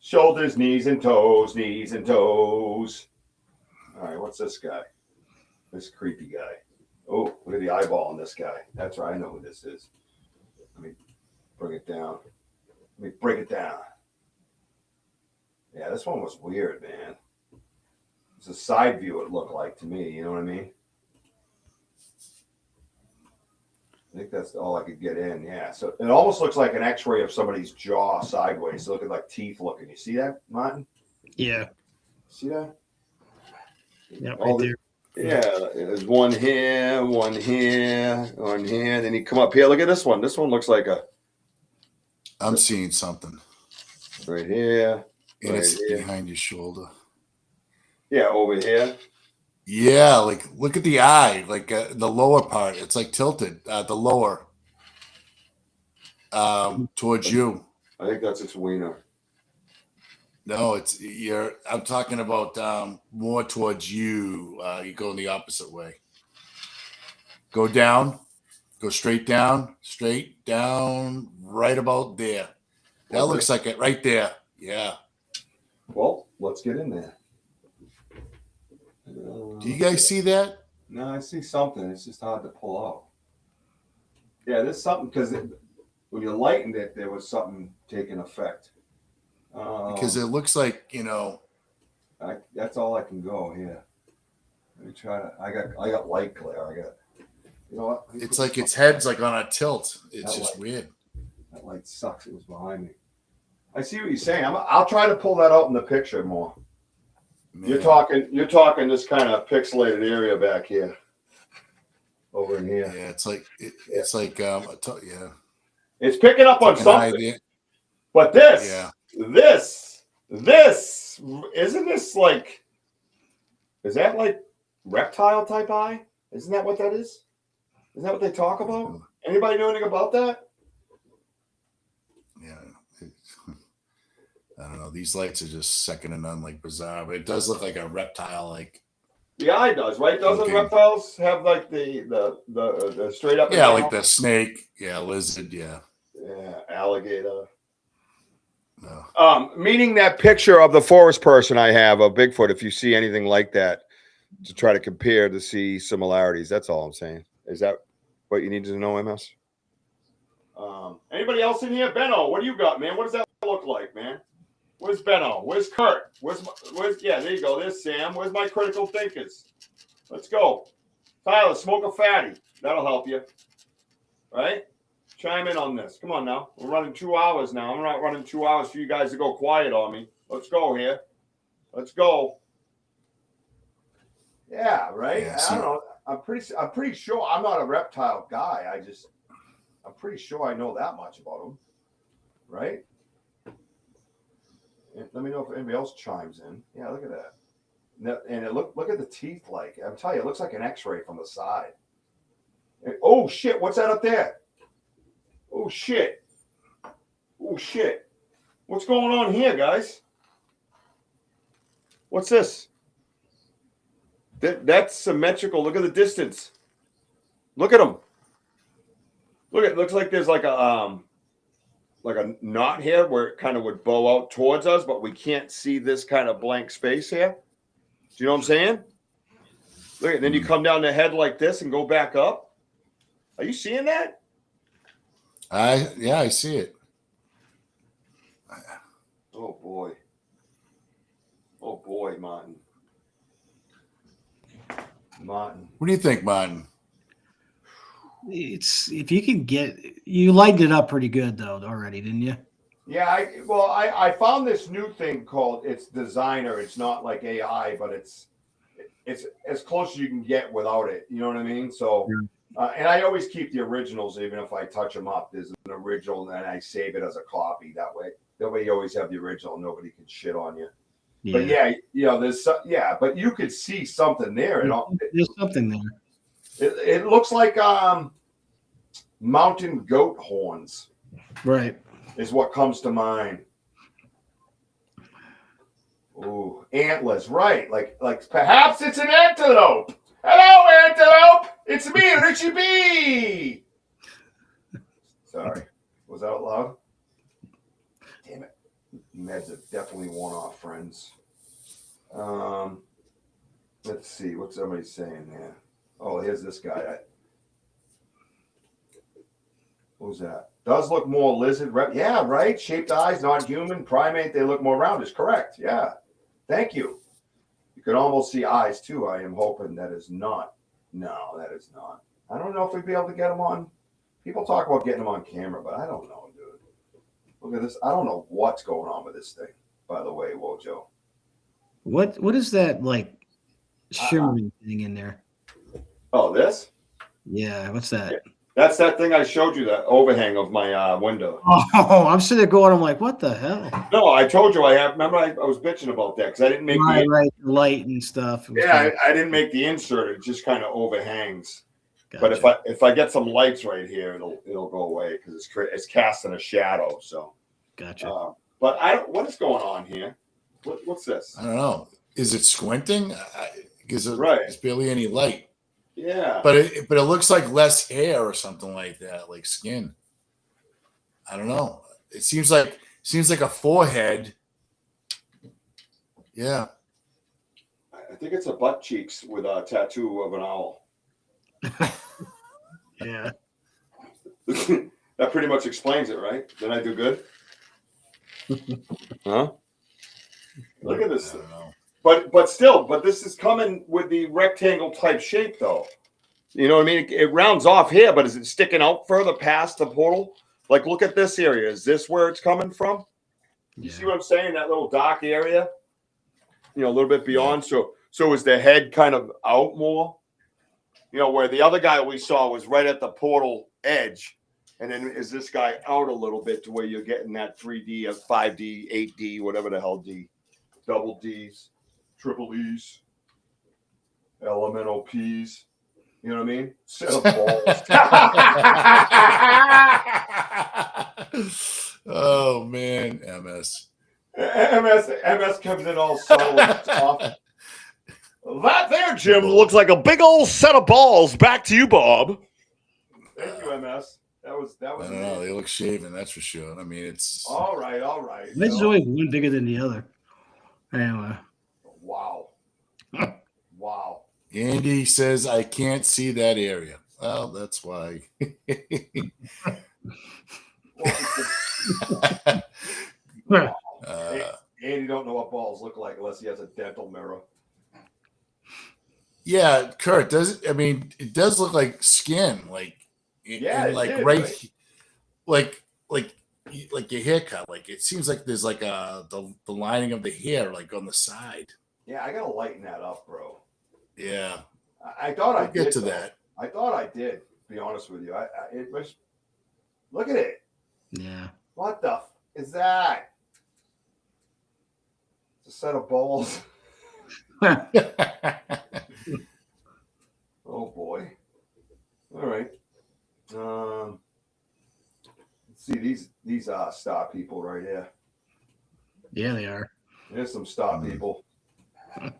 Shoulders, knees and toes. Knees and toes. All right, what's this guy? This creepy guy. Oh, look at the eyeball on this guy. That's right. I know who this is. Let me bring it down. Let me break it down. Yeah, this one was weird, man. It's a side view it looked like to me. You know what I mean? I think that's all I could get in. Yeah. So it almost looks like an x-ray of somebody's jaw sideways. Looking like teeth looking. You see that, Martin? Yeah. See that? Yeah, right there. Yeah, there's one here, one here, one here. Then you come up here. Look at this one. This one looks like I'm seeing something. Right here. And right it's here. behind your shoulder. Yeah, over here. Yeah, like look at the eye, like the lower part. It's like tilted, the lower towards you. I think that's its wiener. No, I'm talking about more towards you. You go in the opposite way. Go down. Go straight down. Right about there. That looks like it right there. Yeah. Well, let's get in there. Do you guys see that? No, I see something. It's just hard to pull out. Yeah, there's something because when you lightened it, there was something taking effect. Because it looks like that's all I can go here. Let me try to. I got light glare. You know what? It's like its head's like on a tilt. It's just weird. That light sucks. It was behind me. I see what you're saying. I'll try to pull that out in the picture more. Man. You're talking this kind of pixelated area back here. over in here. Yeah, it's like it's like yeah. It's picking up on something. But this isn't this like, is that like reptile type eye? Isn't that what that is? Isn't that what they talk about? Anybody know anything about that? Yeah. I don't know. These lights are just second to none, like bizarre. But it does look like a reptile, like the eye does, right? Doesn't reptiles have like the straight up? Yeah, like the snake. Yeah, lizard. Yeah. Yeah, alligator. No. Meaning that picture of the forest person I have of Bigfoot, if you see anything like that, to try to compare to see similarities. That's all I'm saying. Is that what you need to know, MS? Anybody else in here? Benno, what do you got, man? What does that look like, man? Where's Benno? Where's Kurt? Where's yeah, there you go. There's Sam. Where's my critical thinkers? Let's go. Tyler, smoke a fatty. That'll help you. Right? Chime in on this. Come on now. We're running 2 hours now. I'm not running 2 hours for you guys to go quiet on me. Let's go here. Let's go. Yeah, right. Yeah, I don't know. I'm pretty sure I'm not a reptile guy. I'm pretty sure I know that much about them. Right? Let me know if anybody else chimes in. Yeah, look at that. And it look at the teeth like. I'm telling you, it looks like an X-ray from the side. Oh shit! What's that up there? Oh shit! Oh shit! What's going on here, guys? What's this? That's symmetrical. Look at the distance. Look at them. Look, it looks like there's like a knot here where it kind of would bow out towards us, but we can't see this kind of blank space here. Do you know what I'm saying? Look, and then you come down the head like this and go back up. Are you seeing that? Yeah, I see it. Oh boy. Oh boy, Martin. Martin. What do you think, Martin? It's if you can you lightened it up pretty good though already, didn't you? Yeah, I found this new thing called it's Designer. It's not like AI, but it's as close as you can get without it. You know what I mean? So, and I always keep the originals, even if I touch them up. There's an original, and I save it as a copy. That way you always have the original. Nobody can shit on you. Yeah. But yeah, you know, but you could see something there. There's something there. It looks like mountain goat horns. Right. Is what comes to mind. Ooh, antlers, right. Like perhaps it's an antelope. Hello, antelope. It's me, Richie B. Sorry. Was that out loud? Damn it. Meds have definitely worn off, friends. Let's see. What's somebody saying there? Oh, here's this guy. Who's that? Does look more lizard. Yeah, right. Shaped eyes, not human. Primate, they look more rounded. Correct. Yeah. Thank you. You can almost see eyes too. I am hoping that is not. No, that is not. I don't know if we'd be able to get them on. People talk about getting them on camera, but I don't know, dude. Look at this. I don't know what's going on with this thing, by the way, Wojo. What is that like shimmering thing in there? Oh, this? Yeah, what's that? Yeah. That's that thing I showed you, that overhang of my window. Oh, I'm sitting there going, I'm like, what the hell? No, I told you I have. Remember, I was bitching about that because I didn't make the light and stuff. Yeah, I didn't make the insert. It just kind of overhangs. Gotcha. But if I get some lights right here, it'll go away because it's casting a shadow. So, gotcha. But what is going on here? What's this? I don't know. Is it squinting? Because there's barely any light. Yeah, but it looks like less hair or something like that, like skin. I don't know. It seems like a forehead. Yeah, I think it's a butt cheeks with a tattoo of an owl. Yeah, that pretty much explains it, right? Did I do good? Huh? Look at this. But still, this is coming with the rectangle type shape, though. You know what I mean? It rounds off here, but is it sticking out further past the portal? Like, look at this area. Is this where it's coming from? You see what I'm saying? That little dark area, you know, a little bit beyond. So is the head kind of out more? you know, where the other guy we saw was right at the portal edge. And then is this guy out a little bit to where you're getting that 3D, 5D, 8D, whatever the hell D, double Ds, triple E's, elemental P's. You know what I mean? Set of balls. Oh man, MS. MS comes in all subtle and soft. That there, Jim, looks like a big old set of balls. Back to you, Bob. Thank you, MS. That was. I don't know. They look shaven, that's for sure. I mean, it's all right. This is always one bigger than the other. Anyway. Wow. Wow. Andy says I can't see that area. Well, that's why. Andy don't know what balls look like unless he has a dental mirror. Yeah, Kurt, I mean, it does look like skin, like like did, right, like your haircut. Like it seems like there's like the lining of the hair like on the side. Yeah, I gotta lighten that up, bro. Yeah, I thought I get did to though. that. I thought I did. To be honest with you, it was. Look at it. Yeah. What the is that? It's a set of balls. Oh boy. All right. Let's see these star people right here. Yeah, they are. There's some star people. Look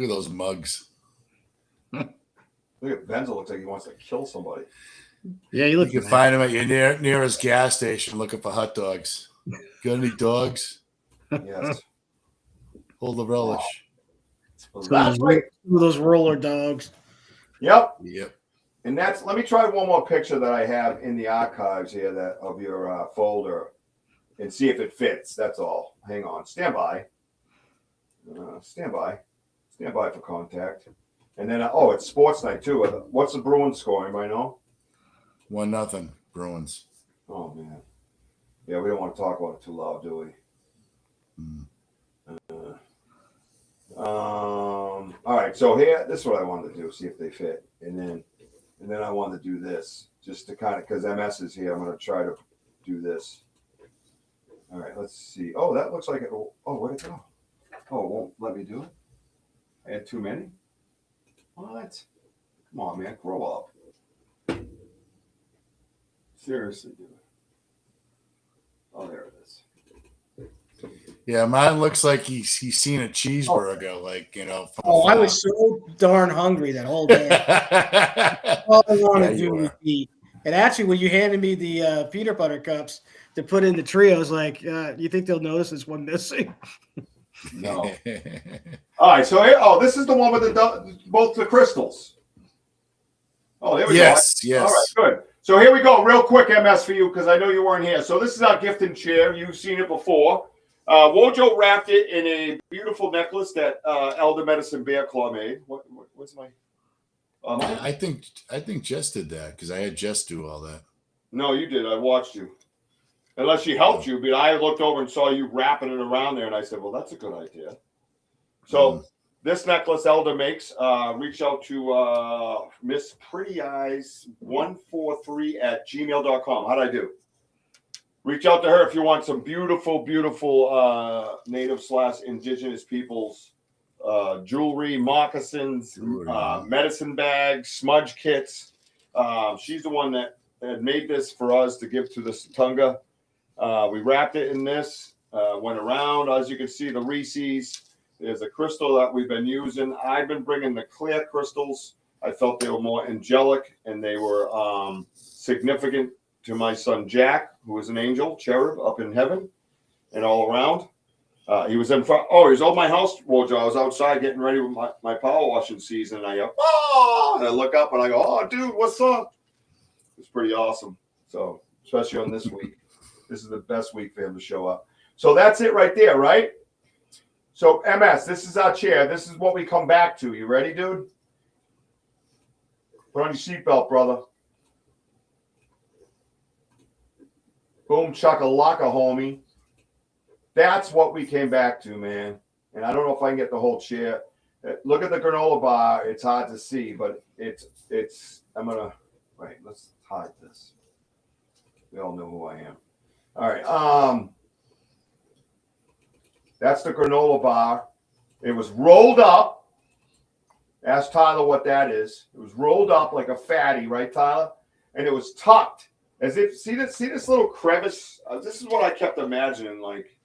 at those mugs. Look at Benzo. Looks like he wants to kill somebody. Yeah, You can mad. find them at your nearest gas station looking for hot dogs. Got any dogs? Yes. Hold the relish. Wow. That's right. Those roller dogs. Yep. Yep. And let me try one more picture that I have in the archives here of your folder and see if it fits. That's all. Hang on. Stand by. Stand by for contact. And then, it's sports night too. What's the Bruins scoring right now? 1-0 Bruins. Oh man. Yeah, we don't want to talk about it too loud, do we? All right, so here, this is what I wanted to do, see if they fit, and then I wanted to do this just to kind of, because MS is here. I'm going to try to do this. All right, let's see. Oh, that looks like it. Oh, where'd it go? Oh, it won't let me do it. I had too many. What? Come on, man, grow up. Seriously, dude. Oh, there it is. Yeah, mine looks like he's seen a cheeseburger, like I was so darn hungry that whole day. All I wanted to do was eat. And actually, when you handed me the peanut butter cups to put in the tray, I was like, "You think they'll notice there's one missing?" No. All right, so here, this is the one with both the crystals. Oh, there we go. Yes. All right, good. So here we go, real quick, MS for you, because I know you weren't here. So this is our gift and chair. You've seen it before. WOJO wrapped it in a beautiful necklace that Elder Medicine Bear Claw made. What's my? I think Jess did that because I had Jess do all that. No, you did. I watched you. Unless she helped you, but I looked over and saw you wrapping it around there, and I said, "Well, that's a good idea." So this necklace Elder makes. Reach out to Miss Pretty Eyes 143 at gmail.com. How'd I do? Reach out to her if you want some beautiful, beautiful native/indigenous peoples jewelry, moccasins, medicine bags, smudge kits. She's the one that had made this for us to give to the Satunga. We wrapped it in this, went around. As you can see, the Reese's. There's a crystal that we've been using. I've been bringing the clear crystals. I felt they were more angelic and they were significant to my son Jack, who is an angel, cherub up in heaven and all around. He was in front. Oh, he was over my house, WOJO. I was outside getting ready with my power washing season. And I go, oh, and I look up and I go, oh, dude, what's up? It's pretty awesome. So, especially on this week. This is the best week for him to show up. So that's it right there, right? So, MS, this is our chair. This is what we come back to. You ready, dude? Put on your seatbelt, brother. Boom, chaka-laka, homie. That's what we came back to, man. And I don't know if I can get the whole chair. Look at the granola bar. It's hard to see, but it's. I'm gonna wait. Let's hide this. We all know who I am. All right. That's the granola bar. It was rolled up. Ask Tyler what that is. It was rolled up like a fatty, right, Tyler? And it was tucked as if see this little crevice. This is what I kept imagining, like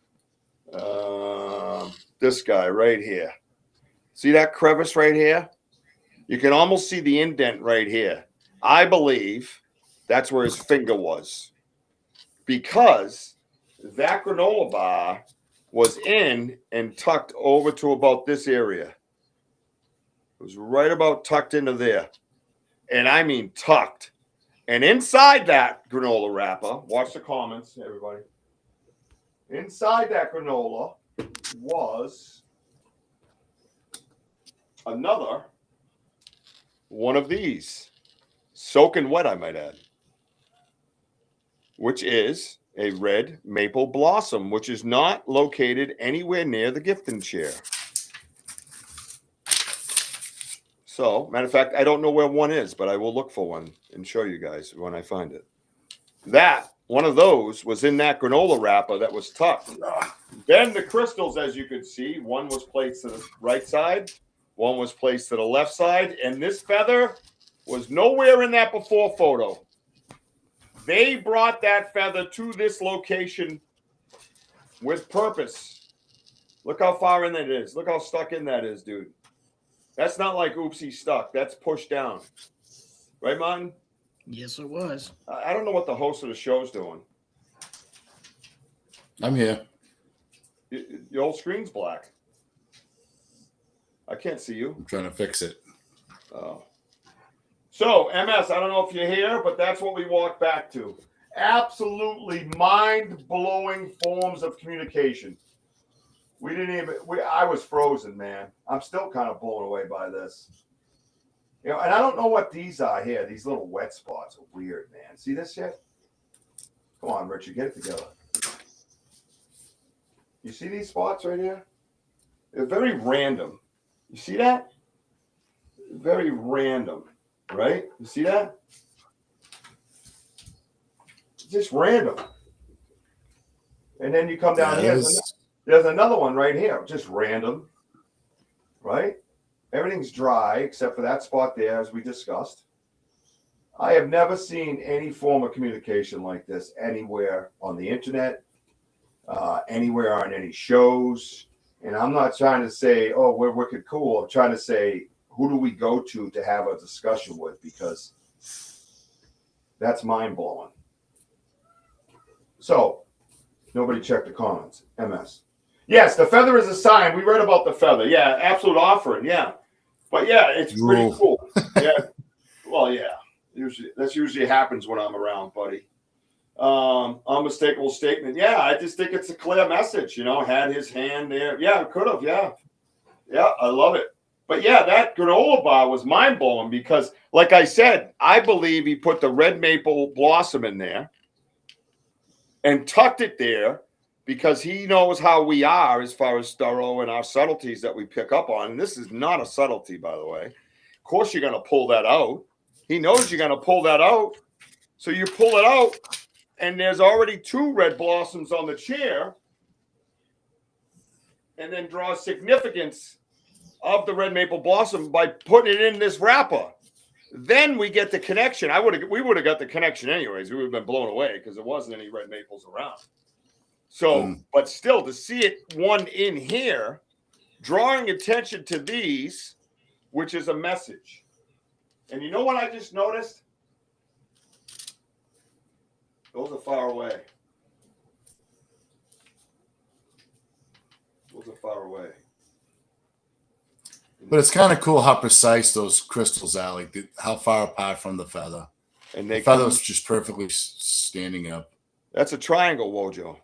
this guy right here. See that crevice right here? You can almost see the indent right here. I believe that's where his finger was, because that granola bar was in and tucked over to about this area. It was right about tucked into there. And I mean tucked. And inside that granola wrapper, watch the comments, everybody. Inside that granola was another one of these, soaking wet, I might add, which is a red maple blossom, which is not located anywhere near the gifting chair. So, matter of fact, I don't know where one is, but I will look for one and show you guys when I find it. That, one of those was in that granola wrapper that was tucked. Then the crystals, as you could see, one was placed to the right side, one was placed to the left side, and this feather was nowhere in that before photo. They brought that feather to this location with purpose. Look how far in that is. Look how stuck in that is, dude. That's not like oopsie stuck. That's pushed down. Right, Martin? Yes, it was. I don't know what the host of the show's doing. I'm here. Your old screen's black. I can't see you. I'm trying to fix it. Oh. So, MS, I don't know if you're here, but that's what we walked back to. Absolutely mind-blowing forms of communication. I was frozen, man. I'm still kind of blown away by this. You know, and I don't know what these are here. These little wet spots are weird, man. See this shit? Come on, Richard, get it together. You see these spots right here? They're very random. You see that? Very random. Right? You see that? Just random. And then you come down here. There's another one right here. Just random. Right? Everything's dry except for that spot there, as we discussed. I have never seen any form of communication like this anywhere on the internet, anywhere on any shows. And I'm not trying to say, oh, we're wicked cool. I'm trying to say, who do we go to have a discussion with? Because that's mind-blowing. So, nobody checked the comments. MS. Yes, the feather is a sign. We read about the feather. Yeah, absolute offering. Yeah. But yeah, it's pretty cool. Yeah. Well, yeah. That's usually happens when I'm around, buddy. Unmistakable statement. Yeah, I just think it's a clear message. You know, had his hand there. Yeah, it could have. Yeah. Yeah, I love it. But yeah, that granola bar was mind-blowing because, like I said, I believe he put the red maple blossom in there and tucked it there because he knows how we are as far as thorough and our subtleties that we pick up on. And this is not a subtlety, by the way. Of course, you're going to pull that out. He knows you're going to pull that out. So you pull it out, and there's already 2 red blossoms on the chair, and then draw significance of the red maple blossom by putting it in this wrapper. Then we get the connection. We would have got the connection anyways. We would have been blown away because there wasn't any red maples around. So, but still, to see it one in here, drawing attention to these, which is a message. And you know what I just noticed? Those are far away. Those are far away. But it's kind of cool how precise those crystals are, like how far apart from the feather. And the feather's just perfectly standing up. That's a triangle, WOJO.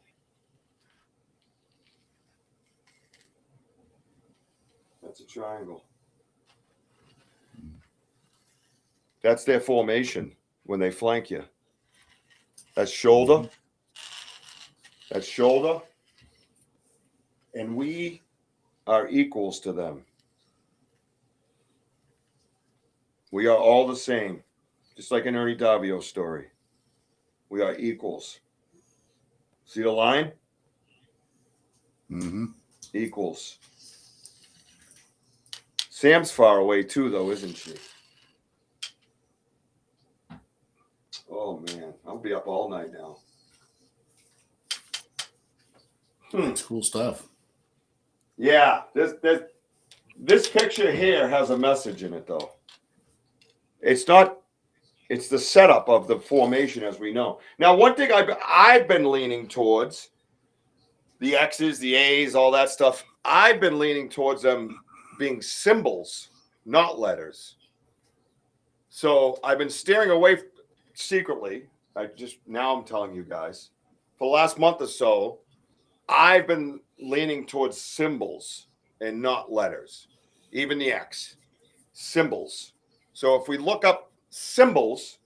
That's a triangle. That's their formation when they flank you. That's shoulder. That's shoulder. And we are equals to them. We are all the same. Just like an Ernie Davio story. We are equals. See the line? Mm-hmm. Equals. Sam's far away too, though, isn't she? Oh man, I'll be up all night now. It's cool stuff. Yeah, this picture here has a message in it, though. It's not. It's the setup of the formation, as we know. Now, one thing I've been leaning towards, the X's, the A's, all that stuff. I've been leaning towards them being symbols, not letters. So I've been steering away secretly. Now I'm telling you guys, for the last month or so, I've been leaning towards symbols and not letters. Even the X, symbols. So if we look up symbols,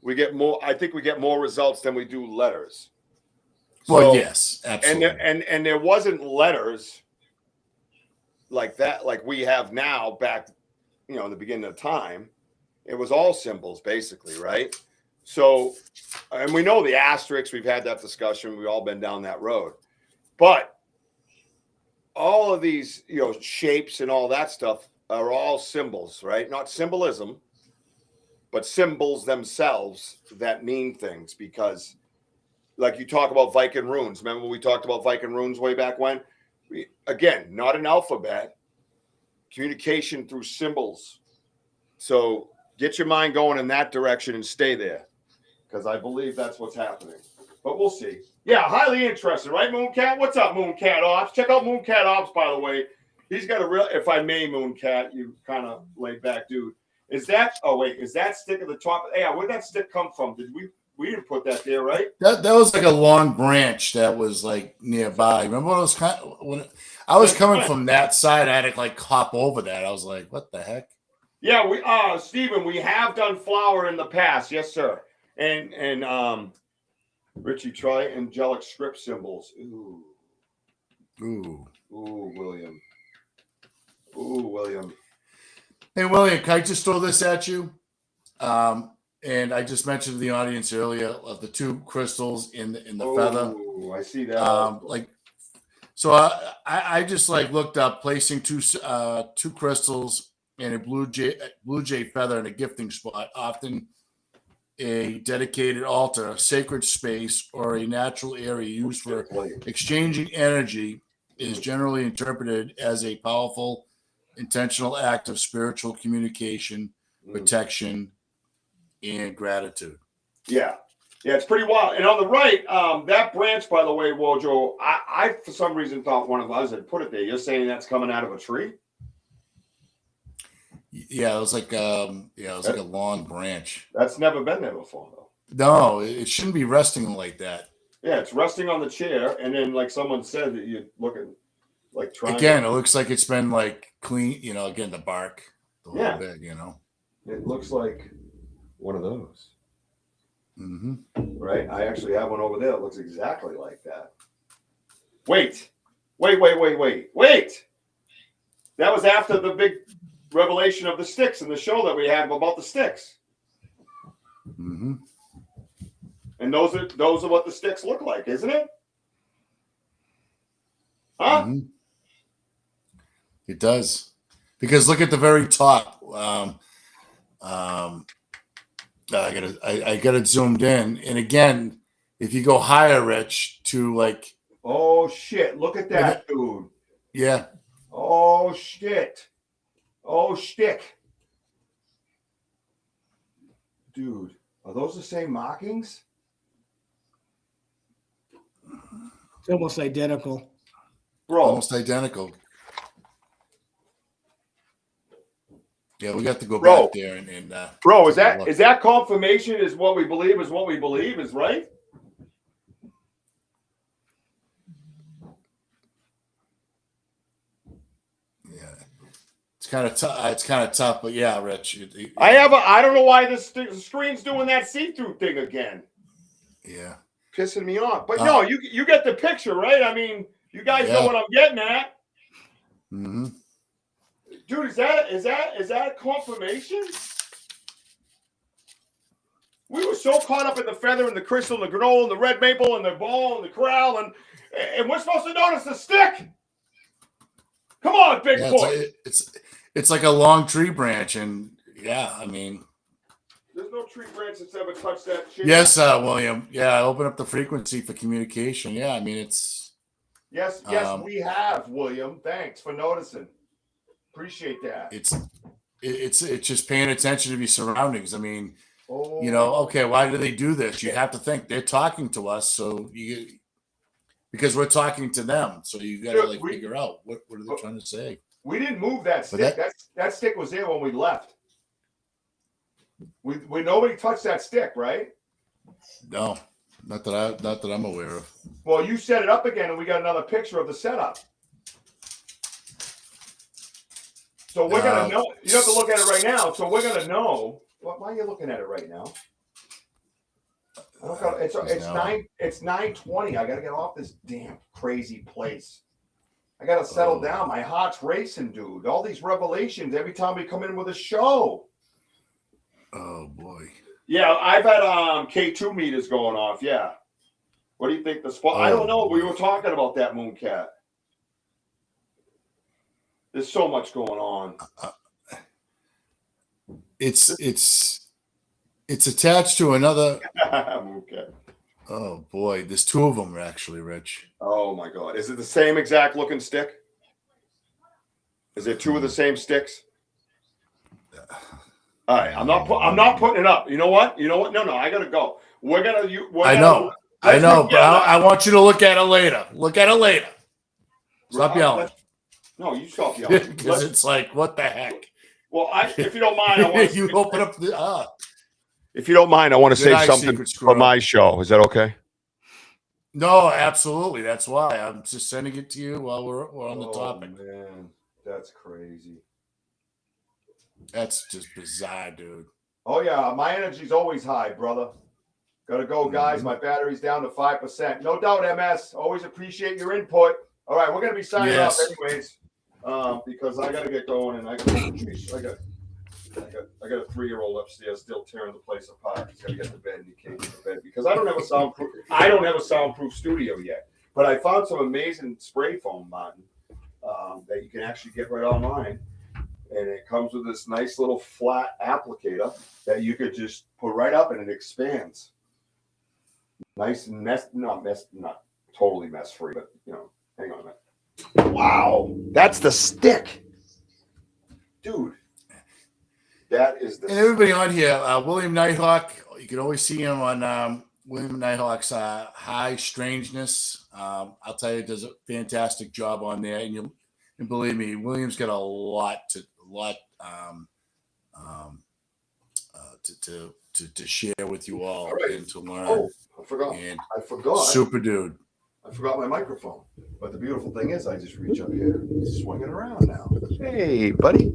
we get more. I think we get more results than we do letters. Well, yes, absolutely. And there wasn't letters like that, like we have now. Back, in the beginning of time, it was all symbols basically, right? So, and we know the asterisks. We've had that discussion. We've all been down that road, but all of these, shapes and all that stuff are all symbols, right? Not symbolism, but symbols themselves that mean things. Because, like you talk about Viking runes. Remember when we talked about Viking runes way back when? Again, not an alphabet, communication through symbols. So get your mind going in that direction and stay there, because I believe that's what's happening. But we'll see. Yeah, highly interested, right, Mooncat? What's up, Mooncat Ops? Check out Mooncat Ops, by the way. He's got a real, if I may, Mooncat, you kind of laid back dude. Is that stick at the top? Yeah, where'd that stick come from? We didn't put that there, right? That was like a long branch that was like nearby. Remember when it was when I was coming from that side, I had to like hop over that. I was like, what the heck? Yeah, Stephen, we have done flower in the past, yes, sir. And Richie, try angelic script symbols. Ooh, William. Hey, William, can I just throw this at you? And I just mentioned to the audience earlier of the two crystals in the feather. Oh, I see that. So I just looked up placing two crystals in a blue jay feather in a gifting spot, often a dedicated altar, a sacred space, or a natural area used for exchanging energy, is generally interpreted as a powerful, intentional act of spiritual communication, protection, and gratitude. Yeah, it's pretty wild. And on the right, that branch, by the way, Wojo, I for some reason thought one of us had put it there. You're saying that's coming out of a tree? Yeah, it was like a long branch. That's never been there before, though. No, it shouldn't be resting like that. Yeah, it's resting on the chair, and then like someone said that you look at like trying. Again, it looks like it's been like clean. Again, the bark, the whole bit. It looks like one of those. Mm-hmm. Right? I actually have one over there that looks exactly like that. Wait. That was after the big revelation of the sticks in the show that we had about the sticks. Mm-hmm. And those are what the sticks look like, isn't it? Huh? Mm-hmm. It does. Because look at the very top. I got it zoomed in, and again, if you go higher, Rich, to like. Oh shit! Look at that, dude. Yeah. Oh shit! Oh shtick. Dude, are those the same markings? It's almost identical. Bro. Almost identical. Yeah, we got to go back there and bro, is that confirmation is what we believe is right? Yeah. It's kind of tough, but yeah, Rich. I don't know why the screen's doing that see-through thing again. Yeah. Pissing me off. But no, you get the picture, right? I mean, you guys know what I'm getting at. Mm-hmm. Dude, is that a confirmation? so caught up in the feather and the crystal and the granola and the red maple and the ball and the corral, and we're supposed to notice the stick. Come on, big boy. It's like a long tree branch, and yeah, I mean, there's no tree branch that's ever touched that shit. Yes, William. Yeah, open up the frequency for communication. Yeah, I mean it's. Yes, we have, William. Thanks for noticing. Appreciate that. It's just paying attention to your surroundings. I mean, okay, why do they do this? You have to think they're talking to us, so because we're talking to them, so you got to figure out what are they trying to say. We didn't move that stick. That stick was there when we left. We nobody touched that stick, right? No, not that I'm aware of. Well, you set it up again, and we got another picture of the setup. So we're gonna know. You have to look at it right now. So we're gonna know. Why are you looking at it right now? It's 9:20. I gotta get off this damn crazy place. I gotta settle down. My heart's racing, dude. All these revelations every time we come in with a show. Oh boy. Yeah, I've had K2 meters going off. Yeah. What do you think the spot? I don't know. We were talking about that, Mooncat. There's so much going on. It's attached to another. Mooncat. Oh boy, there's two of them actually, Rich. Oh my God, is it the same exact looking stick? Is it two of the same sticks? All right, I'm not putting it up. You know what? No, I gotta go. I know, but I want you to look at it later. Look at it later. Stop yelling. No, you stop yelling. Because it's like, what the heck? Well, if you don't mind, I want you open up the. If you don't mind, I want to say something for my show. Is that okay? No, absolutely. That's why I'm just sending it to you while we're on the topic. Man, that's crazy. That's just bizarre, dude. Oh yeah, my energy's always high, brother. Gotta go, guys. My battery's down to 5%. No doubt, MS. Always appreciate your input. All right, we're gonna be signing off anyways, because I gotta get going, and I got a 3-year-old upstairs still tearing the place apart. He's gotta get to bed, and he can't get to bed because I don't have a soundproof studio yet. But I found some amazing spray foam, Martin, that you can actually get right online. And it comes with this nice little flat applicator that you could just put right up and it expands. Nice and not totally mess free, but hang on a minute. Wow, that's the stick, dude. That is the. And everybody on here, William Nighthawk. You can always see him on William Nighthawk's High Strangeness. I'll tell you, does a fantastic job on there, and believe me, William's got a lot to share with you all and to learn. Oh, I forgot. Super dude. I forgot my microphone. But the beautiful thing is I just reach up here, swing it around now. Hey, buddy.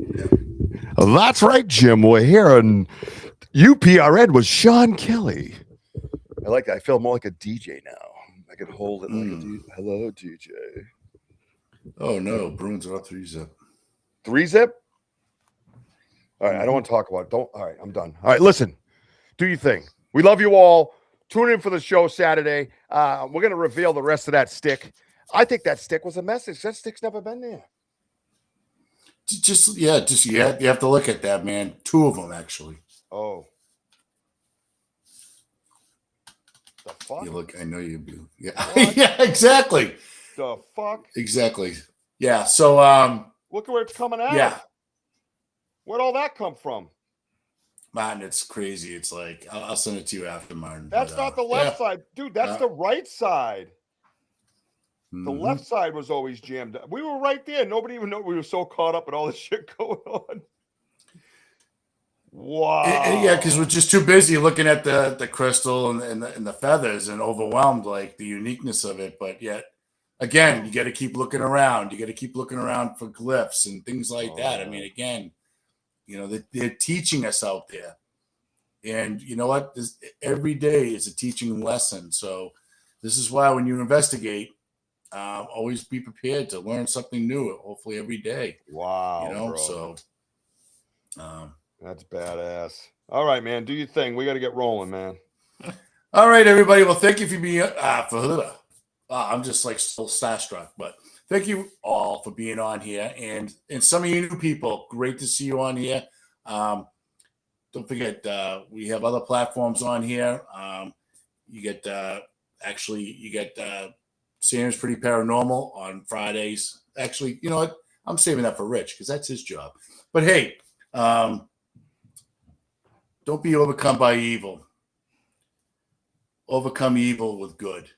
That's right, Jim. We're here on UPRN with Sean Kelly. I feel more like a DJ now. I can hold it like a DJ. Hello, DJ. Oh no, Bruins are 3-zip. 3-zip? All right, I don't want to talk about it. All right, I'm done. All right, listen. Do your thing. We love you all. Tune in for the show Saturday. We're going to reveal the rest of that stick. I think that stick was a message. That stick's never been there. You have to look at that, man. 2 of them, actually. Oh. The fuck? You look, I know you do. Yeah. Yeah, exactly. The fuck? Exactly. Yeah. So look at where it's coming out. Yeah. Where'd all that come from? Martin, it's crazy. It's like I'll send it to you after, Martin. That's not the left side. Dude, that's the right side. The left side was always jammed up. We were right there. Nobody even knew we were so caught up in all this shit going on. Wow. Yeah, because we're just too busy looking at the crystal and the feathers and overwhelmed like the uniqueness of it. But yet, again, you got to keep looking around. You got to keep looking around for glyphs and things like that. I mean, again, they're teaching us out there. And you know what? Every day is a teaching lesson. So this is why when you investigate, always be prepared to learn something new, hopefully every day. Wow. Bro. So that's badass. All right, man. Do your thing. We got to get rolling, man. All right, everybody. Well, thank you for being I'm just like still starstruck, but thank you all for being on here, and some of you new people. Great to see you on here. Don't forget, we have other platforms on here. You get Sam's Pretty Paranormal on Fridays. Actually, you know what? I'm saving that for Rich because that's his job. But hey, don't be overcome by evil. Overcome evil with good.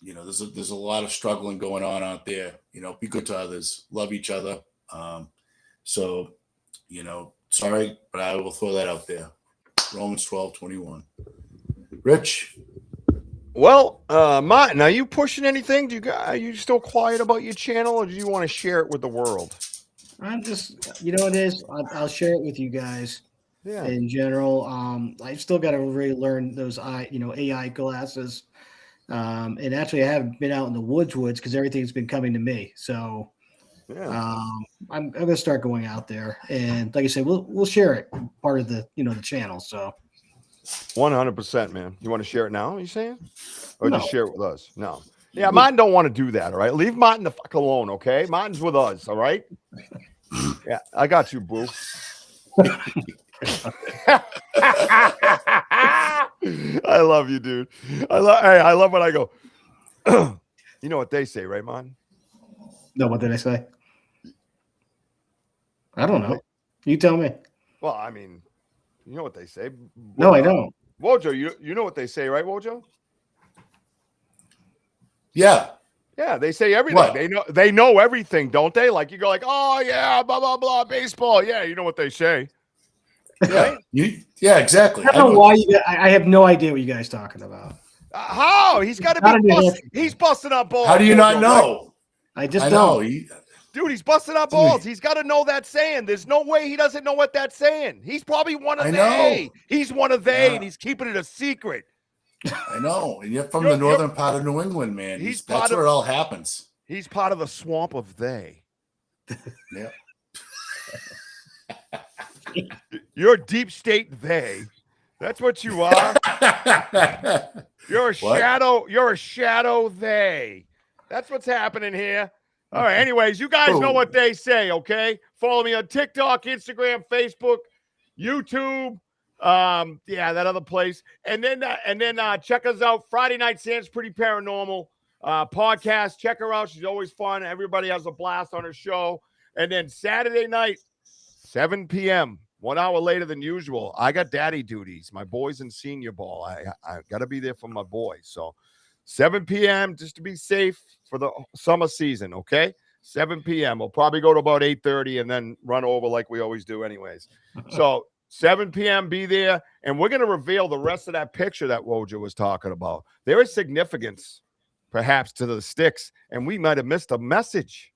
There's a lot of struggling going on out there. Be good to others, love each other. Sorry, but I will throw that out there. Romans 12:21. Rich. Well, Martin, are you pushing anything? Are you still quiet about your channel, or do you want to share it with the world? I'm just, it is. I'll share it with you guys. Yeah. In general, I still got to really learn those AI classes. And actually, I haven't been out in the woods because everything's been coming to me. So, yeah. I'm going to start going out there, and like I said, we'll share it, part of the the channel. So, 100%, man. You want to share it now? Are you saying, or No. just share it with us? No. Yeah, Martin don't want to do that. All right, leave Martin the fuck alone. Okay, Martin's with us. All right. Yeah, I got you, boo. I love you, dude. I love when I go. You know what they say, right, Martin? No, what did I say? I don't know. You tell me. Well, I mean, you know what they say. No, I don't. WOJO, you know what they say, right, WOJO? Yeah. Yeah, they say everything. What? They know everything, don't they? Like you go like, oh yeah, blah blah blah, baseball. Yeah, you know what they say. Yeah. Yeah, exactly. I don't know why I have no idea what you guys talking about. How? He's got to be he's busting up balls. How do you not know? Right? I just don't. Dude, he's busting up balls. He's got to know that saying. There's no way he doesn't know what that's saying. He's probably one of they. He's one of they, and he's keeping it a secret. I know. And you're from the northern part of New England, man. That's where it all happens. He's part of the swamp of they. Yeah. You're deep state they. That's what you are. You're a shadow. You're a shadow they. That's what's happening here. All right. Anyways, you guys know what they say, okay? Follow me on TikTok, Instagram, Facebook, YouTube. That other place. And then check us out. Friday night, Sam's Pretty Paranormal podcast. Check her out. She's always fun. Everybody has a blast on her show. And then Saturday night, 7 p.m., 1 hour later than usual. I got daddy duties. My boys in senior ball. I got to be there for my boys. So 7 p.m. just to be safe for the summer season, okay? 7 p.m. We'll probably go to about 8:30 and then run over like we always do anyways. So 7 p.m. be there, and we're going to reveal the rest of that picture that WOJO was talking about. There is significance, perhaps, to the sticks, and we might have missed a message.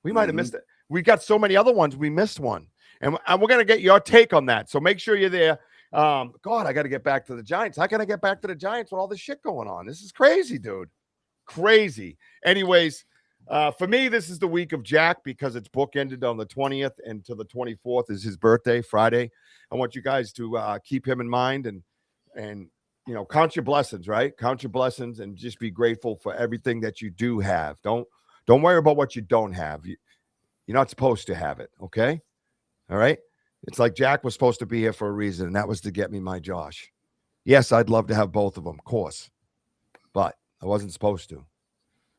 We might have missed it. We got so many other ones, we missed one. And we're going to get your take on that. So make sure you're there. God, I got to get back to the Giants. How can I get back to the Giants with all this shit going on? This is crazy, dude. Crazy. Anyways, for me, this is the week of Jack because it's bookended on the 20th and to the 24th is his birthday, Friday. I want you guys to keep him in mind and count your blessings, right? Count your blessings and just be grateful for everything that you do have. Don't worry about what you don't have. You're not supposed to have it, okay? All right? It's like Jack was supposed to be here for a reason, and that was to get me my Josh. Yes, I'd love to have both of them, of course, but I wasn't supposed to.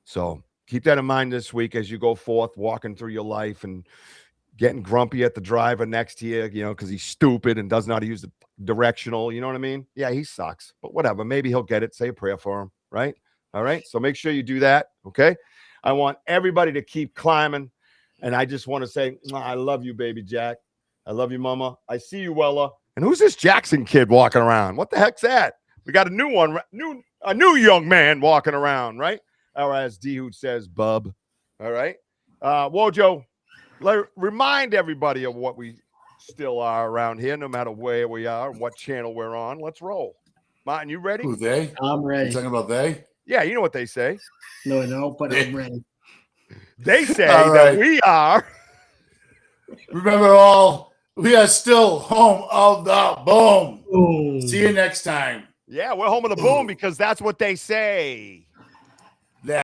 So keep that in mind this week as you go forth, walking through your life and getting grumpy at the driver next to you, because he's stupid and doesn't know how to use the directional. You know what I mean? Yeah, he sucks, but whatever. Maybe he'll get it. Say a prayer for him, right? All right? So make sure you do that, okay? I want everybody to keep climbing, and I just want to say, I love you, baby Jack. I love you, Mama. I see you, Wella. And who's this Jackson kid walking around? What the heck's that? We got a new one, a new young man walking around, right? Or as D-Hoot says, bub. All right. WOJO, remind everybody of what we still are around here, no matter where we are and what channel we're on. Let's roll. Martin, you ready? Who, they? I'm ready. You talking about they? Yeah, you know what they say. No, I don't, but I'm ready. They say that we are. Remember all, we are still home of the boom. Boom. See you next time. Yeah, we're home of the boom because that's what they say.